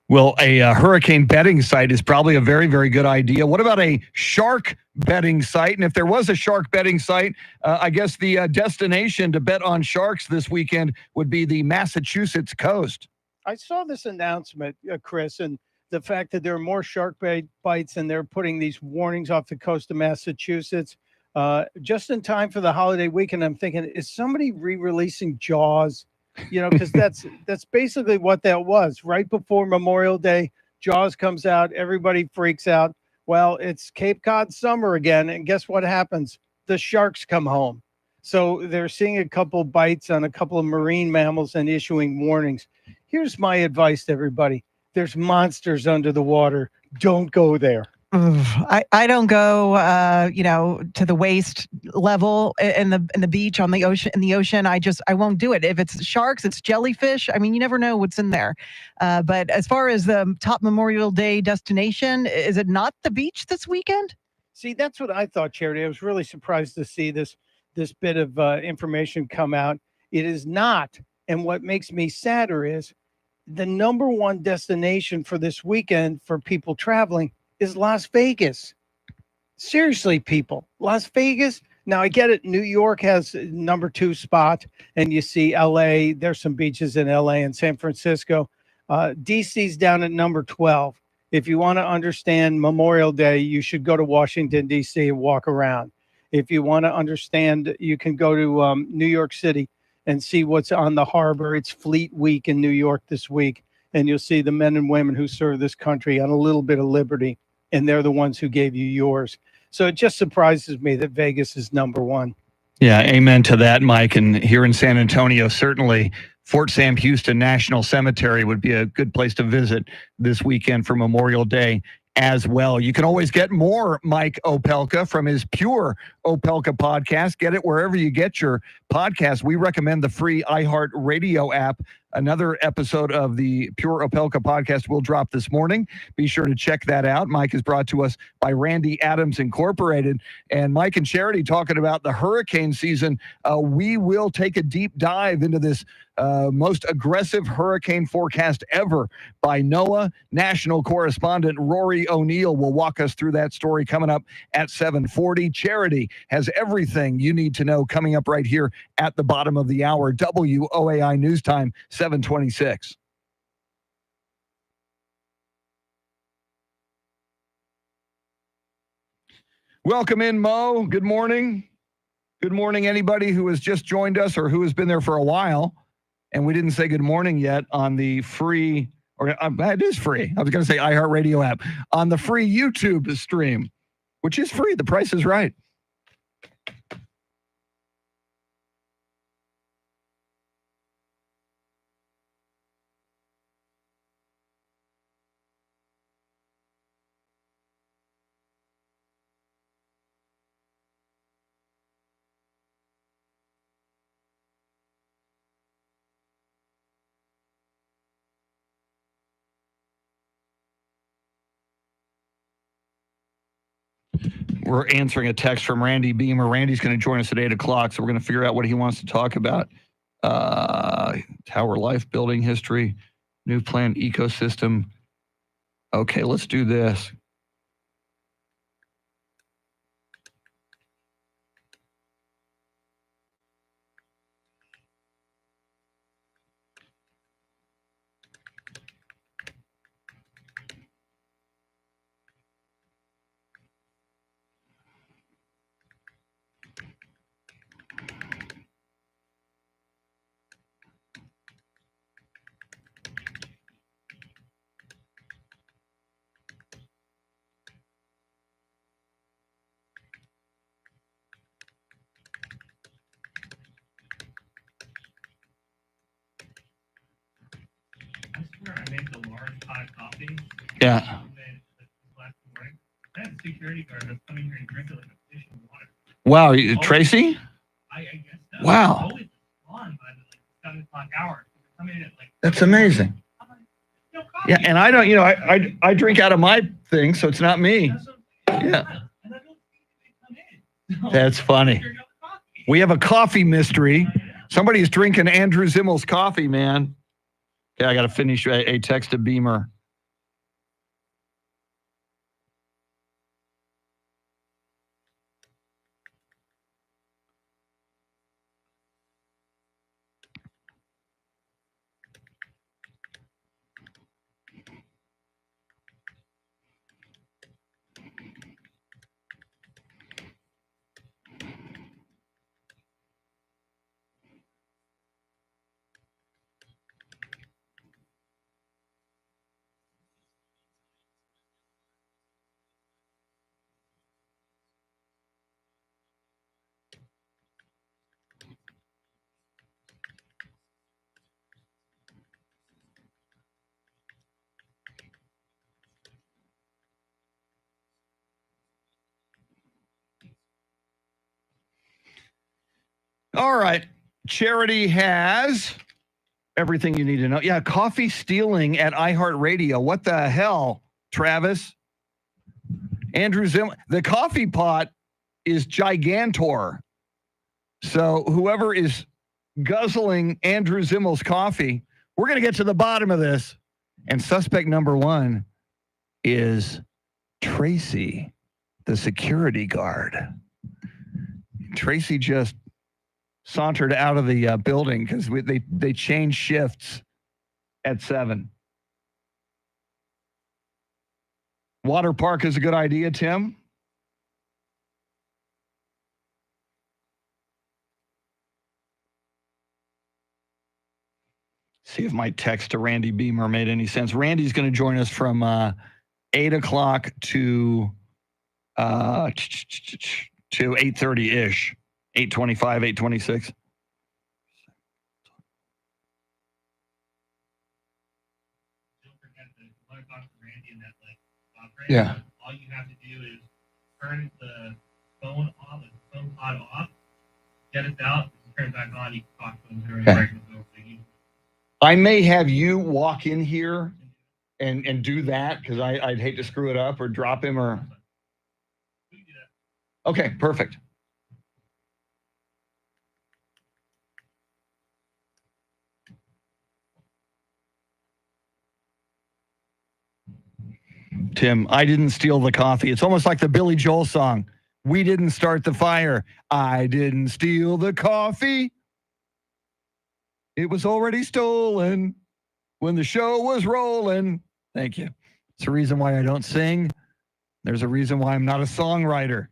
Well, a hurricane betting site is probably a very, very good idea. What about a shark betting site? And if there was a shark betting site, I guess the destination to bet on sharks this weekend would be the Massachusetts coast. I saw this announcement, Chris, and the fact that there are more shark bites and they're putting these warnings off the coast of Massachusetts just in time for the holiday weekend. I'm thinking, is somebody re-releasing Jaws? Because that's basically what that was. Right before Memorial Day, Jaws comes out. Everybody freaks out. Well, it's Cape Cod summer again, and guess what happens? The sharks come home. So they're seeing a couple bites on a couple of marine mammals and issuing warnings. Here's my advice to everybody. There's monsters under the water. Don't go there. I don't go to the waist level in the beach on the ocean in the ocean. I won't do it. If it's sharks, it's jellyfish. I mean, you never know what's in there. But as far as the top Memorial Day destination, is it not the beach this weekend? See, that's what I thought, Charity. I was really surprised to see this bit of information come out. It is not. And what makes me sadder is the number one destination for this weekend for people traveling is Las Vegas. Seriously, people, Las Vegas. Now I get it. New York has number 2 spot, and you see LA. There's some beaches in LA and San Francisco. DC's down at number 12. If you want to understand Memorial Day, you should go to Washington, D.C. and walk around. If you want to understand, you can go to New York City and see what's on the harbor. It's Fleet Week in New York this week, and you'll see the men and women who serve this country on a little bit of liberty, and they're the ones who gave you yours. So it just surprises me that Vegas is number 1. Yeah, amen to that, Mike. And here in San Antonio, certainly Fort Sam Houston National Cemetery would be a good place to visit this weekend for Memorial Day as well. You can always get more Mike Opelka from his Pure Opelka podcast. Get it wherever you get your podcast. We recommend the free iHeartRadio app. Another episode of the Pure Opelka podcast will drop this morning. Be sure to check that out. Mike is brought to us by Randy Adams Incorporated. And Mike and Charity talking about the hurricane season. We will take a deep dive into this most aggressive hurricane forecast ever by NOAA. National correspondent Rory O'Neill will walk us through that story coming up at 7:40. Charity has everything you need to know coming up right here at the bottom of the hour. WOAI News Time, 7:26. Welcome in, Mo. Good morning. Good morning, anybody who has just joined us or who has been there for a while. And we didn't say good morning yet on the free, or it is free. I was going to say iHeartRadio app, on the free YouTube stream, which is free. The price is right. We're answering a text from Randy Beamer. Randy's going to join us at 8 o'clock, so we're going to figure out what he wants to talk about. Tower life building history, new plant ecosystem. Okay, let's do this. I made the large pot of coffee. Yeah. That security guard that's coming here and drinking like a fish in water. Wow, Tracy? I guess so. Wow. Always on by the 7 o'clock hour. Come in at That's amazing. Yeah, and I don't, I drink out of my thing, so it's not me. Yeah. That's funny. We have a coffee mystery. Somebody's drinking Andrew Zimmel's coffee, man. Yeah, I got to finish a text to Beamer. All right. Charity has everything you need to know. Yeah, coffee stealing at iHeartRadio. What the hell, Travis? Andrew Zimmel. The coffee pot is gigantor. So whoever is guzzling Andrew Zimmel's coffee, we're going to get to the bottom of this. And suspect number one is Tracy, the security guard. Tracy just sauntered out of the building because they changed shifts at 7. Water park is a good idea, Tim. See if my text to Randy Beamer made any sense. Randy's going to join us from 8 o'clock to 8:30-ish, 8:25, 8:26. Yeah. All you have to do is turn the phone off, the phone pod off, get it out, turn it back on, you can talk to them during the break. I may have you walk in here and do that because I'd hate to screw it up or drop him or. Okay, perfect. Tim, I didn't steal the coffee. It's almost like the Billy Joel song. We didn't start the fire. I didn't steal the coffee. It was already stolen when the show was rolling. Thank you. It's the reason why I don't sing. There's a reason why I'm not a songwriter.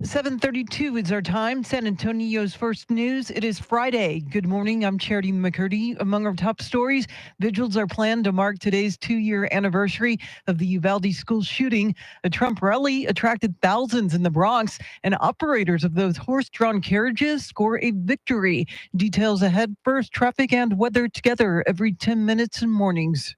$7:32 is our time. San Antonio's first news. It is Friday. Good morning. I'm Charity McCurdy. Among our top stories, vigils are planned to mark today's 2-year anniversary of the Uvalde school shooting. A Trump rally attracted thousands in the Bronx, and operators of those horse-drawn carriages score a victory. Details ahead. First, traffic and weather together every 10 minutes in mornings.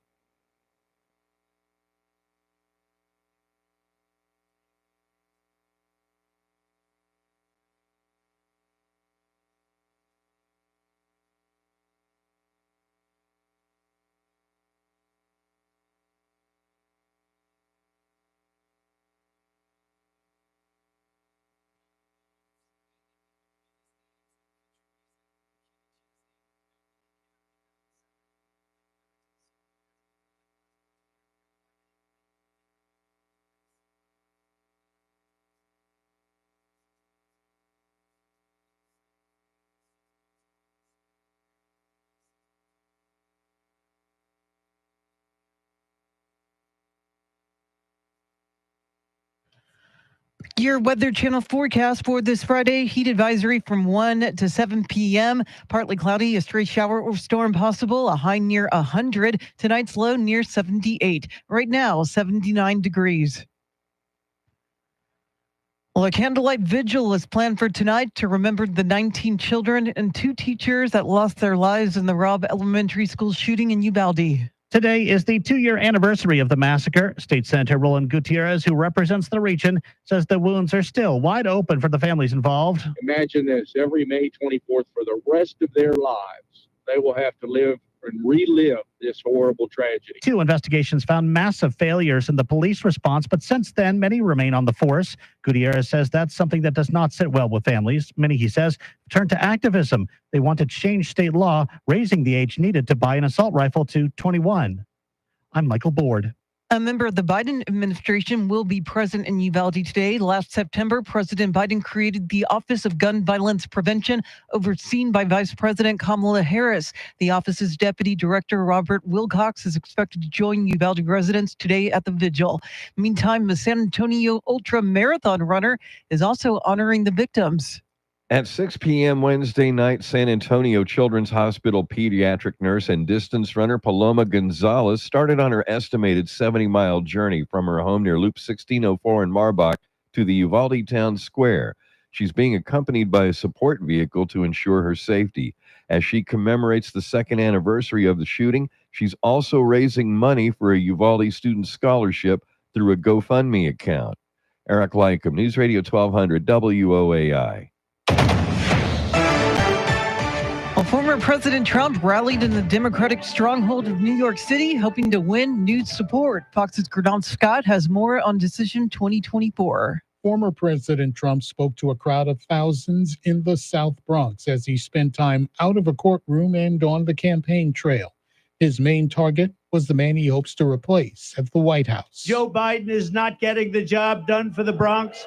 Your Weather Channel forecast for this Friday. Heat advisory from 1 to 7 p.m. Partly cloudy, a stray shower or storm possible, a high near 100. Tonight's low near 78. Right now, 79 degrees. Well, a candlelight vigil is planned for tonight to remember the 19 children and 2 teachers that lost their lives in the Robb Elementary School shooting in Uvalde. Today is the 2-year anniversary of the massacre. State Senator Roland Gutierrez, who represents the region, says the wounds are still wide open for the families involved. Imagine this, every May 24th for the rest of their lives, they will have to live and relive this horrible tragedy. 2 investigations found massive failures in the police response, but since then, many remain on the force. Gutierrez says that's something that does not sit well with families. Many, he says, turn to activism. They want to change state law, raising the age needed to buy an assault rifle to 21. I'm Michael Board. A member of the Biden administration will be present in Uvalde today. Last September, President Biden created the Office of Gun Violence Prevention, overseen by Vice President Kamala Harris. The office's deputy director, Robert Wilcox, is expected to join Uvalde residents today at the vigil. Meantime, the San Antonio Ultra Marathon runner is also honoring the victims. At 6 p.m. Wednesday night, San Antonio Children's Hospital pediatric nurse and distance runner Paloma Gonzalez started on her estimated 70-mile journey from her home near Loop 1604 in Marbach to the Uvalde Town Square. She's being accompanied by a support vehicle to ensure her safety. As she commemorates the second anniversary of the shooting, she's also raising money for a Uvalde student scholarship through a GoFundMe account. Eric Lycum, News Radio 1200 WOAI. Well, former President Trump rallied in the Democratic stronghold of New York City, hoping to win new support. Fox's Gernal Scott has more on Decision 2024. Former President Trump spoke to a crowd of thousands in the South Bronx as he spent time out of a courtroom and on the campaign trail. His main target was the man he hopes to replace at the White House. Joe Biden is not getting the job done for the Bronx.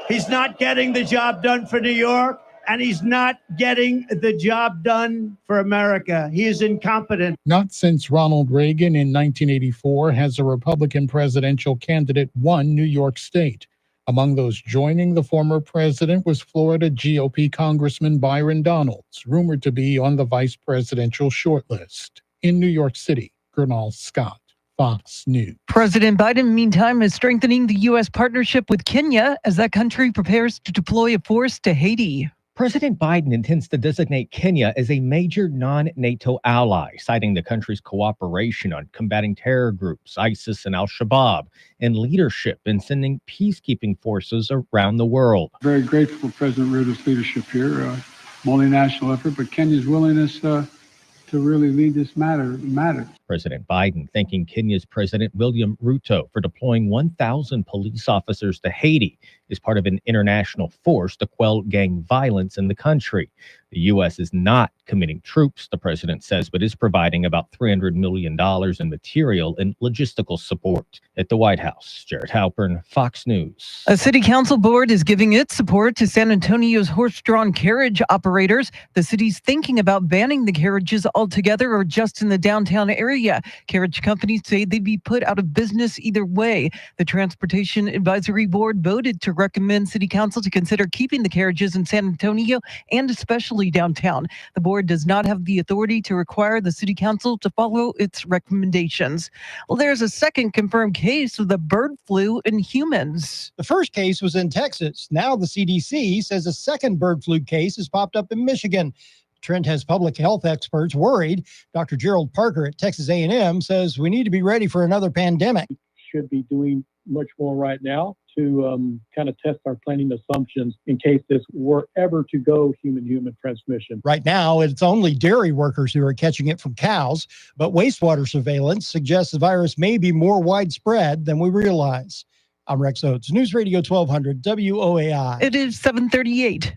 He's not getting the job done for New York. And he's not getting the job done for America. He is incompetent. Not since Ronald Reagan in 1984 has a Republican presidential candidate won New York State. Among those joining the former president was Florida GOP Congressman Byron Donalds, rumored to be on the vice presidential shortlist. In New York City, Gernal Scott, Fox News. President Biden, meantime, is strengthening the U.S. partnership with Kenya as that country prepares to deploy a force to Haiti. President Biden intends to designate Kenya as a major non-NATO ally, citing the country's cooperation on combating terror groups, ISIS and al-Shabaab, and leadership in sending peacekeeping forces around the world. Very grateful for President Ruto's leadership here, multinational effort, but Kenya's willingness to really lead this matters. President Biden thanking Kenya's President William Ruto for deploying 1,000 police officers to Haiti as part of an international force to quell gang violence in the country. The U.S. is not committing troops, the president says, but is providing about $300 million in material and logistical support. At the White House, Jared Halpern, Fox News. A city council board is giving its support to San Antonio's horse-drawn carriage operators. The city's thinking about banning the carriages altogether or just in the downtown area. Carriage companies say they'd be put out of business either way. The Transportation Advisory Board voted to recommend City Council to consider keeping the carriages in San Antonio and especially downtown. The board does not have the authority to require the City Council to follow its recommendations. Well, there's a second confirmed case of the bird flu in humans. The first case was in Texas. Now the CDC says a second bird flu case has popped up in Michigan. Trent has public health experts worried. Dr. Gerald Parker at Texas A&M says we need to be ready for another pandemic. Should be doing much more right now to kind of test our planning assumptions in case this were ever to go human-human transmission. Right now, it's only dairy workers who are catching it from cows, but wastewater surveillance suggests the virus may be more widespread than we realize. I'm Rex Oates, News Radio 1200 WOAI. It is 7:38.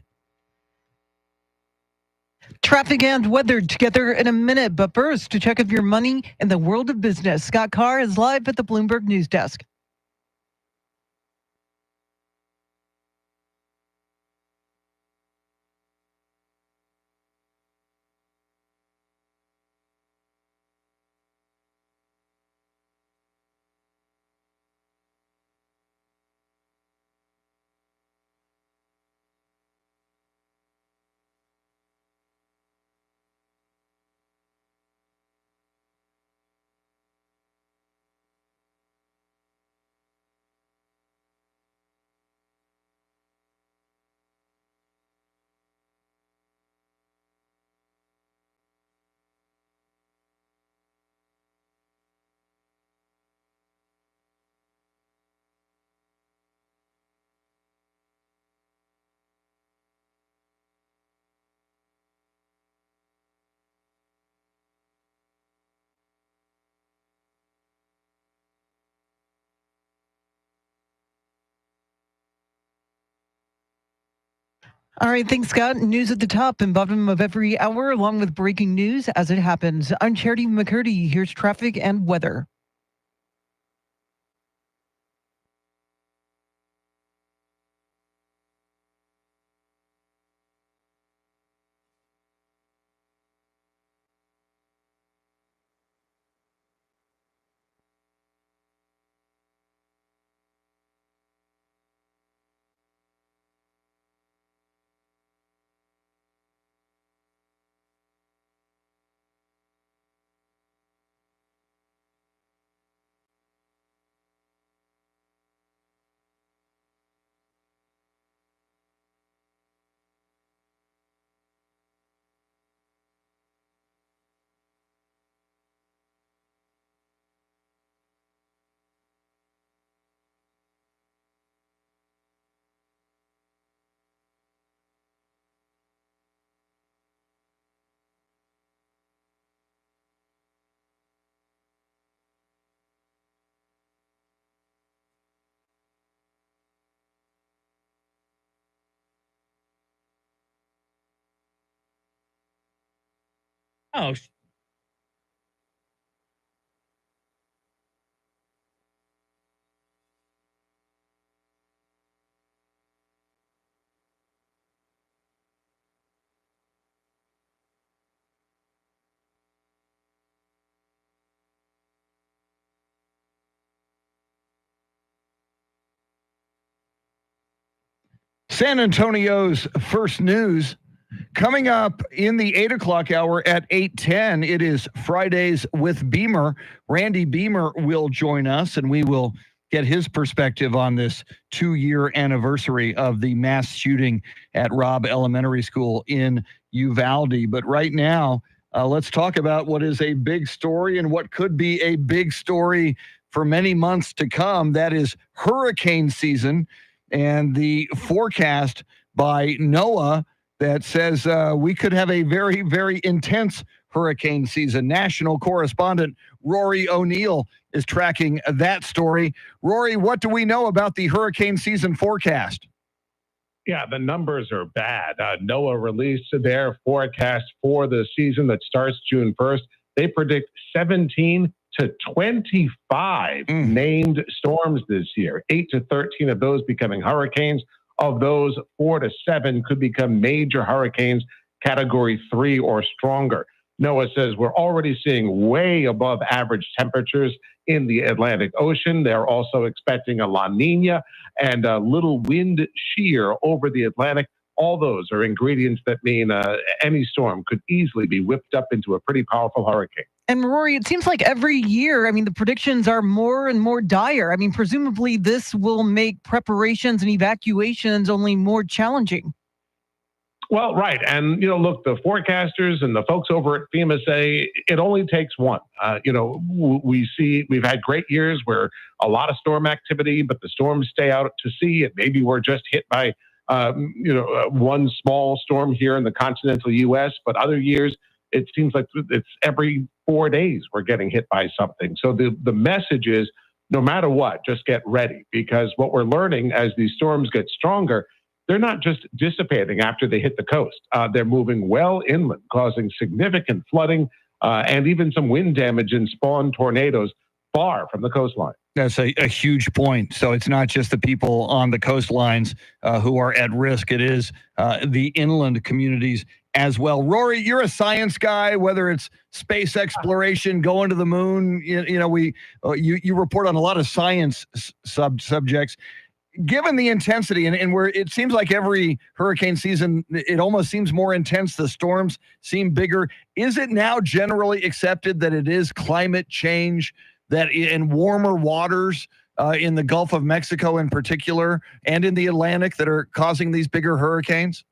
Traffic and weather together in a minute, but first, to check of your money in the world of business, Scott Carr is live at the Bloomberg News Desk. All right, thanks, Scott. News at the top and bottom of every hour, along with breaking news as it happens. I'm Charity McCurdy. Here's traffic and weather. Oh, San Antonio's first news coming up in the 8 o'clock hour at 8:10. It is Fridays with Beamer. Randy Beamer will join us, and we will get his perspective on this 2-year anniversary of the mass shooting at Robb Elementary School in Uvalde. But right now, let's talk about what is a big story and what could be a big story for many months to come. That is hurricane season and the forecast by NOAA that says we could have a very, very intense hurricane season. National correspondent Rory O'Neill is tracking that story. Rory, what do we know about the hurricane season forecast? Yeah, the numbers are bad. NOAA released their forecast for the season that starts June 1st. They predict 17 to 25 named storms this year, 8 to 13 of those becoming hurricanes. Of those, 4 to 7 could become major hurricanes, category 3 or stronger. NOAA says we're already seeing way above average temperatures in the Atlantic Ocean. They're also expecting a La Nina and a little wind shear over the Atlantic. All those are ingredients that mean any storm could easily be whipped up into a pretty powerful hurricane. And Rory, it seems like every year, I mean, the predictions are more and more dire. I mean, presumably this will make preparations and evacuations only more challenging. Well, right. And, look, the forecasters and the folks over at FEMA say it only takes one. We've had great years where a lot of storm activity, but the storms stay out to sea. And maybe we're just hit by, one small storm here in the continental U.S., but other years, it seems like it's every 4 days we're getting hit by something. So the message is, no matter what, just get ready, because what we're learning as these storms get stronger, they're not just dissipating after they hit the coast. They're moving well inland, causing significant flooding and even some wind damage and spawn tornadoes far from the coastline. That's a huge point. So it's not just the people on the coastlines who are at risk. It is the inland communities as well. Rory, you're a science guy, whether it's space exploration, going to the moon, you report on a lot of science subjects. Given the intensity and where it seems like every hurricane season, it almost seems more intense. The storms seem bigger. Is it now generally accepted that it is climate change, that in warmer waters in the Gulf of Mexico in particular and in the Atlantic that are causing these bigger hurricanes?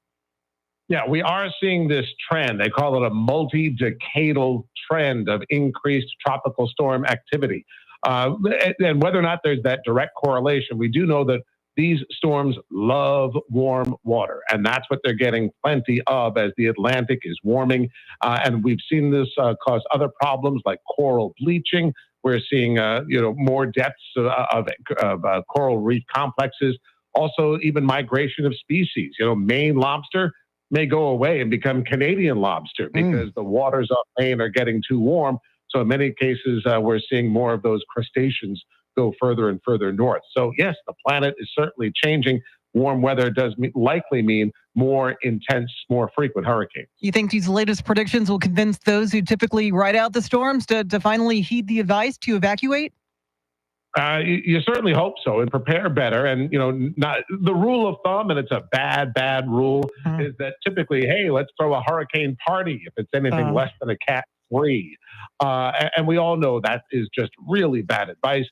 Yeah, we are seeing this trend. They call it a multi-decadal trend of increased tropical storm activity. And whether or not there's that direct correlation, we do know that these storms love warm water, and that's what they're getting plenty of as the Atlantic is warming. And we've seen this cause other problems like coral bleaching. We're seeing, more deaths of coral reef complexes. Also, even migration of species. Maine lobster may go away and become Canadian lobster because the waters off Maine are getting too warm. So in many cases, we're seeing more of those crustaceans go further and further north. So yes, the planet is certainly changing. Warm weather does likely mean more intense, more frequent hurricanes. You think these latest predictions will convince those who typically ride out the storms to finally heed the advice to evacuate? You certainly hope so and prepare better. And, not the rule of thumb, and it's a bad rule, is that typically, hey, let's throw a hurricane party if it's anything less than a Cat 3. And we all know that is just really bad advice.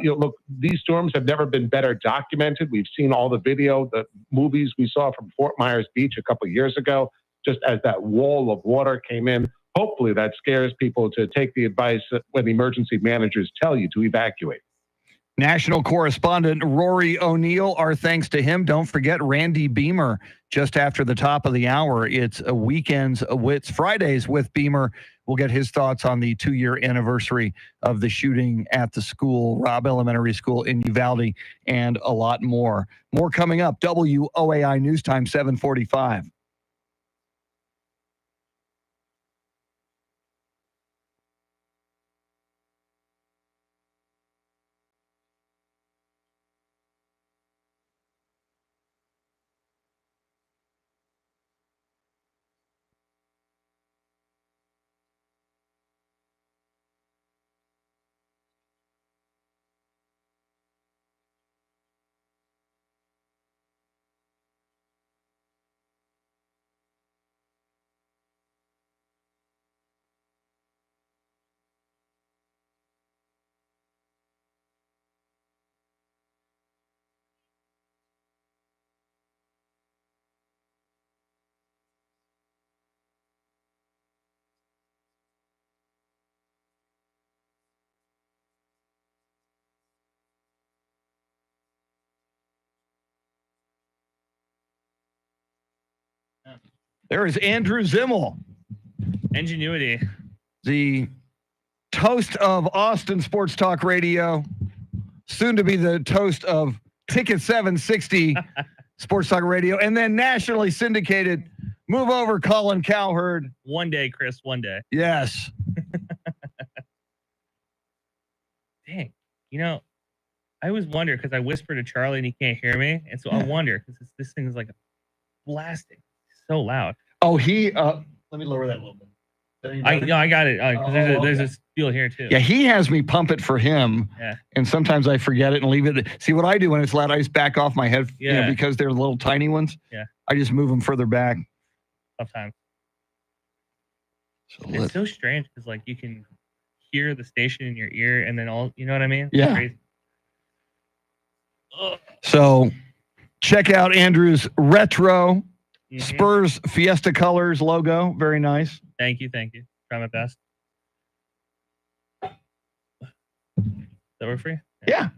Look, these storms have never been better documented. We've seen all the video, the movies we saw from Fort Myers Beach a couple of years ago, just as that wall of water came in. Hopefully that scares people to take the advice when the emergency managers tell you to evacuate. National correspondent Rory O'Neill, our thanks to him. Don't forget Randy Beamer just after the top of the hour. It's it's Fridays with Beamer. We'll get his thoughts on the 2-year anniversary of the shooting at the school, Robb Elementary School in Uvalde, and a lot more. More coming up. WOAI News Time 7:45. There is Andrew Zimmel, Ingenuity. the toast of Austin Sports Talk Radio, soon to be the toast of Ticket 760 Sports Talk Radio, and then nationally syndicated. Move over, Colin Cowherd. One day, Chris, one day. Yes. Dang. You know, I always wonder because I whisper to Charlie and he can't hear me. And so I wonder because this thing is like blasting so loud. Oh, let me lower that a little bit. I got it. 'Cause there's a deal here too. Yeah, he has me pump it for him. Yeah. And sometimes I forget it and leave it. See, what I do when it's loud, I just back off my head, Yeah. because they're little tiny ones. Yeah. I just move them further back. Tough time. So It's so strange because like you can hear the station in your ear and then you know what I mean? It's Yeah. crazy. Ugh. So check out Andrew's retro Mhm. Spurs Fiesta Colors logo. Very nice. Thank you. Try my best. That work for you? Yeah.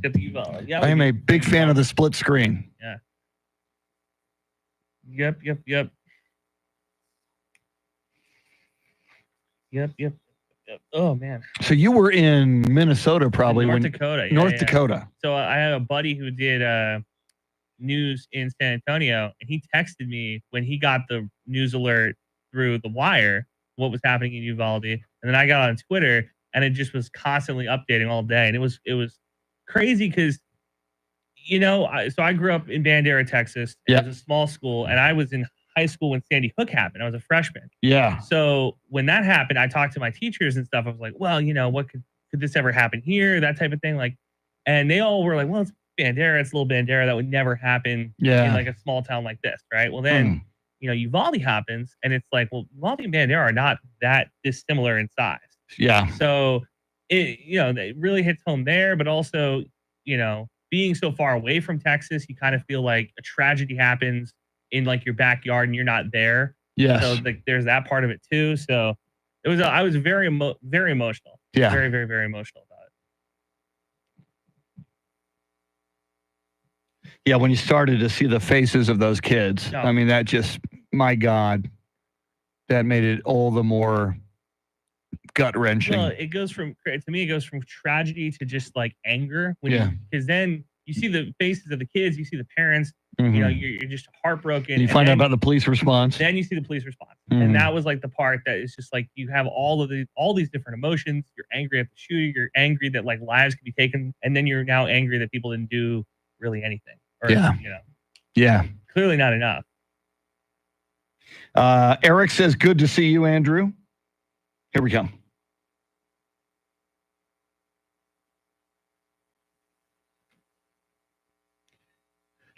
Get the U-Ball. Yeah. I am a big fan of the split screen. Yeah. Yep. Oh man. So you were in Minnesota probably. North when Dakota. Yeah, North yeah. Dakota. So I had a buddy who did news in San Antonio, and he texted me when he got the news alert through the wire what was happening in Uvalde, and then I got on Twitter, and it just was constantly updating all day, and it was crazy because so I grew up in Bandera, Texas. Yeah. It was a small school, and I was in high school when Sandy Hook happened. I was a freshman. Yeah. So when that happened, I talked to my teachers and stuff. I was like, well, what could this ever happen here? That type of thing. Like, and they all were like, well, it's Bandera. It's little Bandera. That would never happen in like a small town like this. Right. Well, then, Uvalde happens and it's like, well, Uvalde and Bandera are not that dissimilar in size. Yeah. So it really hits home there, but also, being so far away from Texas, you kind of feel like a tragedy happens in like your backyard and you're not there. Yes. So like there's that part of it too. So I was very emotional. Yeah. Very, very, very emotional about it. Yeah. When you started to see the faces of those kids, No. I mean, that just, my God, that made it all the more gut wrenching. Well, it goes from tragedy to just like anger because then you see the faces of the kids, you see the parents, Mhm. you're just heartbroken. And you and find out then- about the police response. Then you see the police response, Mhm. and that was like the part that is just like you have all these different emotions. You're angry at the shooting. You're angry that like lives could be taken, and then you're now angry that people didn't do really anything. Or, Yeah. Yeah. clearly not enough. Eric says, good to see you, Andrew. Here we come.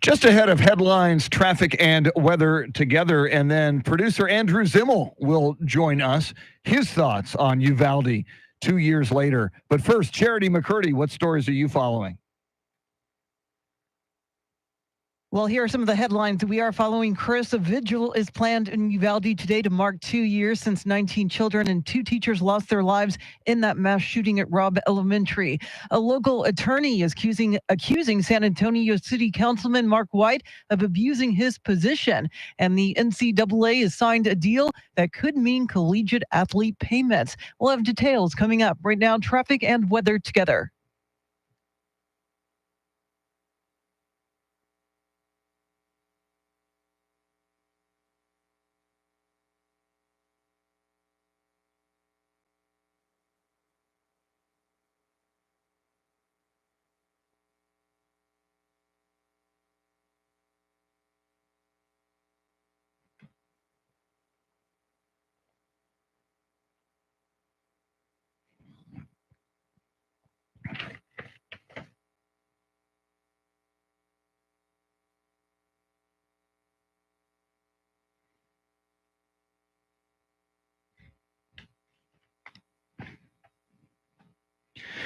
Just ahead of headlines, traffic, and weather together. And then producer Andrew Zimmel will join us. His thoughts on Uvalde 2 years later. But first, Charity McCurdy, what stories are you following? Well, here are some of the headlines we are following. Chris, a vigil is planned in Uvalde today to mark 2 years since 19 children and 2 teachers lost their lives in that mass shooting at Robb Elementary. A local attorney is accusing San Antonio City Councilman Mark White of abusing his position. And the NCAA has signed a deal that could mean collegiate athlete payments. We'll have details coming up. Right now, traffic and weather together.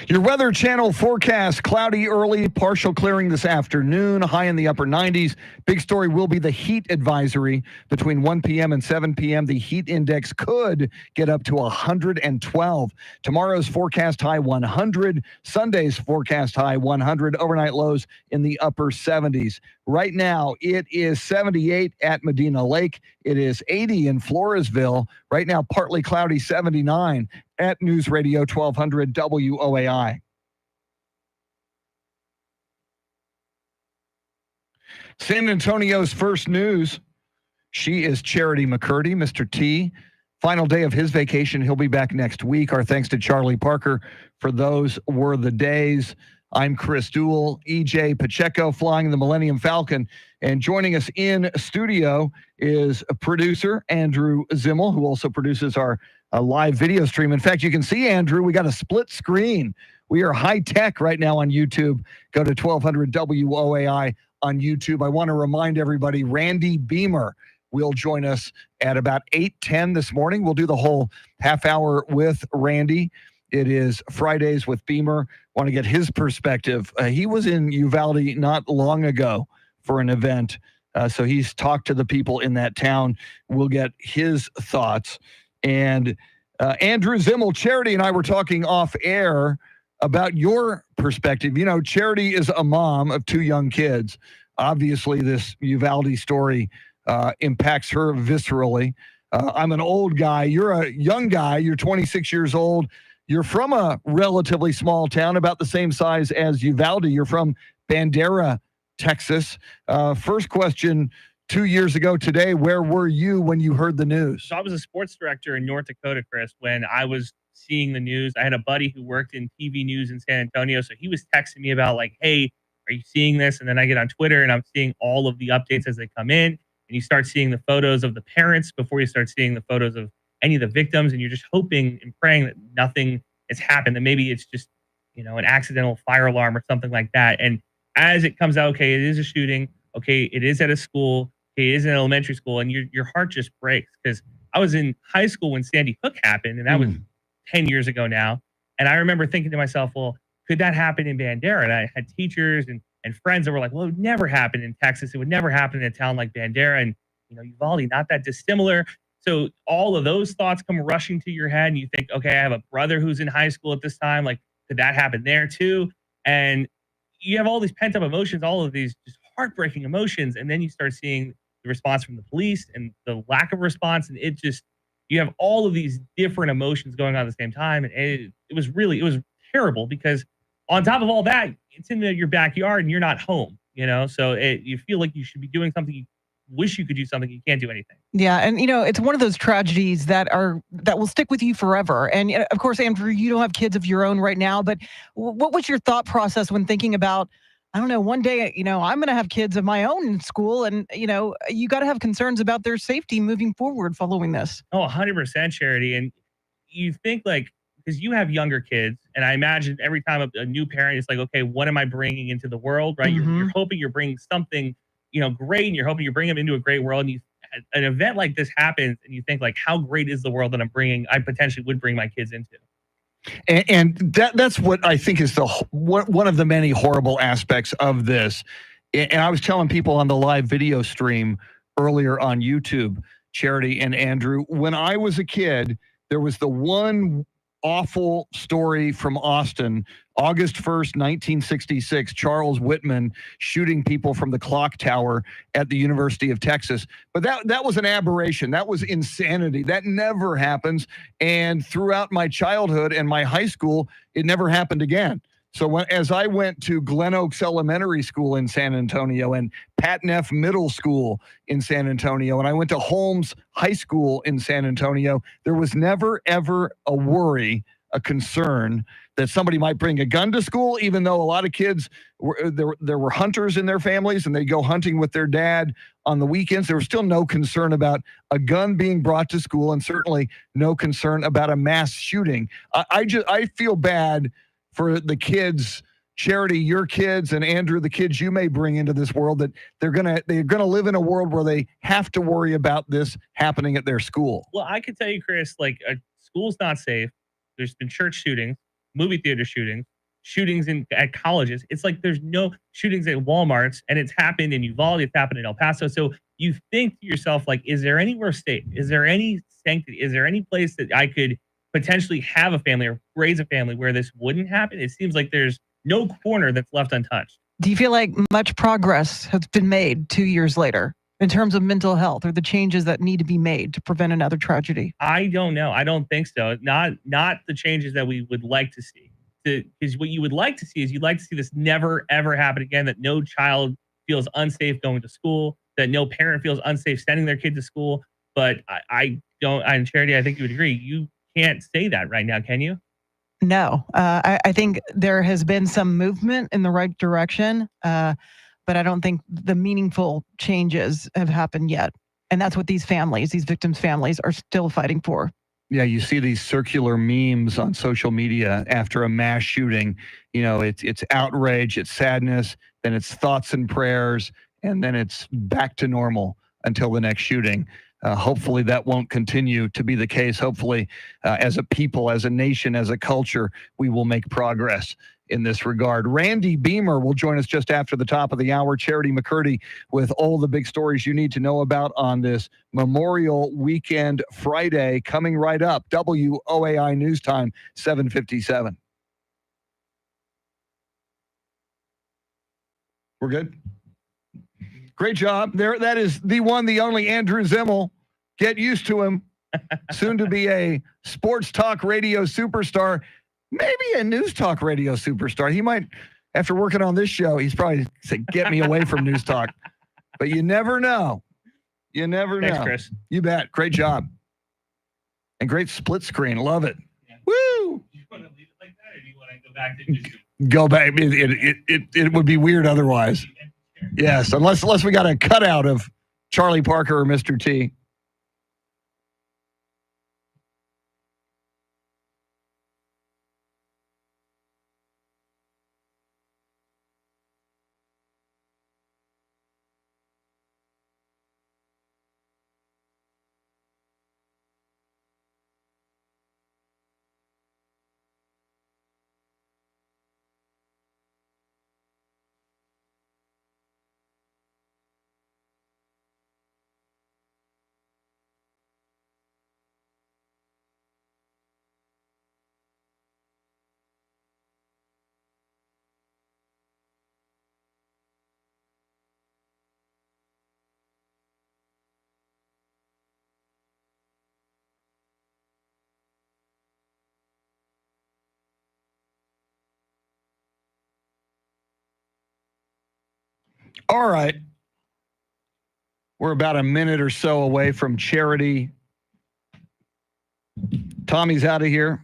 Your Weather Channel forecast, cloudy early, partial clearing this afternoon, high in the upper 90s. Big story will be the heat advisory between 1 p.m. and 7 p.m. The heat index could get up to 112. Tomorrow's forecast high 100. Sunday's forecast high 100. Overnight lows in the upper 70s. Right now, it is 78 at Medina Lake. It is 80 in Floresville. Right now, partly cloudy, 79 at News Radio 1200 WOAI. San Antonio's first news. She is Charity McCurdy, Mr. T. Final day of his vacation. He'll be back next week. Our thanks to Charlie Parker for those were the days. I'm Chris Duell, EJ Pacheco flying the Millennium Falcon. And joining us in studio is a producer, Andrew Zimmel, who also produces our live video stream. In fact, you can see, Andrew, we got a split screen. We are high tech right now on YouTube. Go to 1200 WOAI on YouTube. I want to remind everybody, Randy Beamer will join us at about 8:10 this morning. We'll do the whole half hour with Randy. It is Fridays with Beamer. Want to get his perspective. He was in Uvalde not long ago for an event. So he's talked to the people in that town. We'll get his thoughts. And Andrew Zimmel, Charity and I were talking off air about your perspective. You know, Charity is a mom of 2 young kids. Obviously, this Uvalde story impacts her viscerally. I'm an old guy. You're a young guy. You're 26 years old. You're from a relatively small town, about the same size as Uvalde. You're from Bandera, Texas. First question, 2 years ago today, where were you when you heard the news? So I was a sports director in North Dakota, Chris, when I was seeing the news. I had a buddy who worked in TV news in San Antonio. So he was texting me about like, hey, are you seeing this? And then I get on Twitter and I'm seeing all of the updates as they come in. And you start seeing the photos of the parents before you start seeing the photos of any of the victims. And you're just hoping and praying that nothing has happened, that maybe it's just, you know, an accidental fire alarm or something like that. And as it comes out, okay, it is a shooting. Okay, it is at a school. Okay, it is an elementary school. And your heart just breaks, because I was in high school when Sandy Hook happened, and that was 10 years ago now. And I remember thinking to myself, well, could that happen in Bandera? And I had teachers and friends that were like, well, it would never happen in Texas. It would never happen in a town like Bandera. And, you know, Uvalde, not that dissimilar. So all of those thoughts come rushing to your head, and you think, okay, I have a brother who's in high school at this time. Like, could that happen there too? And you have all these pent up emotions, all of these just heartbreaking emotions. And then you start seeing the response from the police and the lack of response. And it just, you have all of these different emotions going on at the same time. And it was terrible, because on top of all that, it's in your backyard and you're not home, you know? So you feel like you should be doing something. You wish you could do something. You can't do anything. Yeah. And, you know, it's one of those tragedies that will stick with you forever. And of course, Andrew, you don't have kids of your own right now, but what was your thought process when thinking about, I don't know, one day, you know, I'm going to have kids of my own in school, and, you know, you got to have concerns about their safety moving forward following this. Oh, 100% Charity. And you think, like, because you have younger kids, and I imagine every time a new parent is like, okay, what am I bringing into the world, right? You're hoping you're bringing something, you know, great, and you're hoping you bring them into a great world. And an event like this happens, and you think, like, how great is the world that I potentially would bring my kids into? And that's what I think is one of the many horrible aspects of this. And I was telling people on the live video stream earlier on YouTube, Charity and Andrew, when I was a kid, there was the one awful story from Austin, August 1st, 1966, Charles Whitman shooting people from the clock tower at the University of Texas. But that was an aberration. That was insanity. That never happens. And throughout my childhood and my high school, it never happened again. So as I went to Glen Oaks Elementary School in San Antonio and Pat Neff Middle School in San Antonio, and I went to Holmes High School in San Antonio, there was never, ever a worry, a concern that somebody might bring a gun to school, even though a lot of kids, there were hunters in their families, and they go hunting with their dad on the weekends. There was still no concern about a gun being brought to school, and certainly no concern about a mass shooting. I feel bad for the kids, Charity, your kids, and Andrew, the kids you may bring into this world, that they're gonna live in a world where they have to worry about this happening at their school. Well, I can tell you, Chris, like, school's not safe. There's been church shootings, movie theater shootings at colleges. It's like there's no shootings at Walmarts, and it's happened in Uvalde, it's happened in El Paso. So you think to yourself, like, is there anywhere safe? Is there any sanctity? Is there any place that I could potentially have a family or raise a family where this wouldn't happen? It seems like there's no corner that's left untouched. Do you feel like much progress has been made 2 years later in terms of mental health or the changes that need to be made to prevent another tragedy? I don't know. I don't think so. Not the changes that we would like to see. Because what you would like to see is you'd like to see this never ever happen again. That no child feels unsafe going to school. That no parent feels unsafe sending their kid to school. But I don't. And Charity, I think you would agree. You can't say that right now, can you? No, I think there has been some movement in the right direction, but I don't think the meaningful changes have happened yet. And that's what these families, these victims' families, are still fighting for. Yeah, you see these circular memes on social media after a mass shooting. You know, it's outrage, it's sadness, then it's thoughts and prayers, and then it's back to normal until the next shooting. Hopefully that won't continue to be the case. Hopefully, as a people, as a nation, as a culture, we will make progress in this regard. Randy Beamer will join us just after the top of the hour. Charity McCurdy with all the big stories you need to know about on this Memorial Weekend Friday coming right up. WOAI News Time, 7:57. We're good? Great job. There, that is the one, the only Andrew Zimmel. Get used to him. Soon to be a sports talk radio superstar, maybe a news talk radio superstar. He might, after working on this show, he's probably said, "Get me away from news talk." But you never know. You never know. Thanks, Chris. You bet. Great job. And great split screen. Love it. Woo! Do you want to leave it like that, or do you want to go back to just Go back. It would be weird otherwise. Yes, unless we got a cutout of Charlie Parker or Mr. T. All right. We're about a minute or so away from Charity. Tommy's out of here.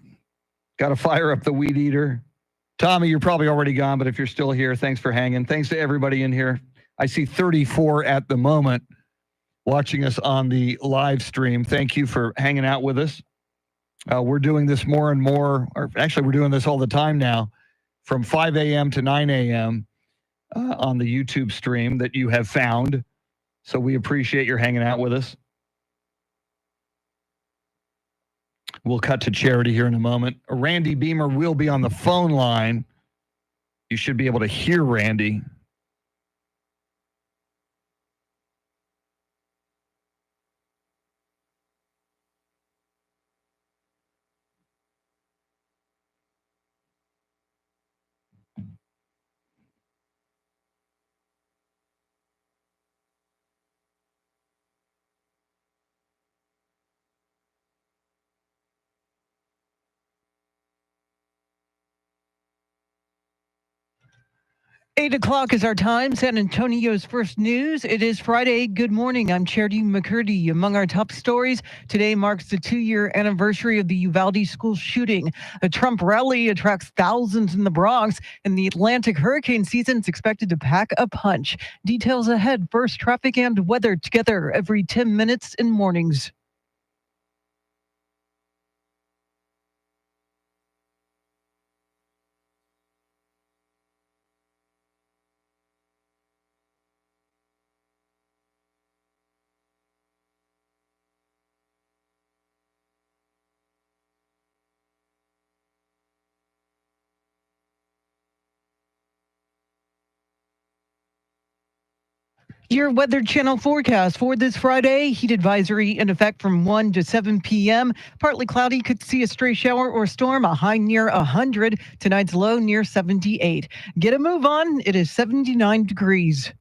Got to fire up the weed eater. Tommy, you're probably already gone, but if you're still here, thanks for hanging. Thanks to everybody in here. I see 34 at the moment watching us on the live stream. Thank you for hanging out with us. We're doing this more and more, or actually we're doing this all the time now, from 5 a.m. to 9 a.m. On the YouTube stream that you have found. So we appreciate your hanging out with us. We'll cut to Charity here in a moment. Randy Beamer will be on the phone line. You should be able to hear Randy. Eight o'clock is our time. San Antonio's first news. It is Friday. Good morning. I'm Charity McCurdy. Among our top stories, today marks the 2-year anniversary of the Uvalde school shooting. A Trump rally attracts thousands in the Bronx, and the Atlantic hurricane season is expected to pack a punch. Details ahead. First, traffic and weather together every 10 minutes in mornings. Your Weather Channel forecast for this Friday. Heat advisory in effect from 1 to 7 p.m. Partly cloudy, could see a stray shower or storm, a high near 100. Tonight's low near 78. Get a move on. It is 79 degrees.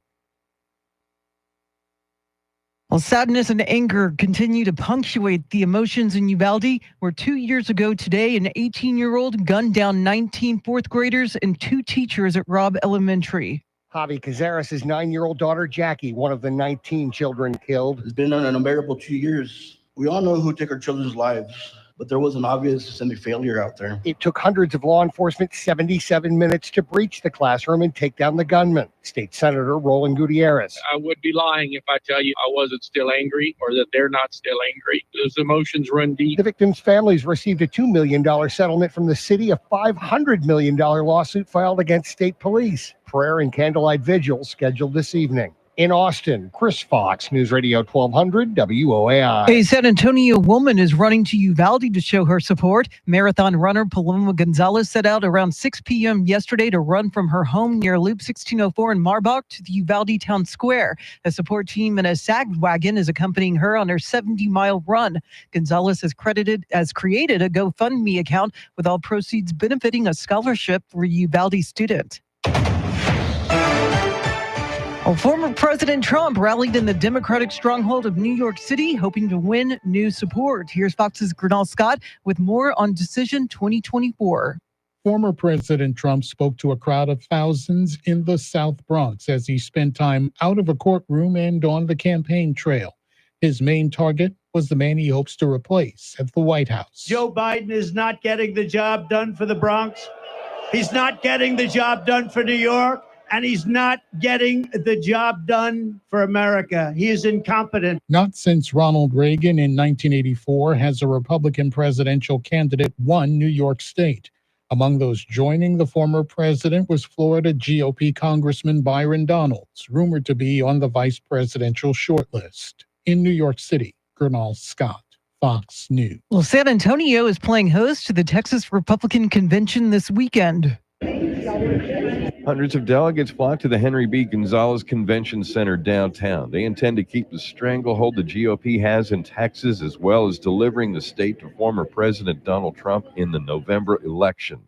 Well, sadness and anger continue to punctuate the emotions in Uvalde, where 2 years ago today, an 18-year-old gunned down 19 fourth graders and 2 teachers at Robb Elementary. Javi Cazares' 9-year-old daughter, Jackie, one of the 19 children killed. It's been an unbearable 2 years. We all know who took our children's lives, but there was an obvious systemic failure out there. It took hundreds of law enforcement 77 minutes to breach the classroom and take down the gunman. State Senator Roland Gutierrez. I would be lying if I tell you I wasn't still angry or that they're not still angry. Those emotions run deep. The victims' families received a $2 million settlement from the city, a $500 million lawsuit filed against state police. Prayer and candlelight vigils scheduled this evening. In Austin, Chris Fox, News Radio 1200 WOAI. A San Antonio woman is running to Uvalde to show her support. Marathon runner Paloma Gonzalez set out around 6 p.m. yesterday to run from her home near Loop 1604 in Marbach to the Uvalde Town Square. A support team in a SAG wagon is accompanying her on her 70-mile run. Gonzalez has created a GoFundMe account with all proceeds benefiting a scholarship for a Uvalde student. Well, former President Trump rallied in the Democratic stronghold of New York City, hoping to win new support. Here's Fox's Gernal Scott with more on Decision 2024. Former President Trump spoke to a crowd of thousands in the South Bronx as he spent time out of a courtroom and on the campaign trail. His main target was the man he hopes to replace at the White House. Joe Biden is not getting the job done for the Bronx. He's not getting the job done for New York. And he's not getting the job done for America. He is incompetent. Not since Ronald Reagan in 1984 has a Republican presidential candidate won New York State. Among those joining the former president was Florida GOP Congressman Byron Donalds, rumored to be on the vice presidential shortlist. In New York City, Gernal Scott, Fox News. Well, San Antonio is playing host to the Texas Republican Convention this weekend. Hundreds of delegates flocked to the Henry B. Gonzalez Convention Center downtown. They intend to keep the stranglehold the GOP has in Texas, as well as delivering the state to former President Donald Trump in the November election.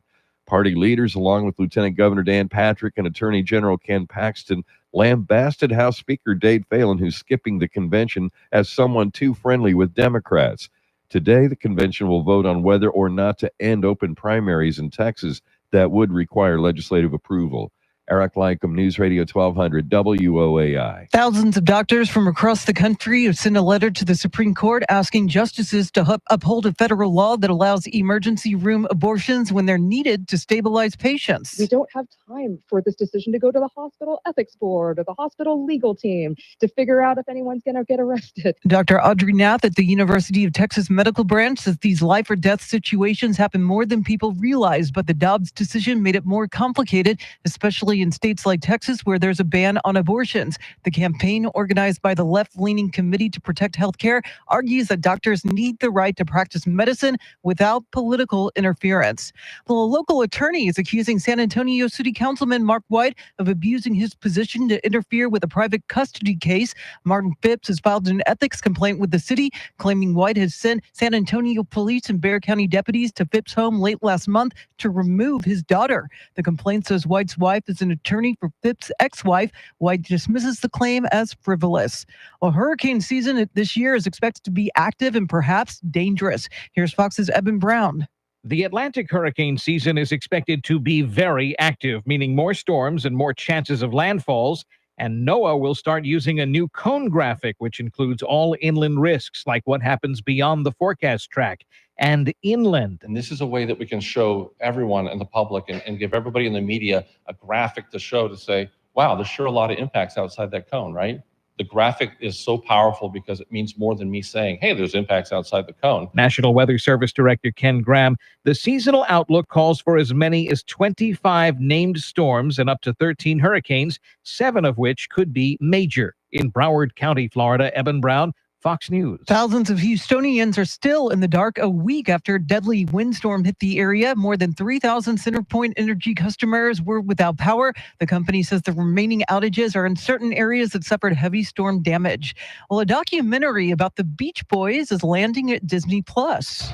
Party leaders, along with Lieutenant Governor Dan Patrick and Attorney General Ken Paxton, lambasted House Speaker Dade Phelan, who's skipping the convention, as someone too friendly with Democrats. Today, the convention will vote on whether or not to end open primaries in Texas that would require legislative approval. Eric Lycom, News Radio 1200 WOAI. Thousands of doctors from across the country have sent a letter to the Supreme Court asking justices to uphold a federal law that allows emergency room abortions when they're needed to stabilize patients. We don't have time for this decision to go to the hospital ethics board or the hospital legal team to figure out if anyone's going to get arrested. Dr. Audrey Nath at the University of Texas Medical Branch says these life or death situations happen more than people realize, but the Dobbs decision made it more complicated, especially in states like Texas, where there's a ban on abortions. The campaign, organized by the left-leaning Committee to Protect Healthcare, argues that doctors need the right to practice medicine without political interference. Well, a local attorney is accusing San Antonio City Councilman Mark White of abusing his position to interfere with a private custody case. Martin Phipps has filed an ethics complaint with the city, claiming White has sent San Antonio police and Bexar County deputies to Phipps' home late last month to remove his daughter. The complaint says White's wife is an attorney for Phipps' ex-wife. White dismisses the claim as frivolous. Well, hurricane season this year is expected to be active and perhaps dangerous. Here's Fox's Eben Brown. The Atlantic hurricane season is expected to be very active, meaning more storms and more chances of landfalls. And NOAA will start using a new cone graphic, which includes all inland risks, like what happens beyond the forecast track and inland. And this is a way that we can show everyone in the public and give everybody in the media a graphic to show, to say, wow, there's sure a lot of impacts outside that cone, right? The graphic is so powerful because it means more than me saying, hey, there's impacts outside the cone. National Weather Service Director Ken Graham, the seasonal outlook calls for as many as 25 named storms and up to 13 hurricanes, 7 of which could be major. In Broward County, Florida, Eben Brown, Fox News. Thousands of Houstonians are still in the dark a week after a deadly windstorm hit the area. More than 3,000 CenterPoint Energy customers were without power. The company says the remaining outages are in certain areas that suffered heavy storm damage. Well, a documentary about the Beach Boys is landing at Disney Plus.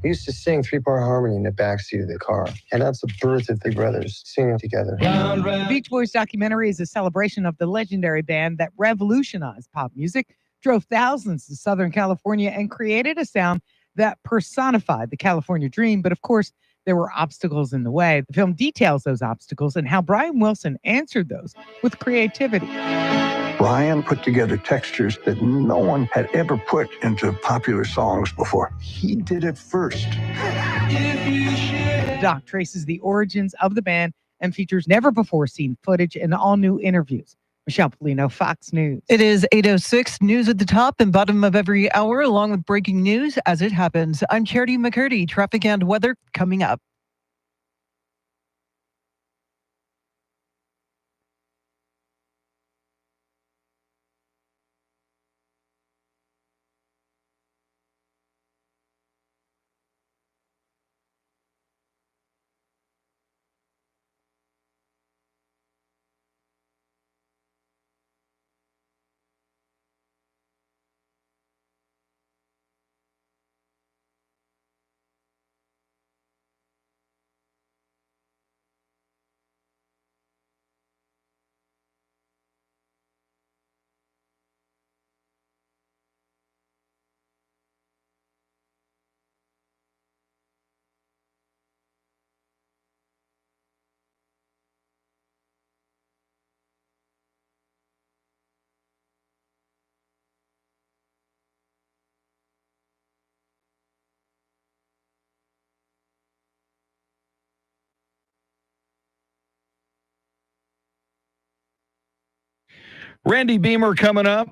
We used to sing three-part harmony in the backseat of the car, and that's the birth of the brothers singing together. The Beach Boys documentary is a celebration of the legendary band that revolutionized pop music, drove thousands to Southern California, and created a sound that personified the California dream. But of course, there were obstacles in the way. The film details those obstacles and how Brian Wilson answered those with creativity. Brian put together textures that no one had ever put into popular songs before. He did it first. The doc traces the origins of the band and features never-before-seen footage and all-new interviews. Michelle Polino, Fox News. It is 8:06, news at the top and bottom of every hour, along with breaking news as it happens. I'm Charity McCurdy. Traffic and weather coming up. Randy Beamer coming up.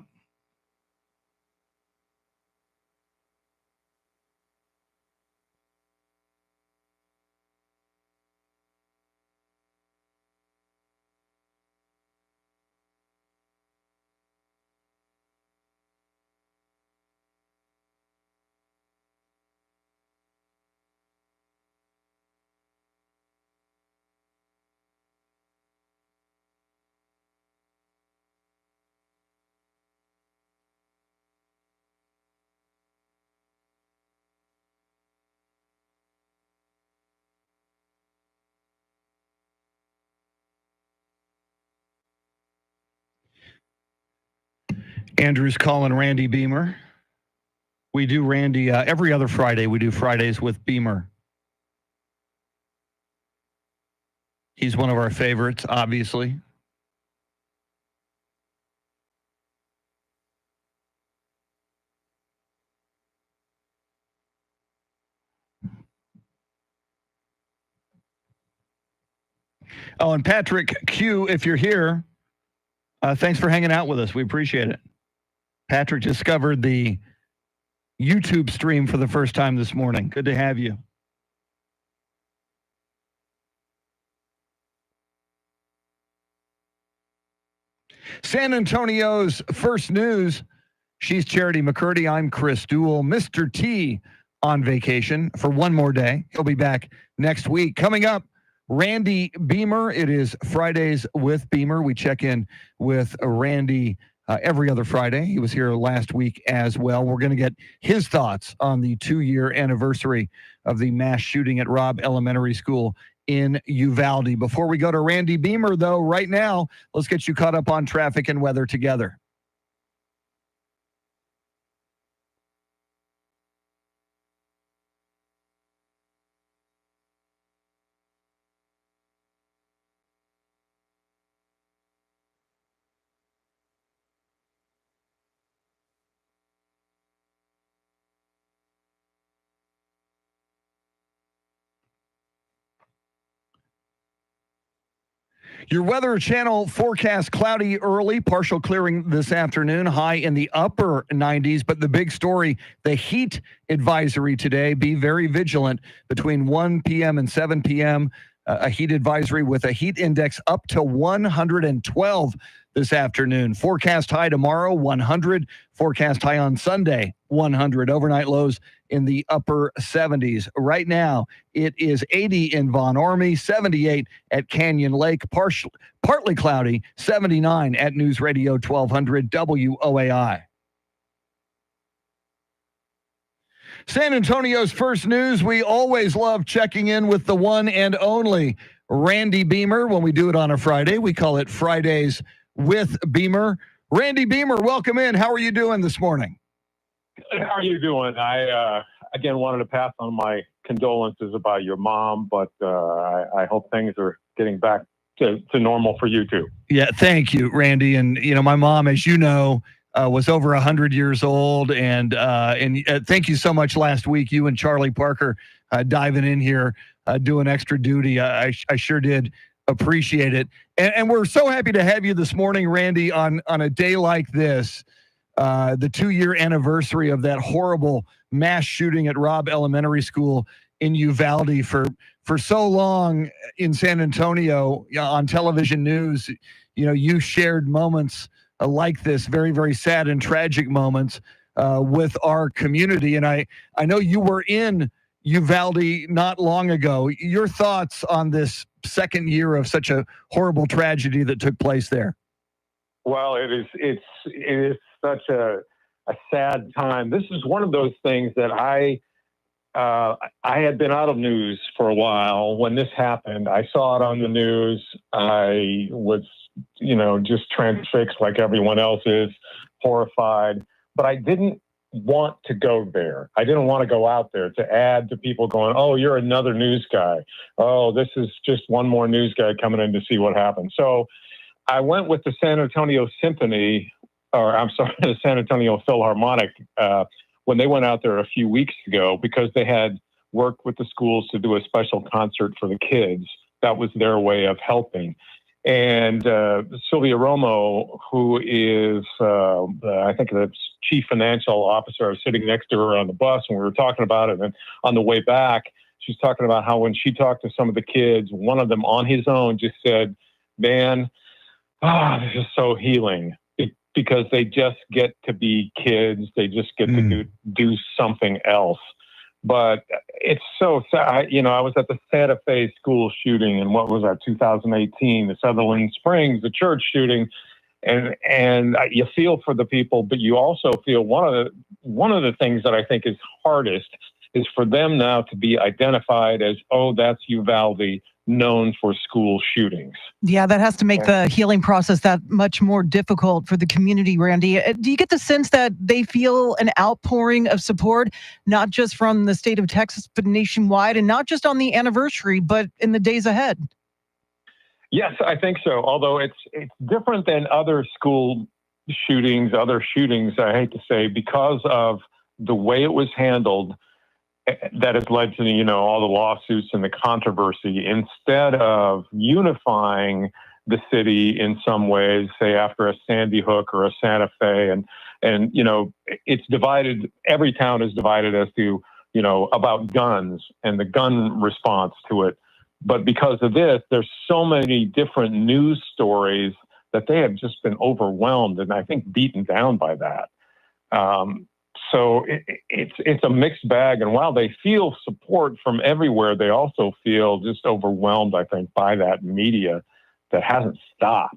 Andrew's calling Randy Beamer. We do Randy every other Friday. We do Fridays with Beamer. He's one of our favorites, obviously. Oh, and Patrick Q, if you're here, thanks for hanging out with us. We appreciate it. Patrick discovered the YouTube stream for the first time this morning. Good to have you. San Antonio's first news. She's Charity McCurdy. I'm Chris Duell. Mr. T on vacation for one more day. He'll be back next week. Coming up, Randy Beamer. It is Fridays with Beamer. We check in with Randy every other Friday. He was here last week as well. We're going to get his thoughts on the 2-year anniversary of the mass shooting at Robb Elementary School in Uvalde. Before we go to Randy Beamer, though, right now, let's get you caught up on traffic and weather together. Your Weather Channel forecast: cloudy early, partial clearing this afternoon, high in the upper 90s. But the big story, the heat advisory today. Be very vigilant between 1 p.m. and 7 p.m. a heat advisory with a heat index up to 112 this afternoon. Forecast high tomorrow, 100. Forecast high on Sunday, 100. Overnight lows in the upper 70s. Right now, it is 80 in Von Ormy, 78 at Canyon Lake, partly cloudy, 79 at News Radio 1200 WOAI. San Antonio's first news. We always love checking in with the one and only Randy Beamer. When we do it on a Friday, we call it Fridays with Beamer. Randy Beamer, welcome in. How are you doing this morning? How are you doing? I, again, wanted to pass on my condolences about your mom, but I hope things are getting back to normal for you too. Yeah, thank you, Randy. And, my mom, as you know, was over 100 years old. And thank you so much last week, you and Charlie Parker diving in here, doing extra duty. I sure did appreciate it. And we're so happy to have you this morning, Randy, on a day like this, the 2-year anniversary of that horrible mass shooting at Robb Elementary School in Uvalde. For so long in San Antonio on television news, you shared moments like this, very, very sad and tragic moments with our community. And I know you were in Uvalde not long ago. Your thoughts on this second year of such a horrible tragedy that took place there? Well, it is such a sad time. This is one of those things that I had been out of news for a while when this happened. I saw it on the news. I was, just transfixed like everyone else is, horrified. But I didn't want to go there. I didn't want to go out there to add to people going, oh, you're another news guy. Oh, this is just one more news guy coming in to see what happened. So I went with the San Antonio Symphony, the San Antonio Philharmonic, when they went out there a few weeks ago, because they had worked with the schools to do a special concert for the kids. That was their way of helping. And Sylvia Romo, who is, I think, the chief financial officer, I was sitting next to her on the bus and we were talking about it. And on the way back, she's talking about how when she talked to some of the kids, one of them on his own just said, man, this is so healing, because they just get to be kids. They just get to do something else. But it's so sad. I was at the Santa Fe school shooting, and what was that, 2018, the Sutherland Springs, the church shooting, and you feel for the people, but you also feel one of the things that I think is hardest is for them now to be identified as, oh, that's Uvalde, known for school shootings. Yeah, that has to make the healing process that much more difficult for the community, Randy. Do you get the sense that they feel an outpouring of support, not just from the state of Texas, but nationwide, and not just on the anniversary, but in the days ahead? Yes, I think so. Although it's different than other school shootings, I hate to say, because of the way it was handled, that has led to, all the lawsuits and the controversy. Instead of unifying the city in some ways, say after a Sandy Hook or a Santa Fe, and it's divided. Every town is divided as to, about guns and the gun response to it. But because of this, there's so many different news stories that they have just been overwhelmed and I think beaten down by that. So it's a mixed bag. And while they feel support from everywhere, they also feel just overwhelmed, I think, by that media that hasn't stopped.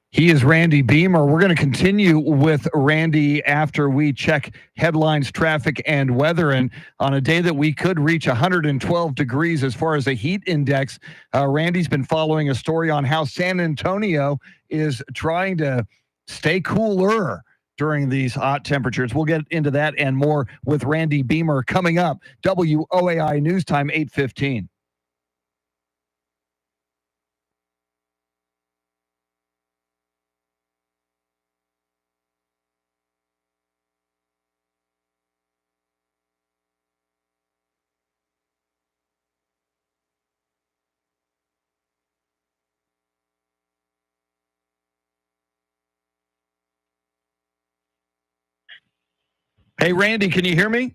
He is Randy Beamer. We're going to continue with Randy after we check headlines, traffic, and weather. And on a day that we could reach 112 degrees as far as a heat index, Randy's been following a story on how San Antonio is trying to stay cooler during these hot temperatures. We'll get into that and more with Randy Beamer coming up. WOAI News Time, 8:15. Hey, Randy, can you hear me?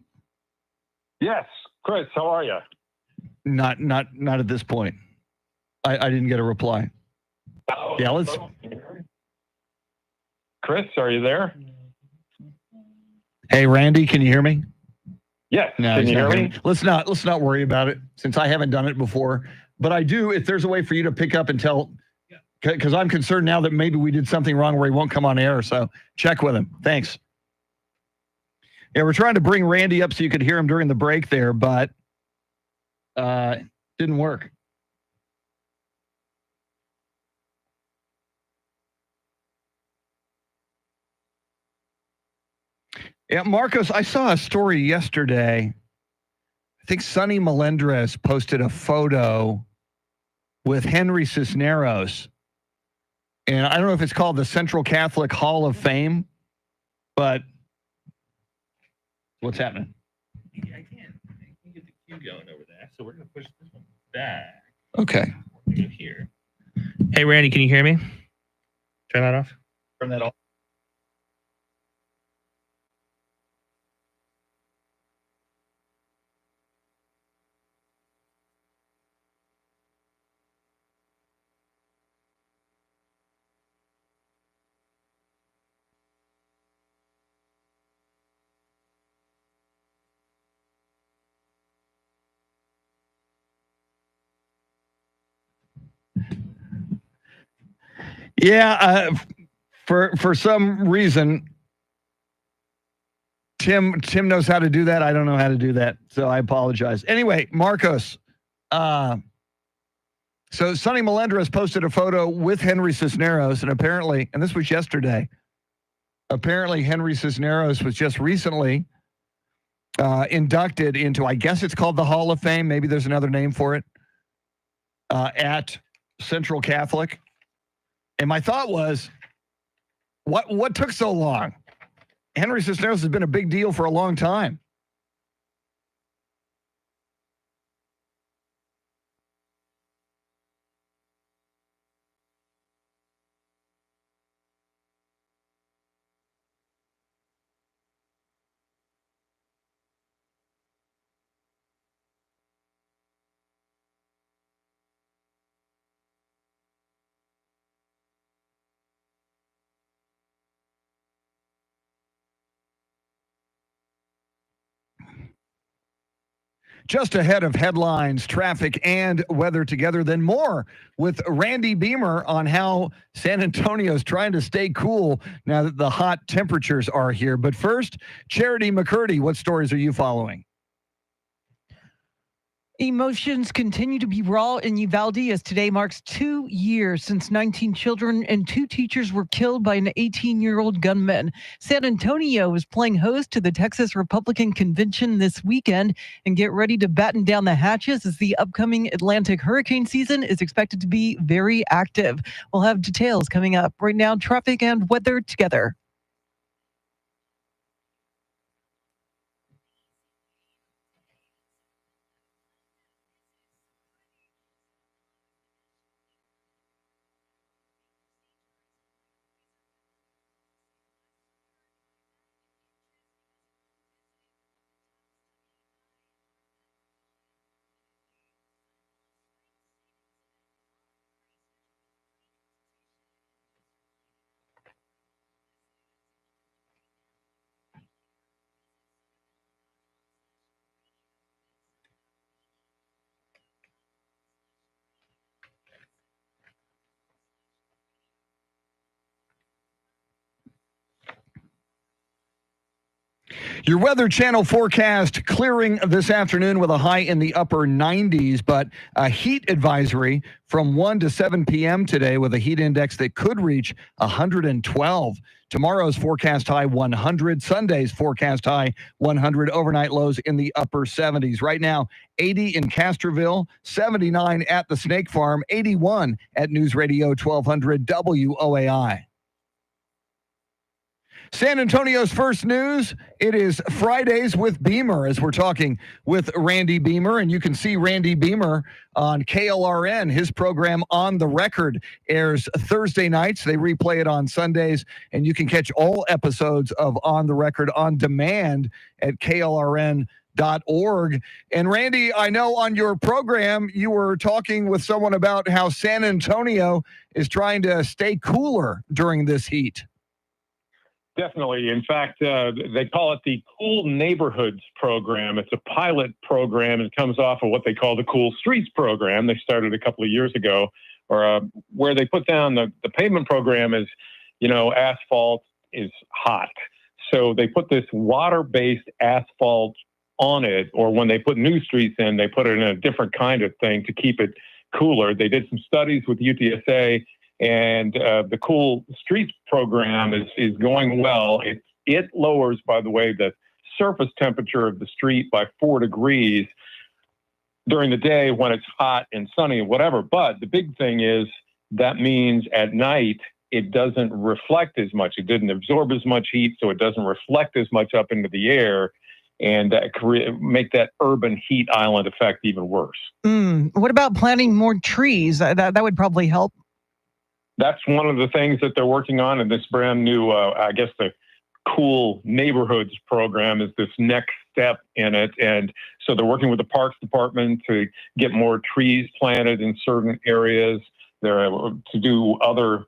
Yes, Chris, how are you? Not at this point. I didn't get a reply. Yeah, let's. Chris, are you there? Hey, Randy, can you hear me? Yes. No, Can he's you not hear hearing me? Let's not worry about it since I haven't done it before. But I do. If there's a way for you to pick up and tell, because I'm concerned now that maybe we did something wrong where he won't come on air. So check with him. Thanks. Yeah, we're trying to bring Randy up so you could hear him during the break there, but didn't work. Yeah, Marcos, I saw a story yesterday. I think Sonny Melendres posted a photo with Henry Cisneros. And I don't know if it's called the Central Catholic Hall of Fame, but what's happening? I can't get the queue going over there. So we're going to push this one back. Okay. Here. Hey, Randy, can you hear me? Turn that off. Turn that off. Yeah, for some reason, Tim knows how to do that. I don't know how to do that, so I apologize. Anyway, Marcos, so Sonny Melendres posted a photo with Henry Cisneros, and apparently, and this was yesterday, apparently Henry Cisneros was just recently inducted into, I guess it's called the Hall of Fame. Maybe there's another name for it, at Central Catholic. And my thought was, what took so long? Henry Cisneros has been a big deal for a long time. Just ahead of headlines, traffic, and weather together, then more with Randy Beamer on how San Antonio is trying to stay cool now that the hot temperatures are here. But first, Charity McCurdy, what stories are you following? Emotions continue to be raw in Uvalde as today marks 2 years since 19 children and 2 teachers were killed by an 18-year-old gunman. San Antonio is playing host to the Texas Republican Convention this weekend, and get ready to batten down the hatches as the upcoming Atlantic hurricane season is expected to be very active. We'll have details coming up. Right now, traffic and weather together. Your Weather Channel forecast clearing this afternoon with a high in the upper 90s, but a heat advisory from 1 to 7 p.m. today with a heat index that could reach 112. Tomorrow's forecast high 100. Sunday's forecast high 100. Overnight lows in the upper 70s. Right now, 80 in Castroville, 79 at the Snake Farm, 81 at News Radio 1200 WOAI. San Antonio's first news, it is Fridays with Beamer as we're talking with Randy Beamer, and you can see Randy Beamer on KLRN. His program On the Record airs Thursday nights. They replay it on Sundays, and you can catch all episodes of On the Record on demand at KLRN.com. .org. And Randy, I know on your program you were talking with someone about how San Antonio is trying to stay cooler during this heat. Definitely. In fact, they call it the Cool Neighborhoods program. It's a pilot program. It comes off of what they call the Cool Streets program. They started a couple of years ago, where they put down the pavement program is, asphalt is hot. So they put this water-based asphalt on it, or when they put new streets in, they put it in a different kind of thing to keep it cooler. They did some studies with UTSA, and the Cool Streets program is going well. It lowers, by the way, the surface temperature of the street by 4 degrees during the day when it's hot and sunny, whatever. But the big thing is that means at night, it doesn't reflect as much. It didn't absorb as much heat, so it doesn't reflect as much up into the air, and make that urban heat island effect even worse. What about planting more trees? That would probably help. That's one of the things that they're working on in this brand new, I guess the Cool Neighborhoods program is this next step in it. And so they're working with the Parks Department to get more trees planted in certain areas. They're to do other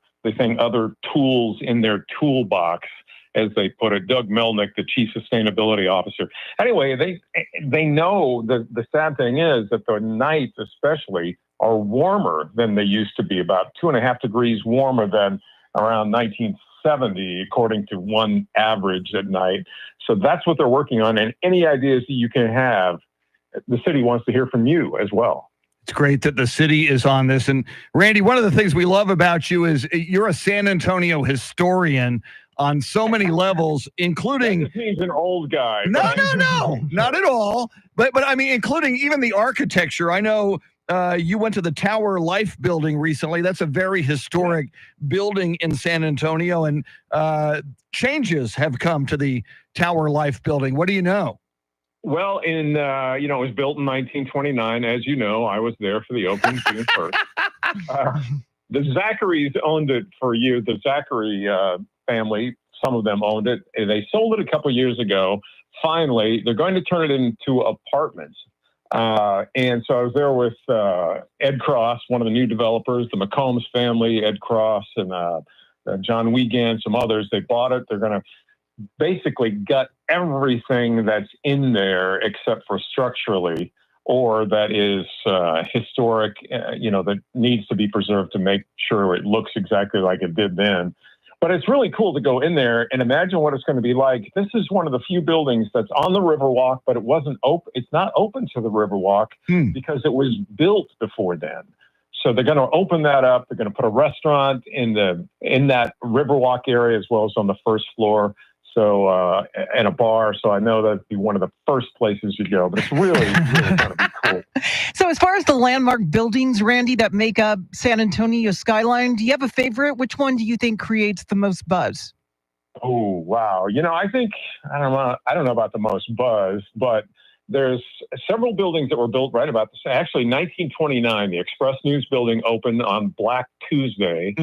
tools in their toolbox, as they put it. Doug Melnick, the chief sustainability officer. Anyway, they know that the sad thing is that the nights especially are warmer than they used to be, about 2.5 degrees warmer than around 1970, according to one average at night. So that's what they're working on. And any ideas that you can have, the city wants to hear from you as well. It's great that the city is on this. And Randy, one of the things we love about you is you're a San Antonio historian on so many levels, including... That just means an old guy. No, not at all. But I mean, including even the architecture. I know you went to the Tower Life building recently. That's a very historic building in San Antonio, and changes have come to the Tower Life building. What do you know? Well, it was built in 1929. As you know, I was there for the opening June 1st. The Zacharys owned it for years. The Zachary family, some of them owned it. They sold it a couple years ago. Finally, they're going to turn it into apartments. And so I was there with Ed Cross, one of the new developers, the McCombs family, Ed Cross and John Wiegand, some others. They bought it. They're going to basically gut everything that's in there except for structurally, or that is historic, that needs to be preserved to make sure it looks exactly like it did then. But it's really cool to go in there and imagine what it's going to be like. This is one of the few buildings that's on the Riverwalk, but it wasn't open. It's not open to the Riverwalk because it was built before then. So they're going to open that up. They're going to put a restaurant in that Riverwalk area as well as on the first floor. So and a bar. So I know that'd be one of the first places you go. But it's really, really going to be cool. So as far as the landmark buildings, Randy, that make up San Antonio skyline, do you have a favorite? Which one do you think creates the most buzz? Oh, wow. I think, I don't know about the most buzz, but there's several buildings that were built right about the same. Actually, 1929, the Express News building opened on Black Tuesday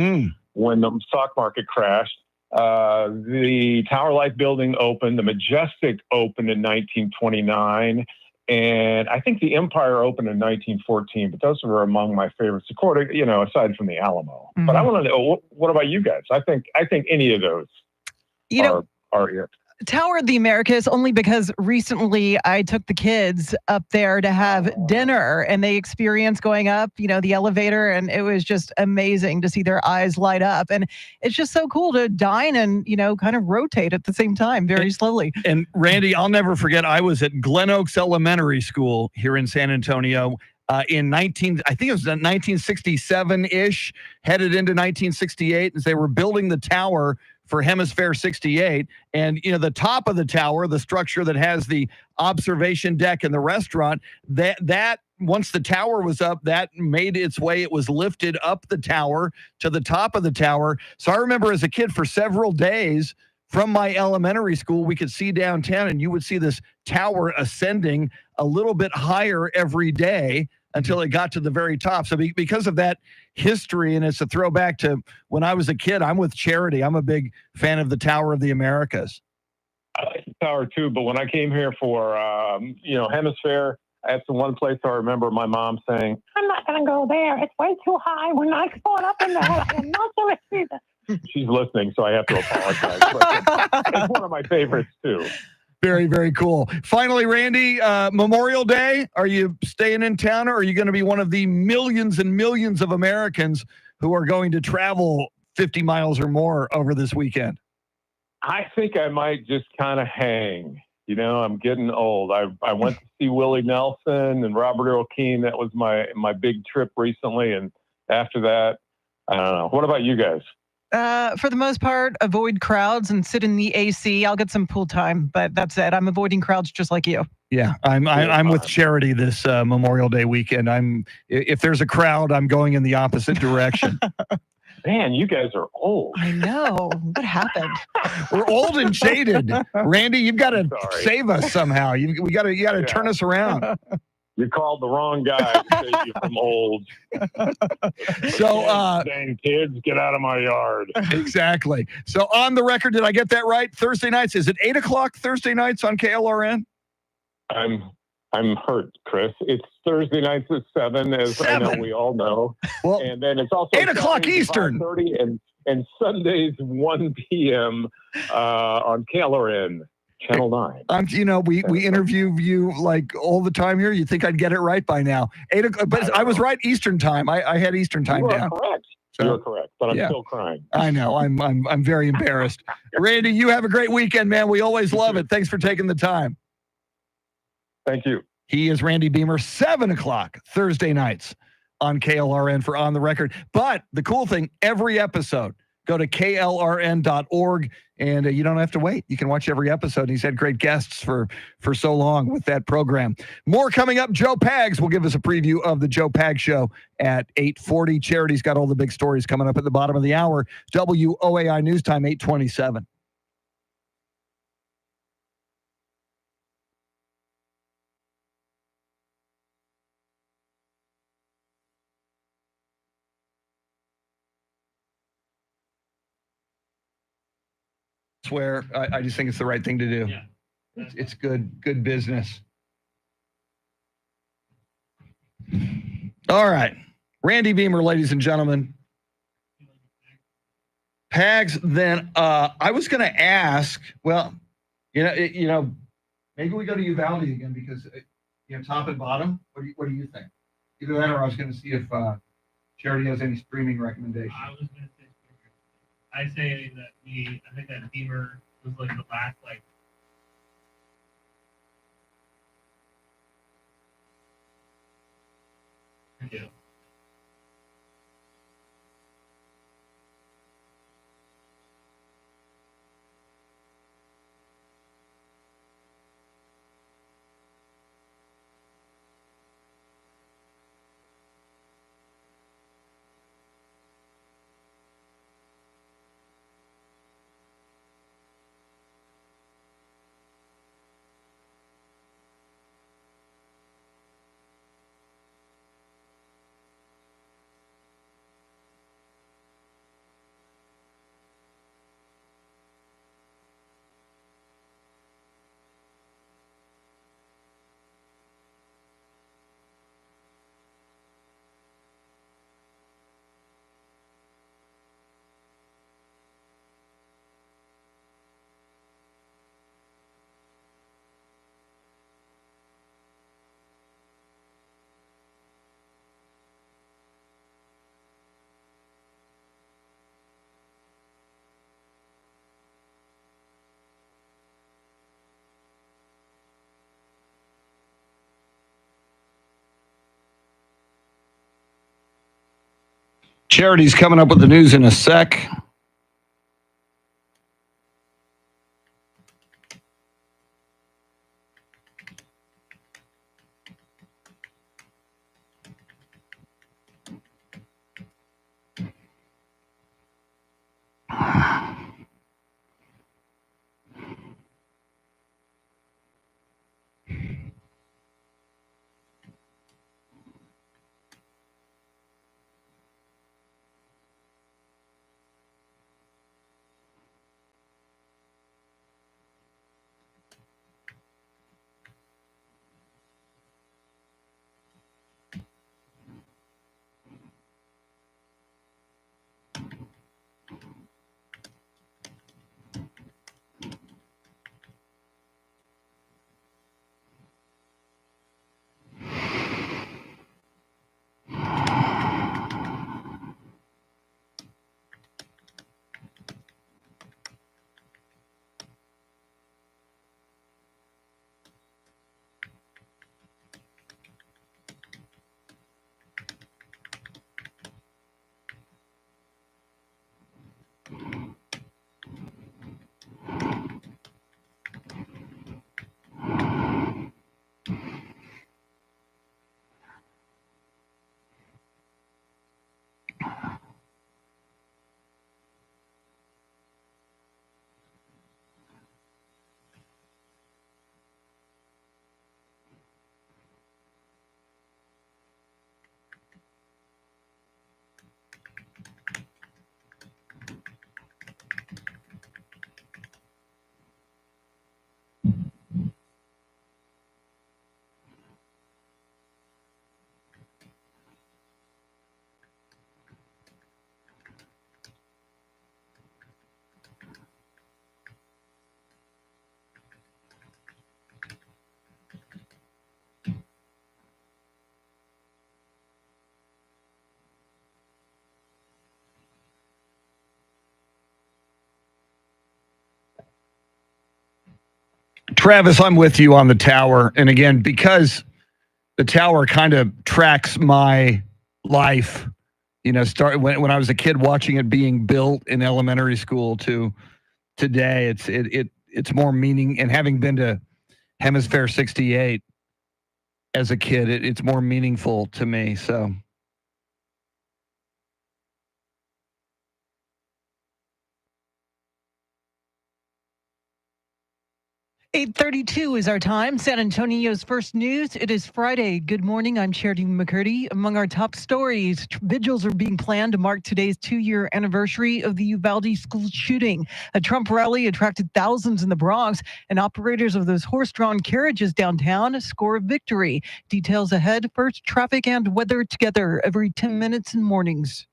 when the stock market crashed. The Tower Life building opened. The Majestic opened in 1929. And I think the Empire opened in 1914, but those were among my favorites, aside from the Alamo. But I want to know, what about you guys? I think any of those are it. Tower of the Americas, only because recently I took the kids up there to have dinner, and they experienced going up, the elevator, and it was just amazing to see their eyes light up. And it's just so cool to dine and, kind of rotate at the same time very slowly. And Randy, I'll never forget, I was at Glen Oaks Elementary School here in San Antonio in 1967-ish, headed into 1968, as they were building the tower for Hemisphere 68. And, the top of the tower, the structure that has the observation deck and the restaurant, that once the tower was up, that made its way. It was lifted up the tower to the top of the tower. So I remember as a kid, for several days from my elementary school, we could see downtown, and you would see this tower ascending a little bit higher every day until it got to the very top. So because of that history, and it's a throwback to when I was a kid, I'm with Charity. I'm a big fan of the Tower of the Americas. Tower too, but when I came here for Hemisphere, that's the one place I remember my mom saying, "I'm not going to go there. It's way too high. We're not going up in there. I'm not going to see that." She's listening, so I have to apologize. But it's one of my favorites too. Very, very cool. Finally, Randy, Memorial Day, are you staying in town, or are you going to be one of the millions and millions of Americans who are going to travel 50 miles or more over this weekend? I think I might just kind of hang. You know, I'm getting old. I went to see Willie Nelson and Robert Earl Keen. That was my big trip recently. And after that, I don't know. What about you guys? For the most part, avoid crowds and sit in the AC. I'll get some pool time, but that's it. I'm avoiding crowds just like you. Yeah, I'm with Charity this Memorial Day weekend. If there's a crowd, I'm going in the opposite direction. Man, you guys are old. I know. What happened? We're old and jaded. Randy, you've got to save us somehow. You got to turn us around. You called the wrong guy to save you from old. So, dang kids, get out of my yard. Exactly. So, on the record, did I get that right? Thursday nights, is it 8:00 Thursday nights on KLRN? I'm hurt, Chris. It's Thursday nights at 7, as I know we all know. Well, and then it's also 8:00 Eastern. 5:30 and Sundays 1 p.m. On KLRN. Channel 9. We interview you like all the time here. You think I'd get it right by now? 8:00, but I was right Eastern time. I had Eastern time You are down. correct. So, You're correct, but I'm yeah. still crying. I know. I'm very embarrassed. Randy, you have a great weekend, man. We always love it. Thanks for taking the time. Thank you. He is Randy Beamer, 7:00 Thursday nights on KLRN for On the Record. But the cool thing, every episode, go to klrn.org, and you don't have to wait. You can watch every episode. He's had great guests for so long with that program. More coming up. Joe Pags will give us a preview of the Joe Pags Show at 8:40. Charity's got all the big stories coming up at the bottom of the hour. WOAI News Time, 8:27. Swear, I just think it's the right thing to do. Yeah. It's good business. All right. Randy Beamer, ladies and gentlemen. Pags, then I was going to ask, well, maybe we go to Uvalde again because, top and bottom. What do you think? Either that or I was going to see if Charity has any streaming recommendations. I was going to say, I say that I think that Beamer was like the last yeah. Charity's coming up with the news in a sec. Travis, I'm with you on the tower. And again, because the tower kind of tracks my life, start when I was a kid watching it being built in elementary school to today, it's more meaning, and having been to Hemisphere 68 as a kid, it's more meaningful to me. So 8:32 is our time. San Antonio's first news. It is Friday. Good morning. I'm Sheridan McCurdy. Among our top stories, vigils are being planned to mark today's 2-year anniversary of the Uvalde school shooting. A Trump rally attracted thousands in the Bronx, and operators of those horse-drawn carriages downtown score a victory. Details ahead. First, traffic and weather together every 10 minutes in mornings.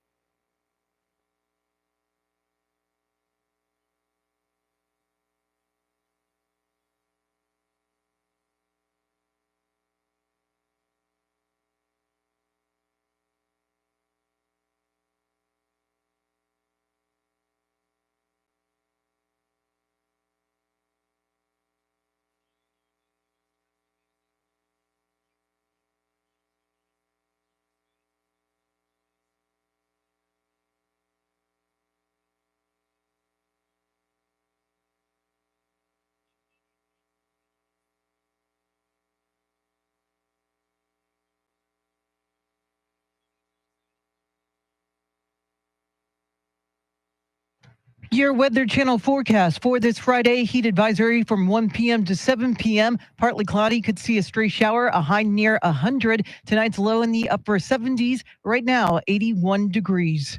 Your Weather Channel forecast for this Friday: heat advisory from 1 p.m. to 7 p.m. Partly cloudy, could see a stray shower, a high near 100. Tonight's low in the upper 70s. Right now, 81 degrees.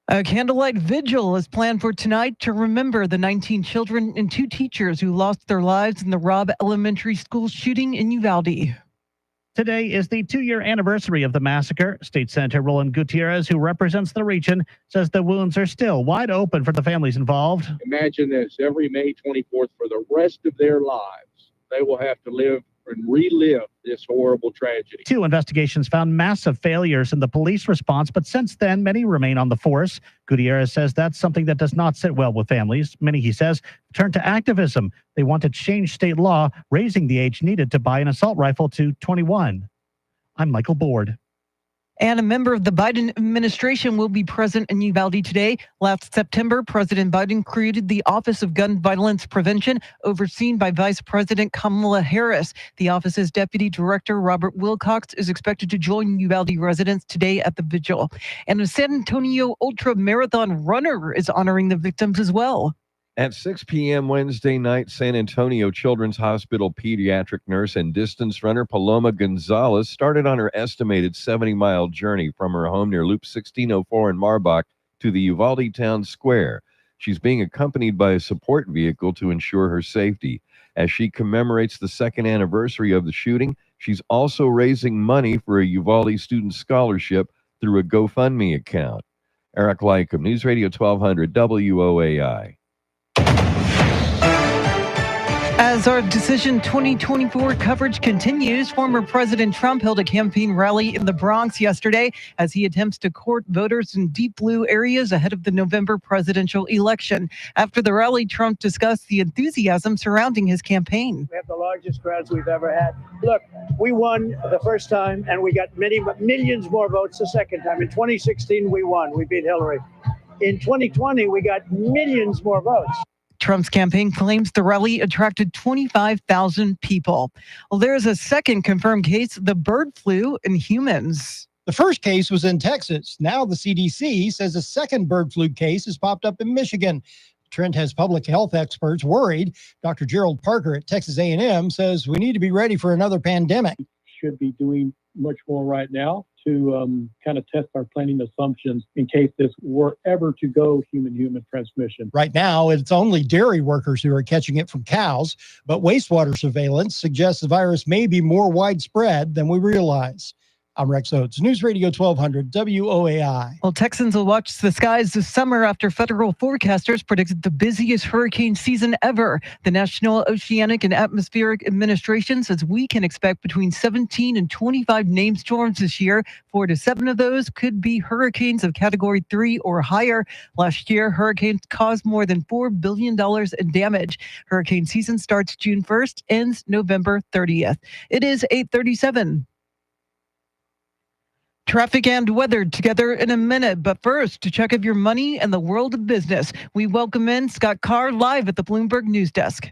A candlelight vigil is planned for tonight to remember the 19 children and 2 teachers who lost their lives in the Robb Elementary School shooting in Uvalde. Today is the 2-year anniversary of the massacre. State Senator Roland Gutierrez, who represents the region, says the wounds are still wide open for the families involved. Imagine this, every May 24th for the rest of their lives, they will have to live and relive this horrible tragedy. 2 investigations found massive failures in the police response, but since then, many remain on the force. Gutierrez says that's something that does not sit well with families. Many, he says, turn to activism. They want to change state law, raising the age needed to buy an assault rifle to 21. I'm Michael Board. And a member of the Biden administration will be present in Uvalde today. Last September, President Biden created the Office of Gun Violence Prevention, overseen by Vice President Kamala Harris. The office's Deputy Director, Robert Wilcox, is expected to join Uvalde residents today at the vigil. And a San Antonio ultra marathon runner is honoring the victims as well. At 6 p.m. Wednesday night, San Antonio Children's Hospital pediatric nurse and distance runner Paloma Gonzalez started on her estimated 70-mile journey from her home near Loop 1604 in Marbach to the Uvalde Town Square. She's being accompanied by a support vehicle to ensure her safety. As she commemorates the 2nd anniversary of the shooting, she's also raising money for a Uvalde student scholarship through a GoFundMe account. Eric Lycum, News Radio 1200 WOAI. As our Decision 2024 coverage continues, former President Trump held a campaign rally in the Bronx yesterday as he attempts to court voters in deep blue areas ahead of the November presidential election. After the rally, Trump discussed the enthusiasm surrounding his campaign. We have the largest crowds we've ever had. Look, we won the first time, and we got millions more votes the second time. In 2016, we won. We beat Hillary. In 2020, we got millions more votes. Trump's campaign claims the rally attracted 25,000 people. Well, there is a second confirmed case of the bird flu in humans. The first case was in Texas. Now the CDC says a second bird flu case has popped up in Michigan. Trent has public health experts worried. Dr. Gerald Parker at Texas A&M says we need to be ready for another pandemic. Should be doing much more right now to kind of test our planning assumptions in case this were ever to go human-human transmission. Right now, it's only dairy workers who are catching it from cows, but wastewater surveillance suggests the virus may be more widespread than we realize. I'm Rex Oates, News Radio 1200 WOAI. Well, Texans will watch the skies this summer after federal forecasters predicted the busiest hurricane season ever. The National Oceanic and Atmospheric Administration says we can expect between 17 and 25 named storms this year. 4 to 7 of those could be hurricanes of Category 3 or higher. Last year, hurricanes caused more than $4 billion in damage. Hurricane season starts June 1st, ends November 30th. It is 8:37. Traffic and weather together in a minute. But first, to check of your money and the world of business, we welcome in Scott Carr live at the Bloomberg News Desk.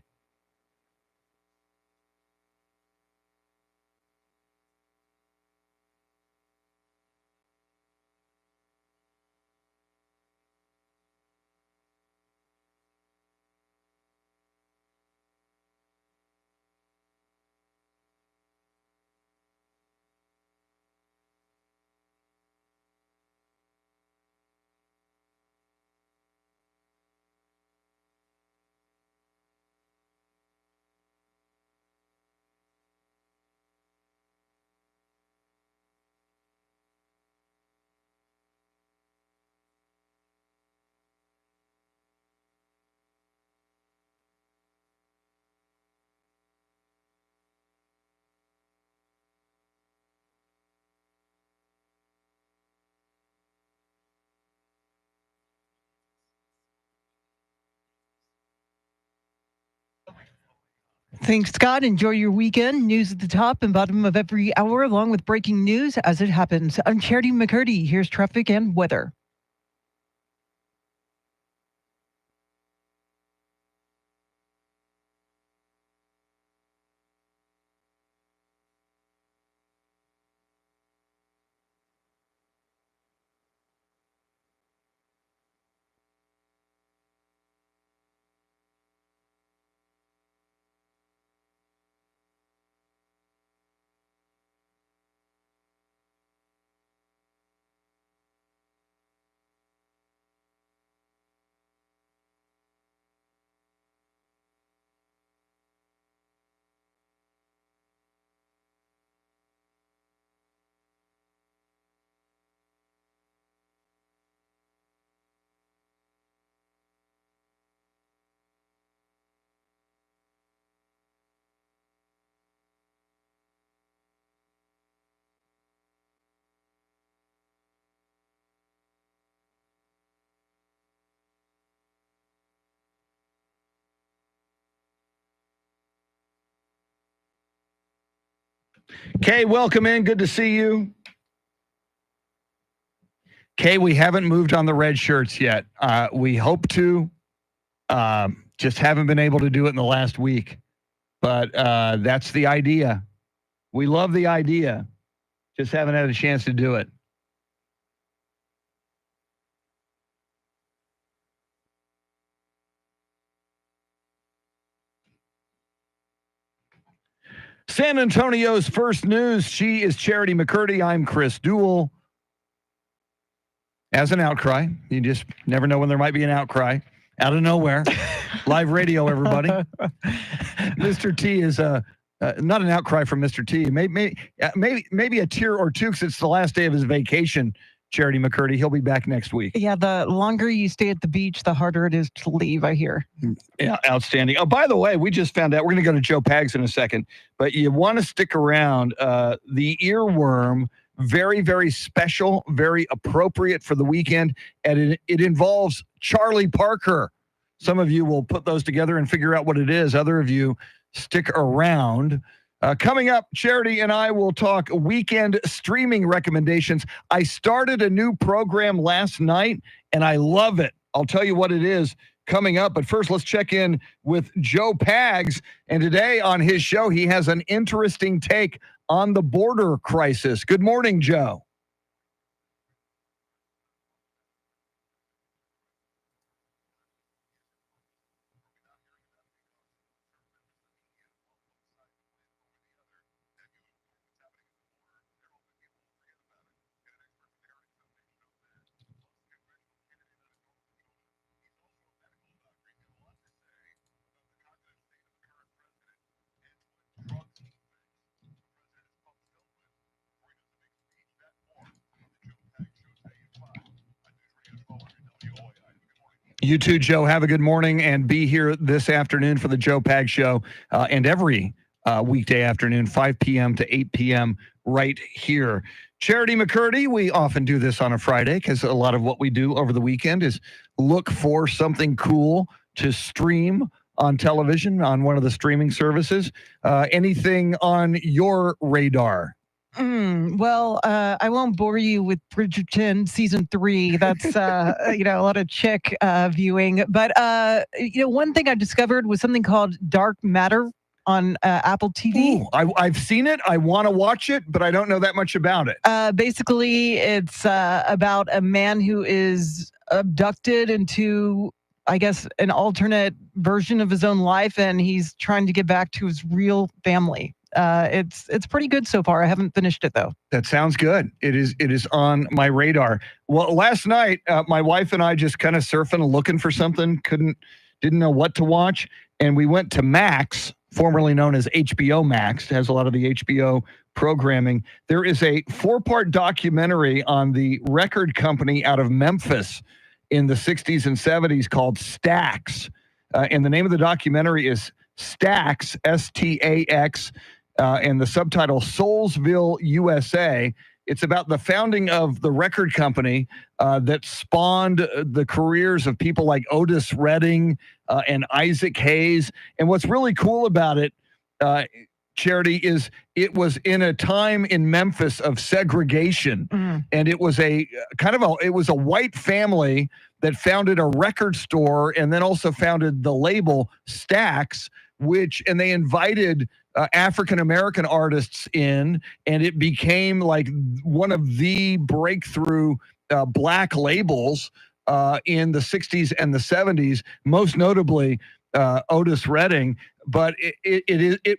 Thanks, Scott. Enjoy your weekend. News at the top and bottom of every hour, along with breaking news as it happens. I'm Charity McCurdy. Here's traffic and weather. Kay, welcome in. Good to see you. Kay, we haven't moved on the red shirts yet. We hope to. Just haven't been able to do it in the last week. But that's the idea. We love the idea. Just haven't had a chance to do it. San Antonio's first news. She is Charity McCurdy. I'm Chris Duell. As an outcry, you just never know when there might be an outcry out of nowhere. Live radio, everybody. Mr. T is not an outcry from Mr. T. Maybe a tear or two because it's the last day of his vacation. Charity McCurdy. He'll be back next week. Yeah, the longer you stay at the beach, the harder it is to leave, I hear. Yeah, outstanding. Oh, by the way, we just found out, we're going to go to Joe Pags in a second, but you want to stick around. The earworm, very, very special, very appropriate for the weekend, and it involves Charlie Parker. Some of you will put those together and figure out what it is. Other of you stick around. Coming up, Charity and I will talk weekend streaming recommendations. I started a new program last night, and I love it. I'll tell you what it is coming up. But first, let's check in with Joe Pags. And today on his show, he has an interesting take on the border crisis. Good morning, Joe. You too, Joe. Have a good morning and be here this afternoon for the Joe Pag Show and every weekday afternoon, 5 p.m. to 8 p.m. right here. Charity McCurdy, we often do this on a Friday because a lot of what we do over the weekend is look for something cool to stream on television on one of the streaming services. Anything on your radar? Well, I won't bore you with Bridgerton season 3. That's a lot of chick viewing. But one thing I discovered was something called Dark Matter on Apple TV. Ooh, I've seen it. I want to watch it, but I don't know that much about it. Basically, it's about a man who is abducted into, I guess, an alternate version of his own life, and he's trying to get back to his real family. It's pretty good so far. I haven't finished it though. That sounds good. It is on my radar. Well, last night, my wife and I just kind of surfing, looking for something, didn't know what to watch, and we went to Max, formerly known as HBO Max. It has a lot of the HBO programming. There is a 4-part documentary on the record company out of Memphis in the 60s and 70s called Stax. And the name of the documentary is Stax, S-T-A-X, and the subtitle Soulsville, USA. It's about the founding of the record company that spawned the careers of people like Otis Redding and Isaac Hayes. And what's really cool about it, Charity, is it was in a time in Memphis of segregation. And it was a white family that founded a record store and then also founded the label Stax, and they invited African-American artists in, and it became like one of the breakthrough black labels in the 60s and the 70s, most notably Otis Redding. But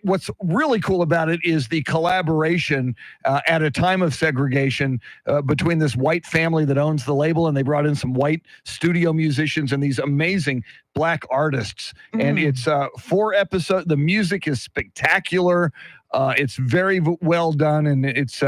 what's really cool about it is the collaboration at a time of segregation between this white family that owns the label, and they brought in some white studio musicians and these amazing black artists. And it's 4 episodes. The music is spectacular. It's very well done, and it's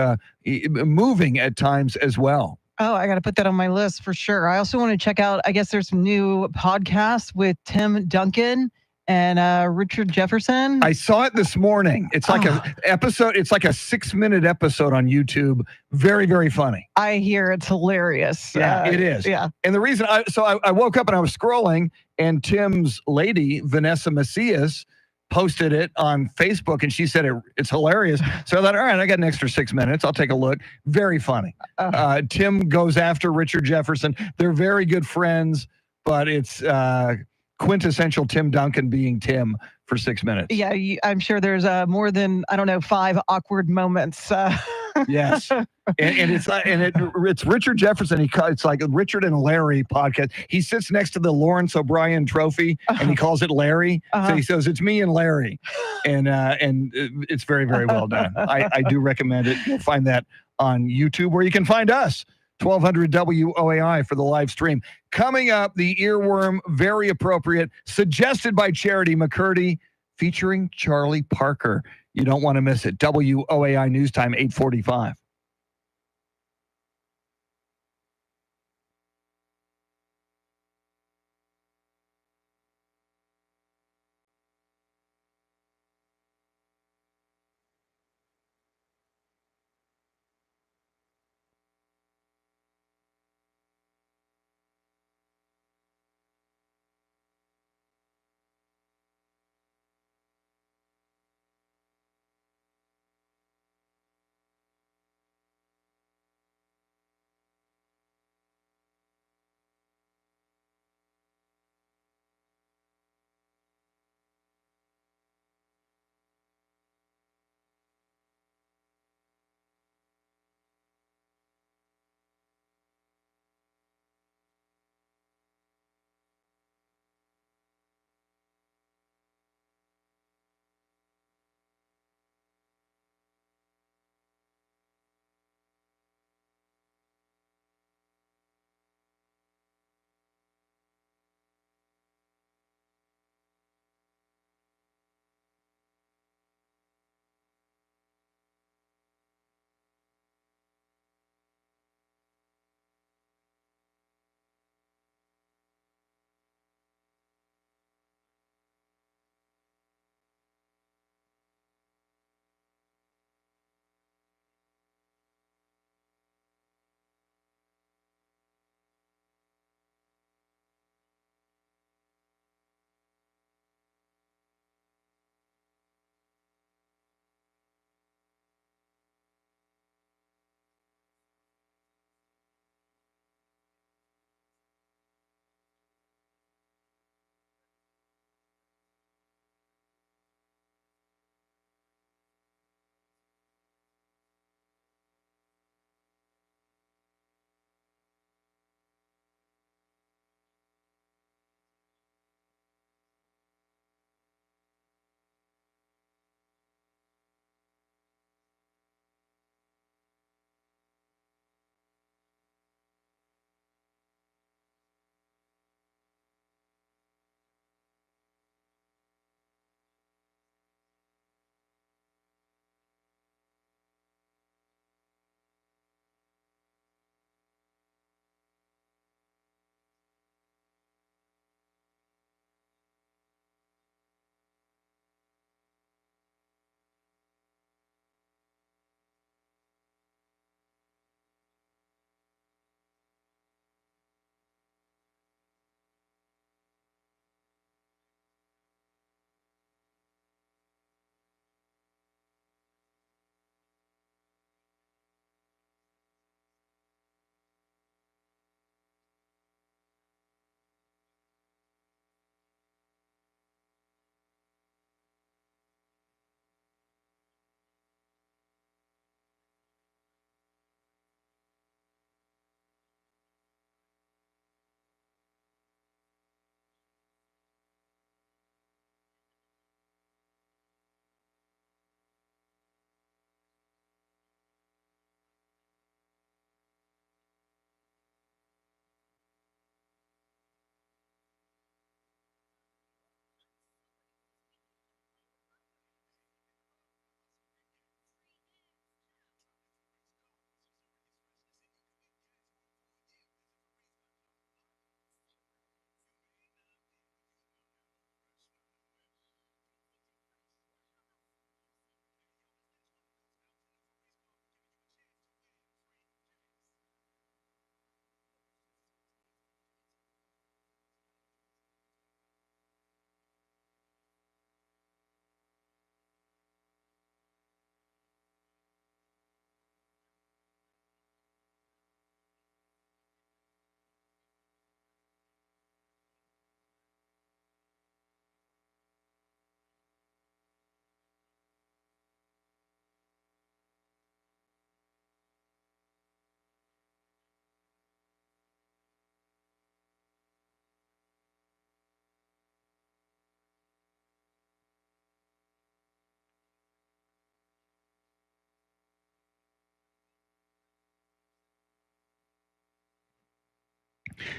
moving at times as well. Oh, I got to put that on my list for sure. I also want to check out, I guess there's some new podcasts with Tim Duncan and Richard Jefferson. I saw it this morning. It's like a episode. It's like a 6-minute episode on YouTube. Very, very funny. I hear it's hilarious. Yeah, it is. Yeah. And the reason I woke up and I was scrolling, and Tim's lady, Vanessa Macias, posted it on Facebook, and she said it's hilarious. So I thought, all right, I got an extra 6 minutes. I'll take a look. Very funny. Tim goes after Richard Jefferson. They're very good friends, but it's quintessential Tim Duncan being Tim for 6 minutes. Yeah, I'm sure there's more than, 5 awkward moments. Yes. And it's Richard Jefferson. It's like Richard and Larry podcast. He sits next to the Lawrence O'Brien trophy and he calls it Larry. So he says, it's me and Larry. And it's very, very well done. I do recommend it. You'll find that on YouTube, where you can find us, 1200 WOAI, for the live stream. Coming up, the earworm, very appropriate, suggested by Charity McCurdy, featuring Charlie Parker. You don't want to miss it. WOAI News Time, 8:45.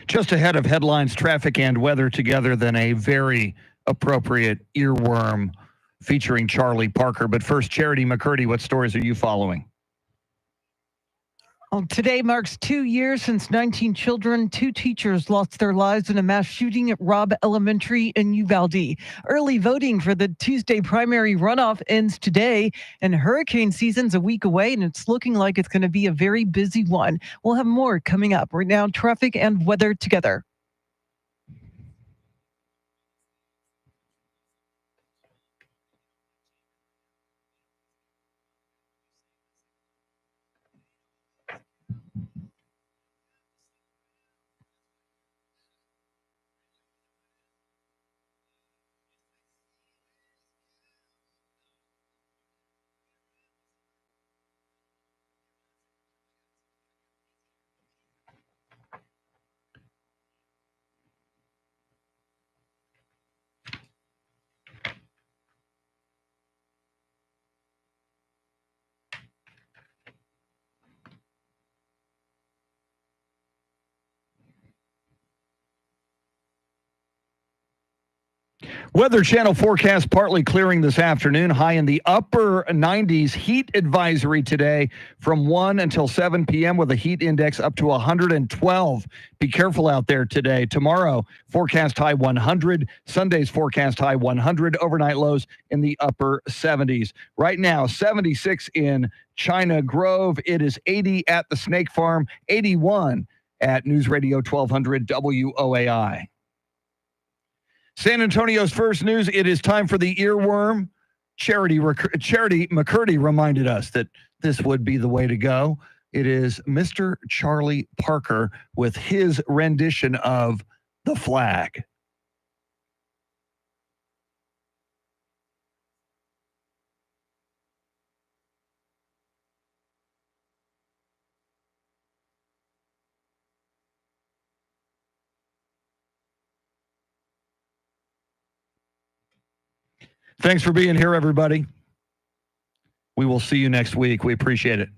Just ahead of headlines, traffic, and weather together, then a very appropriate earworm featuring Charlie Parker. But first, Charity McCurdy, what stories are you following? Well, today marks 2 years since 19 children, 2 teachers lost their lives in a mass shooting at Robb Elementary in Uvalde. Early voting for the Tuesday primary runoff ends today, and hurricane season's a week away, and it's looking like it's going to be a very busy one. We'll have more coming up. Right now, traffic and weather together. Weather Channel forecast partly clearing this afternoon. High in the upper 90s. Heat advisory today from 1 until 7 p.m. with a heat index up to 112. Be careful out there today. Tomorrow, forecast high 100. Sunday's forecast high 100. Overnight lows in the upper 70s. Right now, 76 in China Grove. It is 80 at the Snake Farm, 81 at News Radio 1200 WOAI. San Antonio's first news, it is time for the earworm. Charity McCurdy reminded us that this would be the way to go. It is Mr. Charlie Parker with his rendition of The Flag. Thanks for being here, everybody. We will see you next week. We appreciate it.